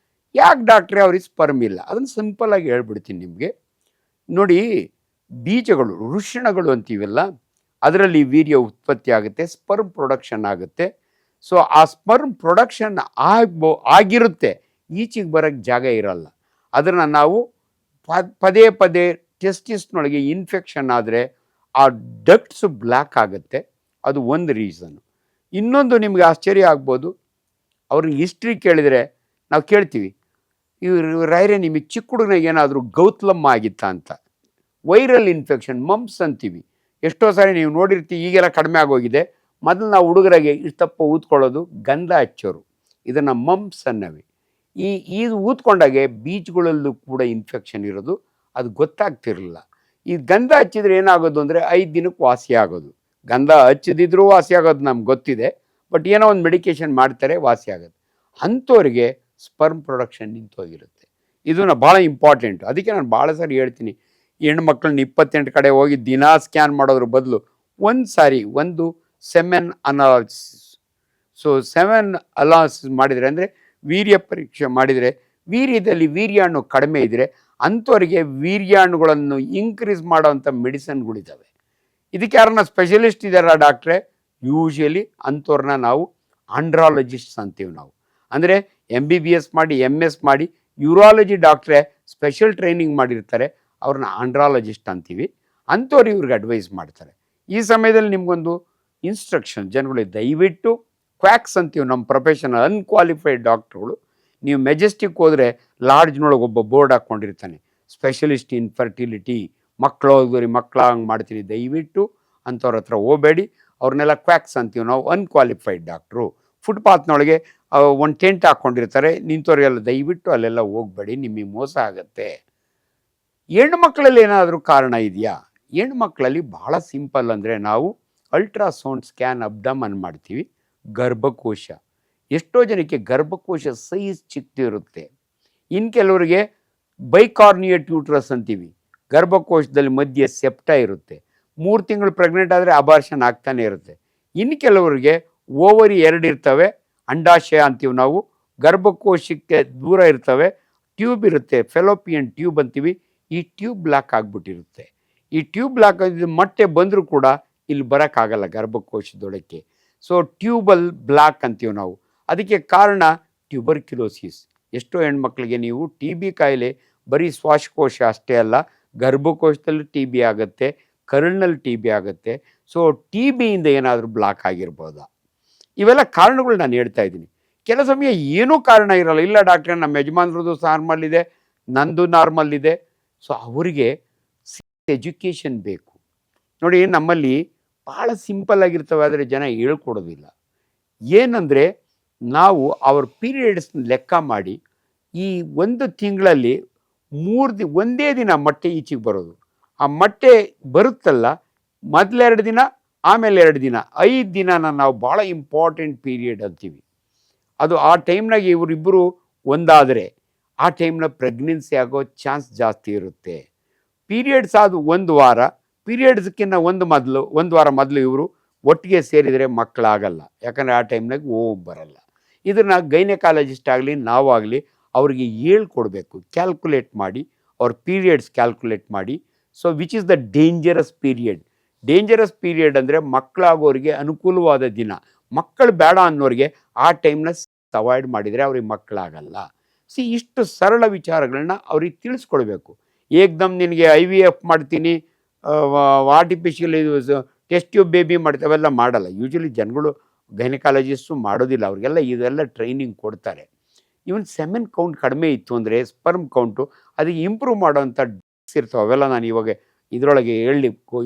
ಯಾಕೆ ಡಾಕ್ಟ್ರೇ ಅವ್ರಿಗೆ ಸ್ಪರ್ಮ್ ಇಲ್ಲ? ಅದನ್ನು ಸಿಂಪಲ್ಲಾಗಿ ಹೇಳ್ಬಿಡ್ತೀನಿ ನಿಮಗೆ. ನೋಡಿ, ಬೀಜಗಳು, ವೃಷಣಗಳು ಅಂತೀವಲ್ಲ, ಅದರಲ್ಲಿ ವೀರ್ಯ ಉತ್ಪತ್ತಿ ಆಗುತ್ತೆ, ಸ್ಪರ್ಮ್ ಪ್ರೊಡಕ್ಷನ್ ಆಗುತ್ತೆ. ಸೊ ಆ ಸ್ಪರ್ಮ್ ಪ್ರೊಡಕ್ಷನ್ ಆಗಿರುತ್ತೆ, ಈಚೆಗೆ ಬರೋಕ್ಕೆ ಜಾಗ ಇರಲ್ಲ. ಅದನ್ನು ನಾವು ಪದೇ ಪದೇ ಟೆಸ್ಟಿಸ್ನೊಳಗೆ ಇನ್ಫೆಕ್ಷನ್ ಆದರೆ ಆ ಡಕ್ಟ್ಸು ಬ್ಲ್ಯಾಕ್ ಆಗುತ್ತೆ. ಅದು ಒಂದು ರೀಸನ್ನು. ಇನ್ನೊಂದು ನಿಮಗೆ ಆಶ್ಚರ್ಯ ಆಗ್ಬೋದು, ಅವ್ರಿಗೆ ಹಿಸ್ಟ್ರಿ ಕೇಳಿದರೆ ನಾವು ಕೇಳ್ತೀವಿ, ಇವರು ರಾಯರೇ ನಿಮಗೆ ಚಿಕ್ಕ ಹುಡುಗನಾಗ ಏನಾದರೂ ಗೌತ್ಲಮ್ಮ ಆಗಿತ್ತಾ ಅಂತ. ವೈರಲ್ ಇನ್ಫೆಕ್ಷನ್, ಮಮ್ಸ್ ಅಂತೀವಿ. ಎಷ್ಟೋ ಸಾರಿ ನೀವು ನೋಡಿರ್ತೀವಿ, ಈಗೆಲ್ಲ ಕಡಿಮೆ ಆಗೋಗಿದೆ. ಮೊದಲು ನಾವು ಹುಡುಗರಾಗೆ ಇಷ್ಟಪ್ಪ ಊದ್ಕೊಳ್ಳೋದು ಗಂಧ ಹಚ್ಚೋರು, ಇದನ್ನು ಮಂಪ್ಸ್ ಅನ್ನವೆ. ಇದು ಊದ್ಕೊಂಡಾಗೆ ಬೀಚ್ಗಳಲ್ಲೂ ಕೂಡ ಇನ್ಫೆಕ್ಷನ್ ಇರೋದು, ಅದು ಗೊತ್ತಾಗ್ತಿರಲಿಲ್ಲ. ಈ ಗಂಧ ಹಚ್ಚಿದ್ರೆ ಏನಾಗೋದು ಅಂದರೆ 5 ದಿನಕ್ಕೆ ವಾಸಿ ಆಗೋದು. ಗಂಧ ಹಚ್ಚದಿದ್ರೂ ವಾಸಿ ಆಗೋದು ನಮ್ಗೆ ಗೊತ್ತಿದೆ, ಬಟ್ ಏನೋ ಒಂದು ಮೆಡಿಕೇಶನ್ ಮಾಡ್ತಾರೆ, ವಾಸಿ ಆಗೋದು. ಅಂಥವ್ರಿಗೆ ಸ್ಪರ್ಮ್ ಪ್ರೊಡಕ್ಷನ್ ನಿಂತೋಗಿರುತ್ತೆ. ಇದನ್ನು ಭಾಳ ಇಂಪಾರ್ಟೆಂಟು. ಅದಕ್ಕೆ ನಾನು ಭಾಳ ಸಾರಿ ಹೇಳ್ತೀನಿ, ಹೆಣ್ಮಕ್ಳನ್ನ 28 ಕಡೆ ಹೋಗಿ ದಿನಾ ಸ್ಕ್ಯಾನ್ ಮಾಡೋದ್ರ ಬದಲು ಒಂದು ಸಾರಿ ಒಂದು semen analysis, so semen analysis ಮಾಡಿದರೆ, ಅಂದರೆ ವೀರ್ಯ ಪರೀಕ್ಷೆ ಮಾಡಿದರೆ, ವೀರ್ಯದಲ್ಲಿ ವೀರ್ಯಾಣು ಕಡಿಮೆ ಇದ್ದರೆ ಅಂಥವರಿಗೆ ವೀರ್ಯಾಣುಗಳನ್ನು ಇನ್ಕ್ರೀಸ್ ಮಾಡೋವಂಥ ಮೆಡಿಸನ್ಗಳಿದ್ದಾವೆ. ಇದಕ್ಕೆ ಯಾರನ್ನ ಸ್ಪೆಷಲಿಸ್ಟ್ ಇದ್ದಾರ ಡಾಕ್ಟ್ರೆ? ಯೂಶ್ವಲಿ ಅಂಥವ್ರನ್ನ ನಾವು ಆಂಡ್ರಾಲಜಿಸ್ಟ್ಸ್ ಅಂತೀವಿ ನಾವು. ಅಂದರೆ MBBS ಮಾಡಿ MS ಮಾಡಿ ಯೂರಾಲಜಿ ಡಾಕ್ಟ್ರೆ ಸ್ಪೆಷಲ್ ಟ್ರೈನಿಂಗ್ ಮಾಡಿರ್ತಾರೆ, ಅವ್ರನ್ನ ಆಂಡ್ರಾಲಜಿಸ್ಟ್ ಅಂತೀವಿ. ಅಂಥವ್ರು ಇವ್ರಿಗೆ ಅಡ್ವೈಸ್ ಮಾಡ್ತಾರೆ. ಈ ಸಮಯದಲ್ಲಿ ನಿಮಗೊಂದು ಇನ್ಸ್ಟ್ರಕ್ಷನ್, ಜನಗಳಿಗೆ ದಯವಿಟ್ಟು ಕ್ವ್ಯಾಕ್ಸ್ ಅಂತೀವಿ ನಮ್ಮ ಪ್ರೊಫೆಷನಲ್ ಅನ್ಕ್ವಾಲಿಫೈಡ್ ಡಾಕ್ಟ್ರುಗಳು. ನೀವು ಮೆಜೆಸ್ಟಿಕ್ ಹೋದರೆ ಲಾಡ್ಜ್ನೊಳಗೆ ಒಬ್ಬ ಬೋರ್ಡ್ ಹಾಕ್ಕೊಂಡಿರ್ತಾನೆ, ಸ್ಪೆಷಲಿಸ್ಟ್ ಇನ್ ಫರ್ಟಿಲಿಟಿ, ಮಕ್ಕಳು ಹೋಗೋರಿ ಮಕ್ಕಳಾಗಂಗೆ ಮಾಡ್ತೀನಿ. ದಯವಿಟ್ಟು ಅಂಥವ್ರ ಹತ್ರ ಹೋಗಬೇಡಿ. ಅವ್ರನ್ನೆಲ್ಲ ಕ್ವ್ಯಾಕ್ಸ್ ಅಂತೀವಿ ನಾವು, ಅನ್ಕ್ವಾಲಿಫೈಡ್ ಡಾಕ್ಟ್ರು. ಫುಟ್ಪಾತ್ನೊಳಗೆ ಒಂದು ಟೆಂಟ್ ಹಾಕ್ಕೊಂಡಿರ್ತಾರೆ, ನಿಂತವ್ರಿಗೆಲ್ಲ ದಯವಿಟ್ಟು ಅಲ್ಲೆಲ್ಲ ಹೋಗಬೇಡಿ, ನಿಮಗೆ ಮೋಸ ಆಗುತ್ತೆ. ಹೆಣ್ಮಕ್ಳಲ್ಲಿ ಏನಾದರೂ ಕಾರಣ ಇದೆಯಾ? ಹೆಣ್ಮಕ್ಳಲ್ಲಿ ಭಾಳ ಸಿಂಪಲ್. ಅಂದರೆ ನಾವು ಅಲ್ಟ್ರಾಸೌಂಡ್ ಸ್ಕ್ಯಾನ್ ಅಬ್ಡಮನ್ ಮಾಡ್ತೀವಿ. ಗರ್ಭಕೋಶ, ಎಷ್ಟೋ ಜನಕ್ಕೆ ಗರ್ಭಕೋಶ ಸೈಜ್ ಚಿಕ್ಕದಿರುತ್ತೆ. ಇನ್ನು ಕೆಲವರಿಗೆ ಬೈಕಾರ್ನಿಯೇಟ್ ಯೂಟ್ರಸ್ ಅಂತೀವಿ, ಗರ್ಭಕೋಶದಲ್ಲಿ ಮಧ್ಯೆ ಸೆಪ್ಟ ಇರುತ್ತೆ. 3 ತಿಂಗಳು ಪ್ರೆಗ್ನೆಂಟ್ ಆದರೆ ಅಬಾರ್ಷನ್ ಆಗ್ತಾನೆ ಇರುತ್ತೆ. ಇನ್ನು ಕೆಲವರಿಗೆ ಓವರಿ 2 ಇರ್ತವೆ, ಅಂಡಾಶಯ ಅಂತೀವಿ ನಾವು, ಗರ್ಭಕೋಶಕ್ಕೆ ದೂರ ಇರ್ತವೆ, ಟ್ಯೂಬ್ ಇರುತ್ತೆ, ಫೆಲೋಪಿಯನ್ ಟ್ಯೂಬ್ ಅಂತೀವಿ. ಈ ಟ್ಯೂಬ್ ಬ್ಲಾಕ್ ಆಗಿಬಿಟ್ಟಿರುತ್ತೆ. ಈ ಟ್ಯೂಬ್ ಬ್ಲಾಕ್ ಆಗಿದ್ದು ಮೊಟ್ಟೆ ಬಂದರೂ ಕೂಡ ಇಲ್ಲಿ ಬರೋಕ್ಕಾಗಲ್ಲ ಗರ್ಭಕೋಶದೊಳಕ್ಕೆ. ಸೊ ಟ್ಯೂಬಲ್ ಬ್ಲಾಕ್ ಅಂತೀವಿ ನಾವು. ಅದಕ್ಕೆ ಕಾರಣ ಟ್ಯೂಬರ್ಕ್ಯುಲೋಸಿಸ್. ಎಷ್ಟೋ ಹೆಣ್ಮಕ್ಳಿಗೆ ನೀವು TB ಕಾಯಿಲೆ ಬರೀ ಶ್ವಾಸಕೋಶ ಅಷ್ಟೇ ಅಲ್ಲ, ಗರ್ಭಕೋಶದಲ್ಲಿ TB ಆಗುತ್ತೆ, ಕರುಳಿನಲ್ಲಿ TB ಆಗುತ್ತೆ. ಸೊ TBಯಿಂದ ಏನಾದರೂ ಬ್ಲಾಕ್ ಆಗಿರ್ಬೋದಾ? ಇವೆಲ್ಲ ಕಾರಣಗಳು ನಾನು ಹೇಳ್ತಾ ಇದ್ದೀನಿ. ಕೆಲವು ಸಮಯ ಏನೂ ಕಾರಣ ಇರಲ್ಲ. ಇಲ್ಲ ಡಾಕ್ಟ್ರೆ, ನಮ್ಮ ಯಜಮಾನ್ರದ್ದು ನಾರ್ಮಲ್ ಇದೆ, ನಂದು ನಾರ್ಮಲ್ ಇದೆ. ಸೊ ಅವರಿಗೆ ಎಜುಕೇಷನ್ ಬೇಕು. ನೋಡಿ, ನಮ್ಮಲ್ಲಿ ಭಾಳ ಸಿಂಪಲ್ ಆಗಿರ್ತವೆ, ಆದರೆ ಜನ ಹೇಳ್ಕೊಡೋದಿಲ್ಲ. ಏನಂದರೆ, ನಾವು ಅವ್ರ ಪೀರಿಯಡ್ಸ್ ಲೆಕ್ಕ ಮಾಡಿ ಈ 1 ತಿಂಗಳಲ್ಲಿ 3 ಒಂದೇ ದಿನ ಮೊಟ್ಟೆ ಈಚೆಗೆ ಬರೋದು. ಆ ಮೊಟ್ಟೆ ಬರುತ್ತಲ್ಲ, ಮೊದಲು 2 ದಿನ, ಆಮೇಲೆ 2 ದಿನ, 5 ದಿನನ ನಾವು ಭಾಳ ಇಂಪಾರ್ಟೆಂಟ್ ಪೀರಿಯಡ್ ಅಂತೀವಿ. ಅದು ಆ ಟೈಮ್ನಾಗ ಇವರಿಬ್ಬರು ಒಂದಾದರೆ ಆ ಟೈಮ್ನ ಪ್ರೆಗ್ನೆನ್ಸಿ ಆಗೋ ಚಾನ್ಸ್ ಜಾಸ್ತಿ ಇರುತ್ತೆ. ಪೀರಿಯಡ್ಸ್ ಆದ 1 ವಾರ, ಪೀರಿಯಡ್ಸ್ಕಿನ್ನ ಒಂದು ವಾರ ಮೊದಲು ಇವರು ಒಟ್ಟಿಗೆ ಸೇರಿದರೆ ಮಕ್ಕಳಾಗಲ್ಲ. ಯಾಕಂದರೆ ಆ ಟೈಮ್ನಾಗ ಬರಲ್ಲ. ಇದನ್ನು ಗೈನಕಾಲಜಿಸ್ಟ್ ಆಗಲಿ ನಾವಾಗಲಿ ಅವ್ರಿಗೆ ಹೇಳ್ಕೊಡ್ಬೇಕು, ಕ್ಯಾಲ್ಕುಲೇಟ್ ಮಾಡಿ, ಅವ್ರ ಪೀರಿಯಡ್ಸ್ ಕ್ಯಾಲ್ಕುಲೇಟ್ ಮಾಡಿ. So which is the dangerous period? Dangerous period ಅಂದರೆ ಮಕ್ಕಳಾಗೋರಿಗೆ ಅನುಕೂಲವಾದ ದಿನ. ಮಕ್ಕಳು ಬೇಡ ಅನ್ನೋರಿಗೆ ಆ ಟೈಮ್ನ ಅವಾಯ್ಡ್ ಮಾಡಿದರೆ ಅವ್ರಿಗೆ ಮಕ್ಕಳಾಗಲ್ಲ. ಇಷ್ಟು ಸರಳ ವಿಚಾರಗಳನ್ನ ಅವ್ರಿಗೆ ತಿಳಿಸ್ಕೊಡ್ಬೇಕು. ಏಕ್ದಮ್ ನಿನಗೆ IVF ಮಾಡ್ತೀನಿ, ಆರ್ಟಿಫಿಷಿಯಲ್ ಟೆಸ್ಟ್ ಟ್ಯೂಬ್ ಬೇಬಿ ಮಾಡ್ತೀವಿ, ಅವೆಲ್ಲ ಮಾಡಲ್ಲ. ಯೂಶ್ವಲಿ ಜನಗಳು ಗೈನಕಾಲಜಿಸ್ಟು ಮಾಡೋದಿಲ್ಲ, ಅವ್ರಿಗೆಲ್ಲ ಇದೆಲ್ಲ ಟ್ರೈನಿಂಗ್ ಕೊಡ್ತಾರೆ. ಇವನ್ ಸೆಮೆನ್ ಕೌಂಟ್ ಕಡಿಮೆ ಇತ್ತು ಅಂದರೆ ಸ್ಪರ್ಮ್ ಕೌಂಟು ಅದಕ್ಕೆ ಇಂಪ್ರೂವ್ ಮಾಡೋವಂಥ ಡ್ರಗ್ಸ್ ಇರ್ತವೆ. ಅವೆಲ್ಲ ನಾನು ಇವಾಗ ಇದರೊಳಗೆ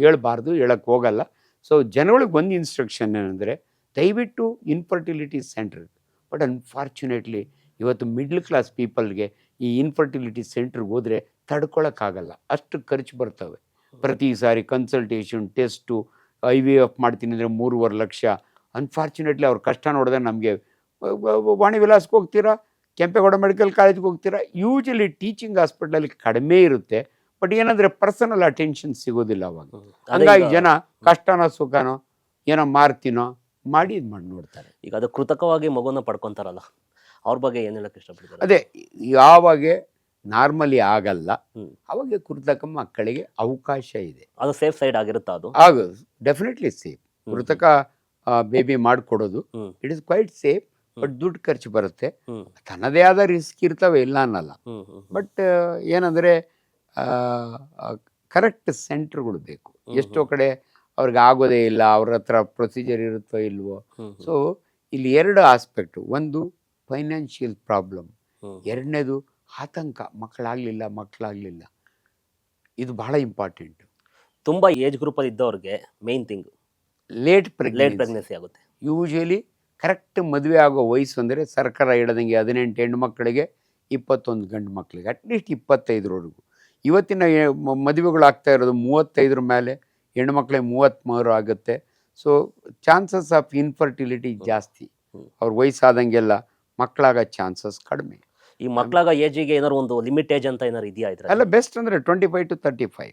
ಹೇಳ್ಬಾರ್ದು, ಹೇಳಕ್ಕೆ ಹೋಗಲ್ಲ. ಸೊ ಜನಗಳಿಗೆ ಒಂದು ಇನ್ಸ್ಟ್ರಕ್ಷನ್ ಏನಂದರೆ, ದಯವಿಟ್ಟು ಇನ್ಫರ್ಟಿಲಿಟಿ ಸೆಂಟರ್. ಬಟ್ ಅನ್ಫಾರ್ಚುನೇಟ್ಲಿ ಇವತ್ತು ಮಿಡ್ಲ್ ಕ್ಲಾಸ್ ಪೀಪಲ್ಗೆ ಈ ಇನ್ಫರ್ಟಿಲಿಟಿ ಸೆಂಟ್ರಿಗೆ ಹೋದರೆ ತಡ್ಕೊಳಕ್ಕಾಗಲ್ಲ, ಅಷ್ಟು ಖರ್ಚು ಬರ್ತವೆ. ಪ್ರತಿ ಸಾರಿ ಕನ್ಸಲ್ಟೇಷನ್, ಟೆಸ್ಟು, IVF ಮಾಡ್ತೀನಿ ಅಂದರೆ 3.5 ಲಕ್ಷ. ಅನ್ಫಾರ್ಚುನೇಟ್ಲಿ ಅವ್ರ ಕಷ್ಟ ನೋಡಿದ್ರೆ ನಮಗೆ ವಾಣಿ ವಿಲಾಸ್ಗೆ ಹೋಗ್ತೀರಾ, ಕೆಂಪೇಗೌಡ ಮೆಡಿಕಲ್ ಕಾಲೇಜ್ಗೆ ಹೋಗ್ತೀರಾ, ಯೂಶಲಿ ಟೀಚಿಂಗ್ ಹಾಸ್ಪಿಟ್ಲಲ್ಲಿ ಕಡಿಮೆ ಇರುತ್ತೆ. ಬಟ್ ಏನಂದರೆ ಪರ್ಸನಲ್ ಅಟೆನ್ಷನ್ ಸಿಗೋದಿಲ್ಲ ಅವಾಗ. ಹಂಗಾಗಿ ಜನ ಕಷ್ಟನೋ ಸುಖನೋ ಏನೋ ಮಾರ್ತೀನೋ ಮಾಡಿ ಇದು ಮಾಡಿ ನೋಡ್ತಾರೆ. ಈಗ ಅದು ಕೃತಕವಾಗಿ ಮಗುನ ಪಡ್ಕೊತಾರಲ್ಲ, ಅವ್ರ ಬಗ್ಗೆ ಏನು ಹೇಳಕ್ಕೆ ಇಷ್ಟಪಡ್ತಾರೆ? ಅದೇ, ಯಾವಾಗ ನಾರ್ಮಲಿ ಆಗಲ್ಲ ಅವಾಗ ಕೃತಕ ಮಕ್ಕಳಿಗೆ ಅವಕಾಶ ಇದೆ. ಅದು ಸೇಫ್ ಸೈಡ್ ಆಗಿರುತ್ತಾ? ಅದು ಆಗೋದು ಡೆಫಿನೆಟ್ಲಿ ಸೇಫ್. ಕೃತಕ ಬೇಬಿ ಮಾಡಿಕೊಡೋದು it is quite safe. But ದುಡ್ಡು ಖರ್ಚು ಬರುತ್ತೆ, ತನ್ನದೇ ಆದ ರಿಸ್ಕ್ ಇರ್ತವೆ, ಇಲ್ಲ ಅನ್ನಲ್ಲ. ಬಟ್ ಏನಂದರೆ ಕರೆಕ್ಟ್ ಸೆಂಟ್ರ್ಗಳು ಬೇಕು. ಎಷ್ಟೋ ಕಡೆ ಅವ್ರಿಗೆ ಆಗೋದೇ ಇಲ್ಲ, ಅವ್ರ ಹತ್ರ ಪ್ರೊಸೀಜರ್ ಇರುತ್ತೋ ಇಲ್ವೋ. ಸೊ ಇಲ್ಲಿ 2 ಆಸ್ಪೆಕ್ಟು. ಒಂದು ಫೈನಾನ್ಷಿಯಲ್ ಪ್ರಾಬ್ಲಮ್, ಎರಡನೇದು ಆತಂಕ, ಮಕ್ಕಳಾಗಲಿಲ್ಲ. ಇದು ಭಾಳ ಇಂಪಾರ್ಟೆಂಟು. ತುಂಬ ಏಜ್ ಗ್ರೂಪಲ್ಲಿ ಇದ್ದವ್ರಿಗೆ main thing late late pregnancy pregnancy ಆಗುತ್ತೆ. ಯೂಶಲಿ ಕರೆಕ್ಟ್ ಮದುವೆ ಆಗೋ ವಯಸ್ಸು ಅಂದರೆ ಸರ್ಕಾರ ಹೇಳದಂಗೆ 18 ಹೆಣ್ಣು ಮಕ್ಕಳಿಗೆ 21 ಗಂಡು ಮಕ್ಕಳಿಗೆ ಅಟ್ಲೀಸ್ಟ್ 25ರವರೆಗೂ. ಇವತ್ತಿನ ಮದುವೆಗಳು ಆಗ್ತಾ ಇರೋದು 35 ಮೇಲೆ, ಹೆಣ್ಮಕ್ಳಿಗೆ 33 ಆಗುತ್ತೆ. ಸೊ ಚಾನ್ಸಸ್ ಆಫ್ ಇನ್ಫರ್ಟಿಲಿಟಿ ಜಾಸ್ತಿ. ಅವ್ರ ವಯಸ್ಸಾದಂಗೆಲ್ಲ ಮಕ್ಕಳಾಗೋ ಚಾನ್ಸಸ್ ಕಡಿಮೆ. ಈ ಮಕ್ಕಳಾಗ ಏಜಿಗೆ ಏನಾದ್ರು ಒಂದು ಲಿಮಿಟ್ ಏಜ್ ಅಂತ ಏನಾರು ಇದೆಯಾ ಇದ್ರೆ? ಅಲ್ಲ, ಬೆಸ್ಟ್ ಅಂದರೆ 25 to 35.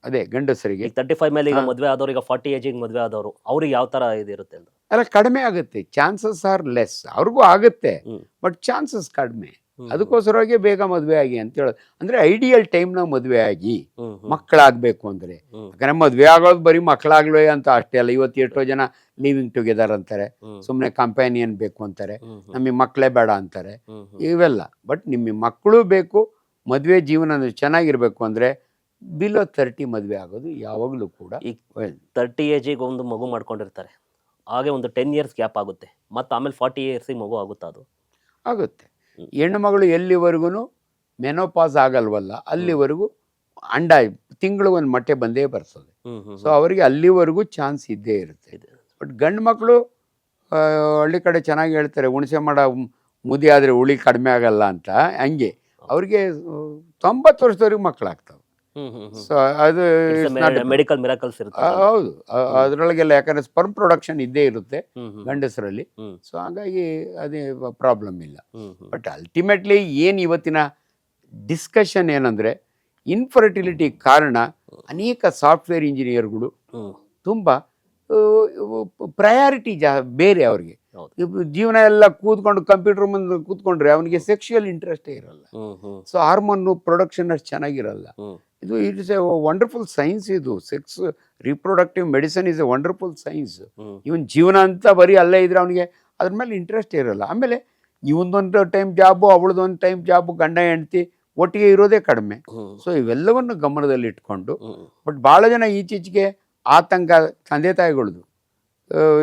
ಅದೇ ಗಂಡಸರಿಗೆ. ಈಗ 35 ಮೇಲೆ ಈಗ ಮದುವೆ ಆದವ್ರು, ಈಗ 40 ಏಜಿಗೆ ಮದುವೆ ಆದವರು, ಅವ್ರಿಗೆ ಯಾವ ಥರ ಇದಿರುತ್ತೆ ಅಂತ? ಅಲ್ಲ, ಕಡಿಮೆ ಆಗುತ್ತೆ. Chances are less. ಅವ್ರಿಗೂ ಆಗುತ್ತೆ, ಬಟ್ ಚಾನ್ಸಸ್ ಕಡಿಮೆ. ಅದಕ್ಕೋಸ್ಕರವಾಗಿ ಬೇಗ ಮದುವೆ ಆಗಿ ಅಂತ ಹೇಳೋದು. ಅಂದರೆ ಐಡಿಯಲ್ ಟೈಮ್ನಾಗ ಮದುವೆ ಆಗಿ ಮಕ್ಕಳಾಗಬೇಕು ಅಂದರೆ. ಯಾಕಂದರೆ ಮದುವೆ ಆಗೋದು ಬರೀ ಮಕ್ಕಳಾಗ್ಲೇ ಅಂತ ಅಷ್ಟೇ ಅಲ್ಲ. ಇವತ್ತು ಎಷ್ಟೋ ಜನ ಲಿವಿಂಗ್ ಟುಗೆದರ್ ಅಂತಾರೆ, ಸುಮ್ಮನೆ ಕಂಪ್ಯಾನಿಯನ್ ಬೇಕು ಅಂತಾರೆ, ನಮಗೆ ಮಕ್ಕಳೇ ಬೇಡ ಅಂತಾರೆ, ಇವೆಲ್ಲ. ಬಟ್ ನಿಮ್ಮ ಮಕ್ಕಳು ಬೇಕು, ಮದುವೆ ಜೀವನ ಚೆನ್ನಾಗಿರ್ಬೇಕು ಅಂದರೆ ಬಿಲೋ 30 ಮದುವೆ ಆಗೋದು ಯಾವಾಗಲೂ ಕೂಡ. ಈಗ 30 ಏಜಿಗೆ ಒಂದು ಮಗು ಮಾಡ್ಕೊಂಡಿರ್ತಾರೆ, ಹಾಗೆ ಒಂದು 10 ಇಯರ್ಸ್ ಗ್ಯಾಪ್ ಆಗುತ್ತೆ, ಮತ್ತು ಆಮೇಲೆ 40 ಇಯರ್ಸಿಗೆ ಮಗು ಆಗುತ್ತಾ? ಅದು ಆಗುತ್ತೆ. ಹೆಣ್ಣು ಮಗಳು ಎಲ್ಲಿವರೆಗೂ ಮೆನೋಪಾಸ್ ಆಗಲ್ವಲ್ಲ ಅಲ್ಲಿವರೆಗೂ ಅಂಡ ತಿಂಗಳು ಒಂದು ಮೊಟ್ಟೆ ಬಂದೇ ಬರ್ತದೆ. ಸೊ ಅವರಿಗೆ ಅಲ್ಲಿವರೆಗೂ ಚಾನ್ಸ್ ಇದ್ದೇ ಇರುತ್ತೆ. ಬಟ್ ಗಂಡು ಮಕ್ಕಳು ಹಳ್ಳಿ ಕಡೆ ಚೆನ್ನಾಗಿ ಹೇಳ್ತಾರೆ, ಹುಣಸೆ ಮಾಡ ಮುದಿ ಆದರೆ ಹುಳಿ ಕಡಿಮೆ ಆಗಲ್ಲ ಅಂತ. ಹಂಗೆ ಅವ್ರಿಗೆ 90 ವರ್ಷದವರೆಗೂ ಮಕ್ಕಳಾಗ್ತವೆ. ಸೊ ಅದು ಮೆಡಿಕಲ್ ಮಿರಾಕಲ್ಸ್ ಇರುತ್ತೆ. ಹೌದು, ಅದರೊಳಗೆಲ್ಲ ಯಾಕಂದ್ರೆ ಸ್ಪರ್ಮ್ ಪ್ರೊಡಕ್ಷನ್ ಇದ್ದೇ ಇರುತ್ತೆ ಗಂಡಸರಲ್ಲಿ. ಸೊ ಹಾಗಾಗಿ ಅದೇ ಪ್ರಾಬ್ಲಮ್ ಇಲ್ಲ. ಬಟ್ ಅಲ್ಟಿಮೇಟ್ಲಿ ಏನು ಇವತ್ತಿನ ಡಿಸ್ಕಷನ್ ಏನಂದ್ರೆ, ಇನ್ಫರ್ಟಿಲಿಟಿ ಕಾರಣ ಅನೇಕ ಸಾಫ್ಟ್ವೇರ್ ಇಂಜಿನಿಯರ್ಗಳು ತುಂಬ ಪ್ರಯಾರಿಟಿ ಬೇರೆ ಅವ್ರಿಗೆ. ಜೀವನ ಎಲ್ಲ ಕೂತ್ಕೊಂಡು ಕಂಪ್ಯೂಟರ್ ಮುಂದೆ ಕೂತ್ಕೊಂಡ್ರೆ ಅವನಿಗೆ ಸೆಕ್ಷುಯಲ್ ಇಂಟ್ರೆಸ್ಟೇ ಇರಲ್ಲ. ಸೊ ಹಾರ್ಮೋನ್ ಪ್ರೊಡಕ್ಷನ್ ಅಷ್ಟು ಚೆನ್ನಾಗಿರಲ್ಲ. ಇದು it is a wonderful science. ಇದು sex reproductive medicine is a wonderful science. Even ಜೀವನ ಅಂತ ಬರೀ ಅಲ್ಲೇ ಇದ್ರೆ ಅವನಿಗೆ ಅದ್ರ ಮೇಲೆ ಇಂಟ್ರೆಸ್ಟ್ ಇರಲ್ಲ. ಆಮೇಲೆ ಇವೊಂದೊಂದು ಟೈಮ್ ಜಾಬು, ಅವಳದೊಂದು ಟೈಮ್ ಜಾಬು, ಗಂಡ ಹೆಂಡತಿ ಒಟ್ಟಿಗೆ ಇರೋದೇ ಕಡಿಮೆ. ಸೊ ಇವೆಲ್ಲವನ್ನು ಗಮನದಲ್ಲಿ ಇಟ್ಕೊಂಡು, ಬಟ್ ಭಾಳ ಜನ ಈಚೀಚೆಗೆ ಆತಂಕ ತಂದೆ ತಾಯಿಗಳದು,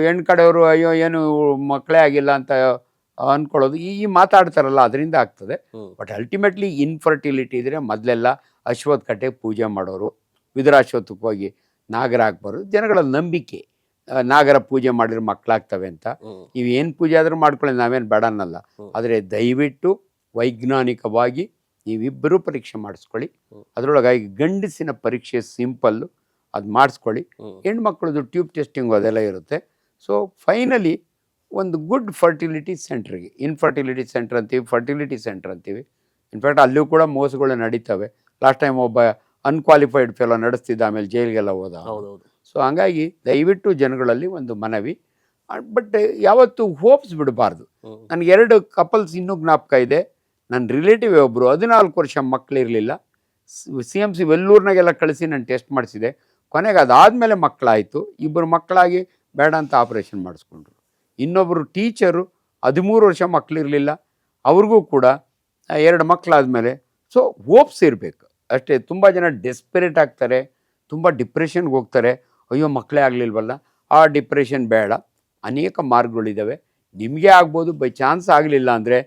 ಹೆಣ್ಣು ಕಡೆಯವರು ಅಯ್ಯೋ ಏನು ಮಕ್ಕಳೇ ಆಗಿಲ್ಲ ಅಂತ ಅಂದ್ಕೊಳ್ಳೋದು, ಈ ಮಾತಾಡ್ತಾರಲ್ಲ, ಅದರಿಂದ ಆಗ್ತದೆ. ಬಟ್ ಅಲ್ಟಿಮೇಟ್ಲಿ ಇನ್ಫರ್ಟಿಲಿಟಿ ಇದ್ರೆ ಮೊದಲೆಲ್ಲ ಅಶ್ವತ್ಥ ಕಟ್ಟೆ ಪೂಜೆ ಮಾಡೋರು, ವಿದುರಾಶ್ವತ್ಥಕ್ಕೆ ಹೋಗಿ ನಾಗರ ಹಾಕ್ಬಾರ್ದು. ಜನಗಳ ನಂಬಿಕೆ, ನಾಗರ ಪೂಜೆ ಮಾಡಿದ್ರೆ ಮಕ್ಕಳಾಗ್ತವೆ ಅಂತ. ನೀವು ಏನು ಪೂಜೆ ಆದರೂ ಮಾಡ್ಕೊಳ್ಳಿ, ನಾವೇನು ಬೇಡ ಅನ್ನಲ್ಲ. ಆದರೆ ದಯವಿಟ್ಟು ವೈಜ್ಞಾನಿಕವಾಗಿ ನೀವಿಬ್ಬರೂ ಪರೀಕ್ಷೆ ಮಾಡಿಸ್ಕೊಳ್ಳಿ. ಅದರೊಳಗಾಗಿ ಗಂಡಸಿನ ಪರೀಕ್ಷೆ ಸಿಂಪಲ್ಲು, ಅದು ಮಾಡಿಸ್ಕೊಳ್ಳಿ. ಹೆಣ್ಮಕ್ಳದ್ದು ಟ್ಯೂಬ್ ಟೆಸ್ಟಿಂಗು ಅದೆಲ್ಲ ಇರುತ್ತೆ. ಸೊ ಫೈನಲಿ ಒಂದು ಗುಡ್ ಫರ್ಟಿಲಿಟಿ ಸೆಂಟ್ರಿಗೆ, ಇನ್ಫರ್ಟಿಲಿಟಿ ಸೆಂಟ್ರ್ ಅಂತೀವಿ, ಫರ್ಟಿಲಿಟಿ ಸೆಂಟ್ರ್ ಅಂತೀವಿ. ಇನ್ಫ್ಯಾಕ್ಟ್ ಅಲ್ಲೂ ಕೂಡ ಮೋಸಗಳು ನಡೀತವೆ. ಲಾಸ್ಟ್ ಟೈಮ್ ಒಬ್ಬ ಅನ್ಕ್ವಾಲಿಫೈಡ್ ಫೆಲೋ ನಡೆಸ್ತಿದ್ದ, ಆಮೇಲೆ ಜೈಲಿಗೆಲ್ಲ ಹೋದ. ಸೊ ಹಂಗಾಗಿ ದಯವಿಟ್ಟು ಜನಗಳಲ್ಲಿ ಒಂದು ಮನವಿ. ಬಟ್ ಯಾವತ್ತು ಹೋಪ್ಸ್ ಬಿಡಬಾರ್ದು. ನನಗೆ 2 ಕಪಲ್ಸ್ ಇನ್ನೂ ಜ್ಞಾಪಕ ಇದೆ. ನನ್ನ ರಿಲೇಟಿವ್ ಒಬ್ಬರು 14 ವರ್ಷ ಮಕ್ಕಳಿರಲಿಲ್ಲ. CMC ವೆಲ್ಲೂರ್ನಾಗೆಲ್ಲ ಕಳಿಸಿ ನಾನು ಟೆಸ್ಟ್ ಮಾಡಿಸಿದೆ. ಕೊನೆಗೆ ಅದಾದಮೇಲೆ ಮಕ್ಕಳಾಯಿತು. 2 ಮಕ್ಕಳಾಗಿ ಬೇಡ ಅಂತ ಆಪ್ರೇಷನ್ ಮಾಡಿಸ್ಕೊಂಡ್ರು. ಇನ್ನೊಬ್ಬರು ಟೀಚರು 13 ವರ್ಷ ಮಕ್ಕಳಿರಲಿಲ್ಲ, ಅವ್ರಿಗೂ ಕೂಡ 2 ಮಕ್ಕಳಾದಮೇಲೆ. ಸೊ ಹೋಪ್ಸ್ ಇರಬೇಕು ಅಷ್ಟೇ. ತುಂಬ ಜನ ಡೆಸ್ಪರೇಟ್ ಆಗ್ತಾರೆ, ತುಂಬ ಡಿಪ್ರೆಷನ್ಗೆ ಹೋಗ್ತಾರೆ, ಅಯ್ಯೋ ಮಕ್ಕಳೇ ಆಗಲಿಲ್ವಲ್ಲ. ಆ ಡಿಪ್ರೆಷನ್ ಬೇಡ, ಅನೇಕ ಮಾರ್ಗಗಳಿದ್ದಾವೆ. ನಿಮಗೆ ಆಗ್ಬೋದು. ಬೈ ಚಾನ್ಸ್ ಆಗಲಿಲ್ಲ ಅಂದರೆ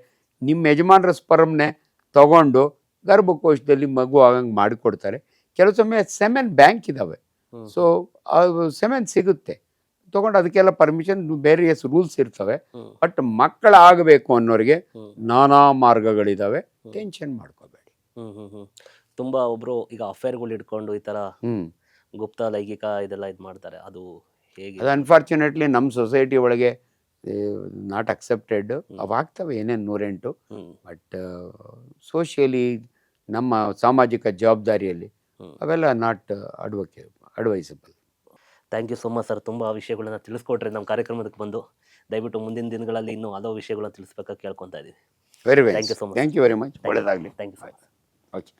ನಿಮ್ಮ ಯಜಮಾನರ ಸ್ಪರ್ಮ್ನೆ ತಗೊಂಡು ಗರ್ಭಕೋಶದಲ್ಲಿ ಮಗು ಆಗಂಗೆ ಮಾಡಿಕೊಡ್ತಾರೆ. ಕೆಲವು ಸಮಯ ಸೆಮೆನ್ ಬ್ಯಾಂಕ್ ಇದ್ದಾವೆ. ಸೊ ಸೆಮೆನ್ ಸಿಗುತ್ತೆ, ತೊಗೊಂಡು ಅದಕ್ಕೆಲ್ಲ ಪರ್ಮಿಷನ್, ಬೇರೆ ರೂಲ್ಸ್ ಇರ್ತವೆ. ಬಟ್ ಮಕ್ಕಳಾಗಬೇಕು ಅನ್ನೋರಿಗೆ ನಾನಾ ಮಾರ್ಗಗಳಿದ್ದಾವೆ, ಟೆನ್ಷನ್ ಮಾಡ್ಕೋಬೇಡಿ. ತುಂಬ ಒಬ್ಬರು ಈಗ ಅಫೇರ್ಗಳು ಇಟ್ಕೊಂಡು ಈ ಥರ ಗುಪ್ತ ಲೈಂಗಿಕ ಇದೆಲ್ಲ ಇದು ಮಾಡ್ತಾರೆ, ಅದು ಹೇಗೆ? ಅದು ಅನ್ಫಾರ್ಚುನೇಟ್ಲಿ ನಮ್ಮ ಸೊಸೈಟಿ ಒಳಗೆ ನಾಟ್ ಅಕ್ಸೆಪ್ಟೆಡ್. ಅವಾಗ್ತವೆ ಏನೇನು 108. ಬಟ್ ಸೋಷಿಯಲಿ ನಮ್ಮ ಸಾಮಾಜಿಕ ಜವಾಬ್ದಾರಿಯಲ್ಲಿ ಅವೆಲ್ಲ not advisable. Thank you so much sir. ತುಂಬ ವಿಷಯಗಳನ್ನ ತಿಳಿಸ್ಕೊಟ್ರೆ ನಮ್ಮ ಕಾರ್ಯಕ್ರಮಕ್ಕೆ ಬಂದು. ದಯವಿಟ್ಟು ಮುಂದಿನ ದಿನಗಳಲ್ಲಿ ಇನ್ನೂ ಹಲವು ವಿಷಯಗಳನ್ನ ತಿಳಿಸ್ಬೇಕಾಗಿ ಕೇಳ್ಕೊತಾ ಇದ್ದೀವಿ. Very well. Thank you so much. Thank you very much. ಒಳ್ಳೆಯದಾಗಲಿ. Thank you so much. Okay.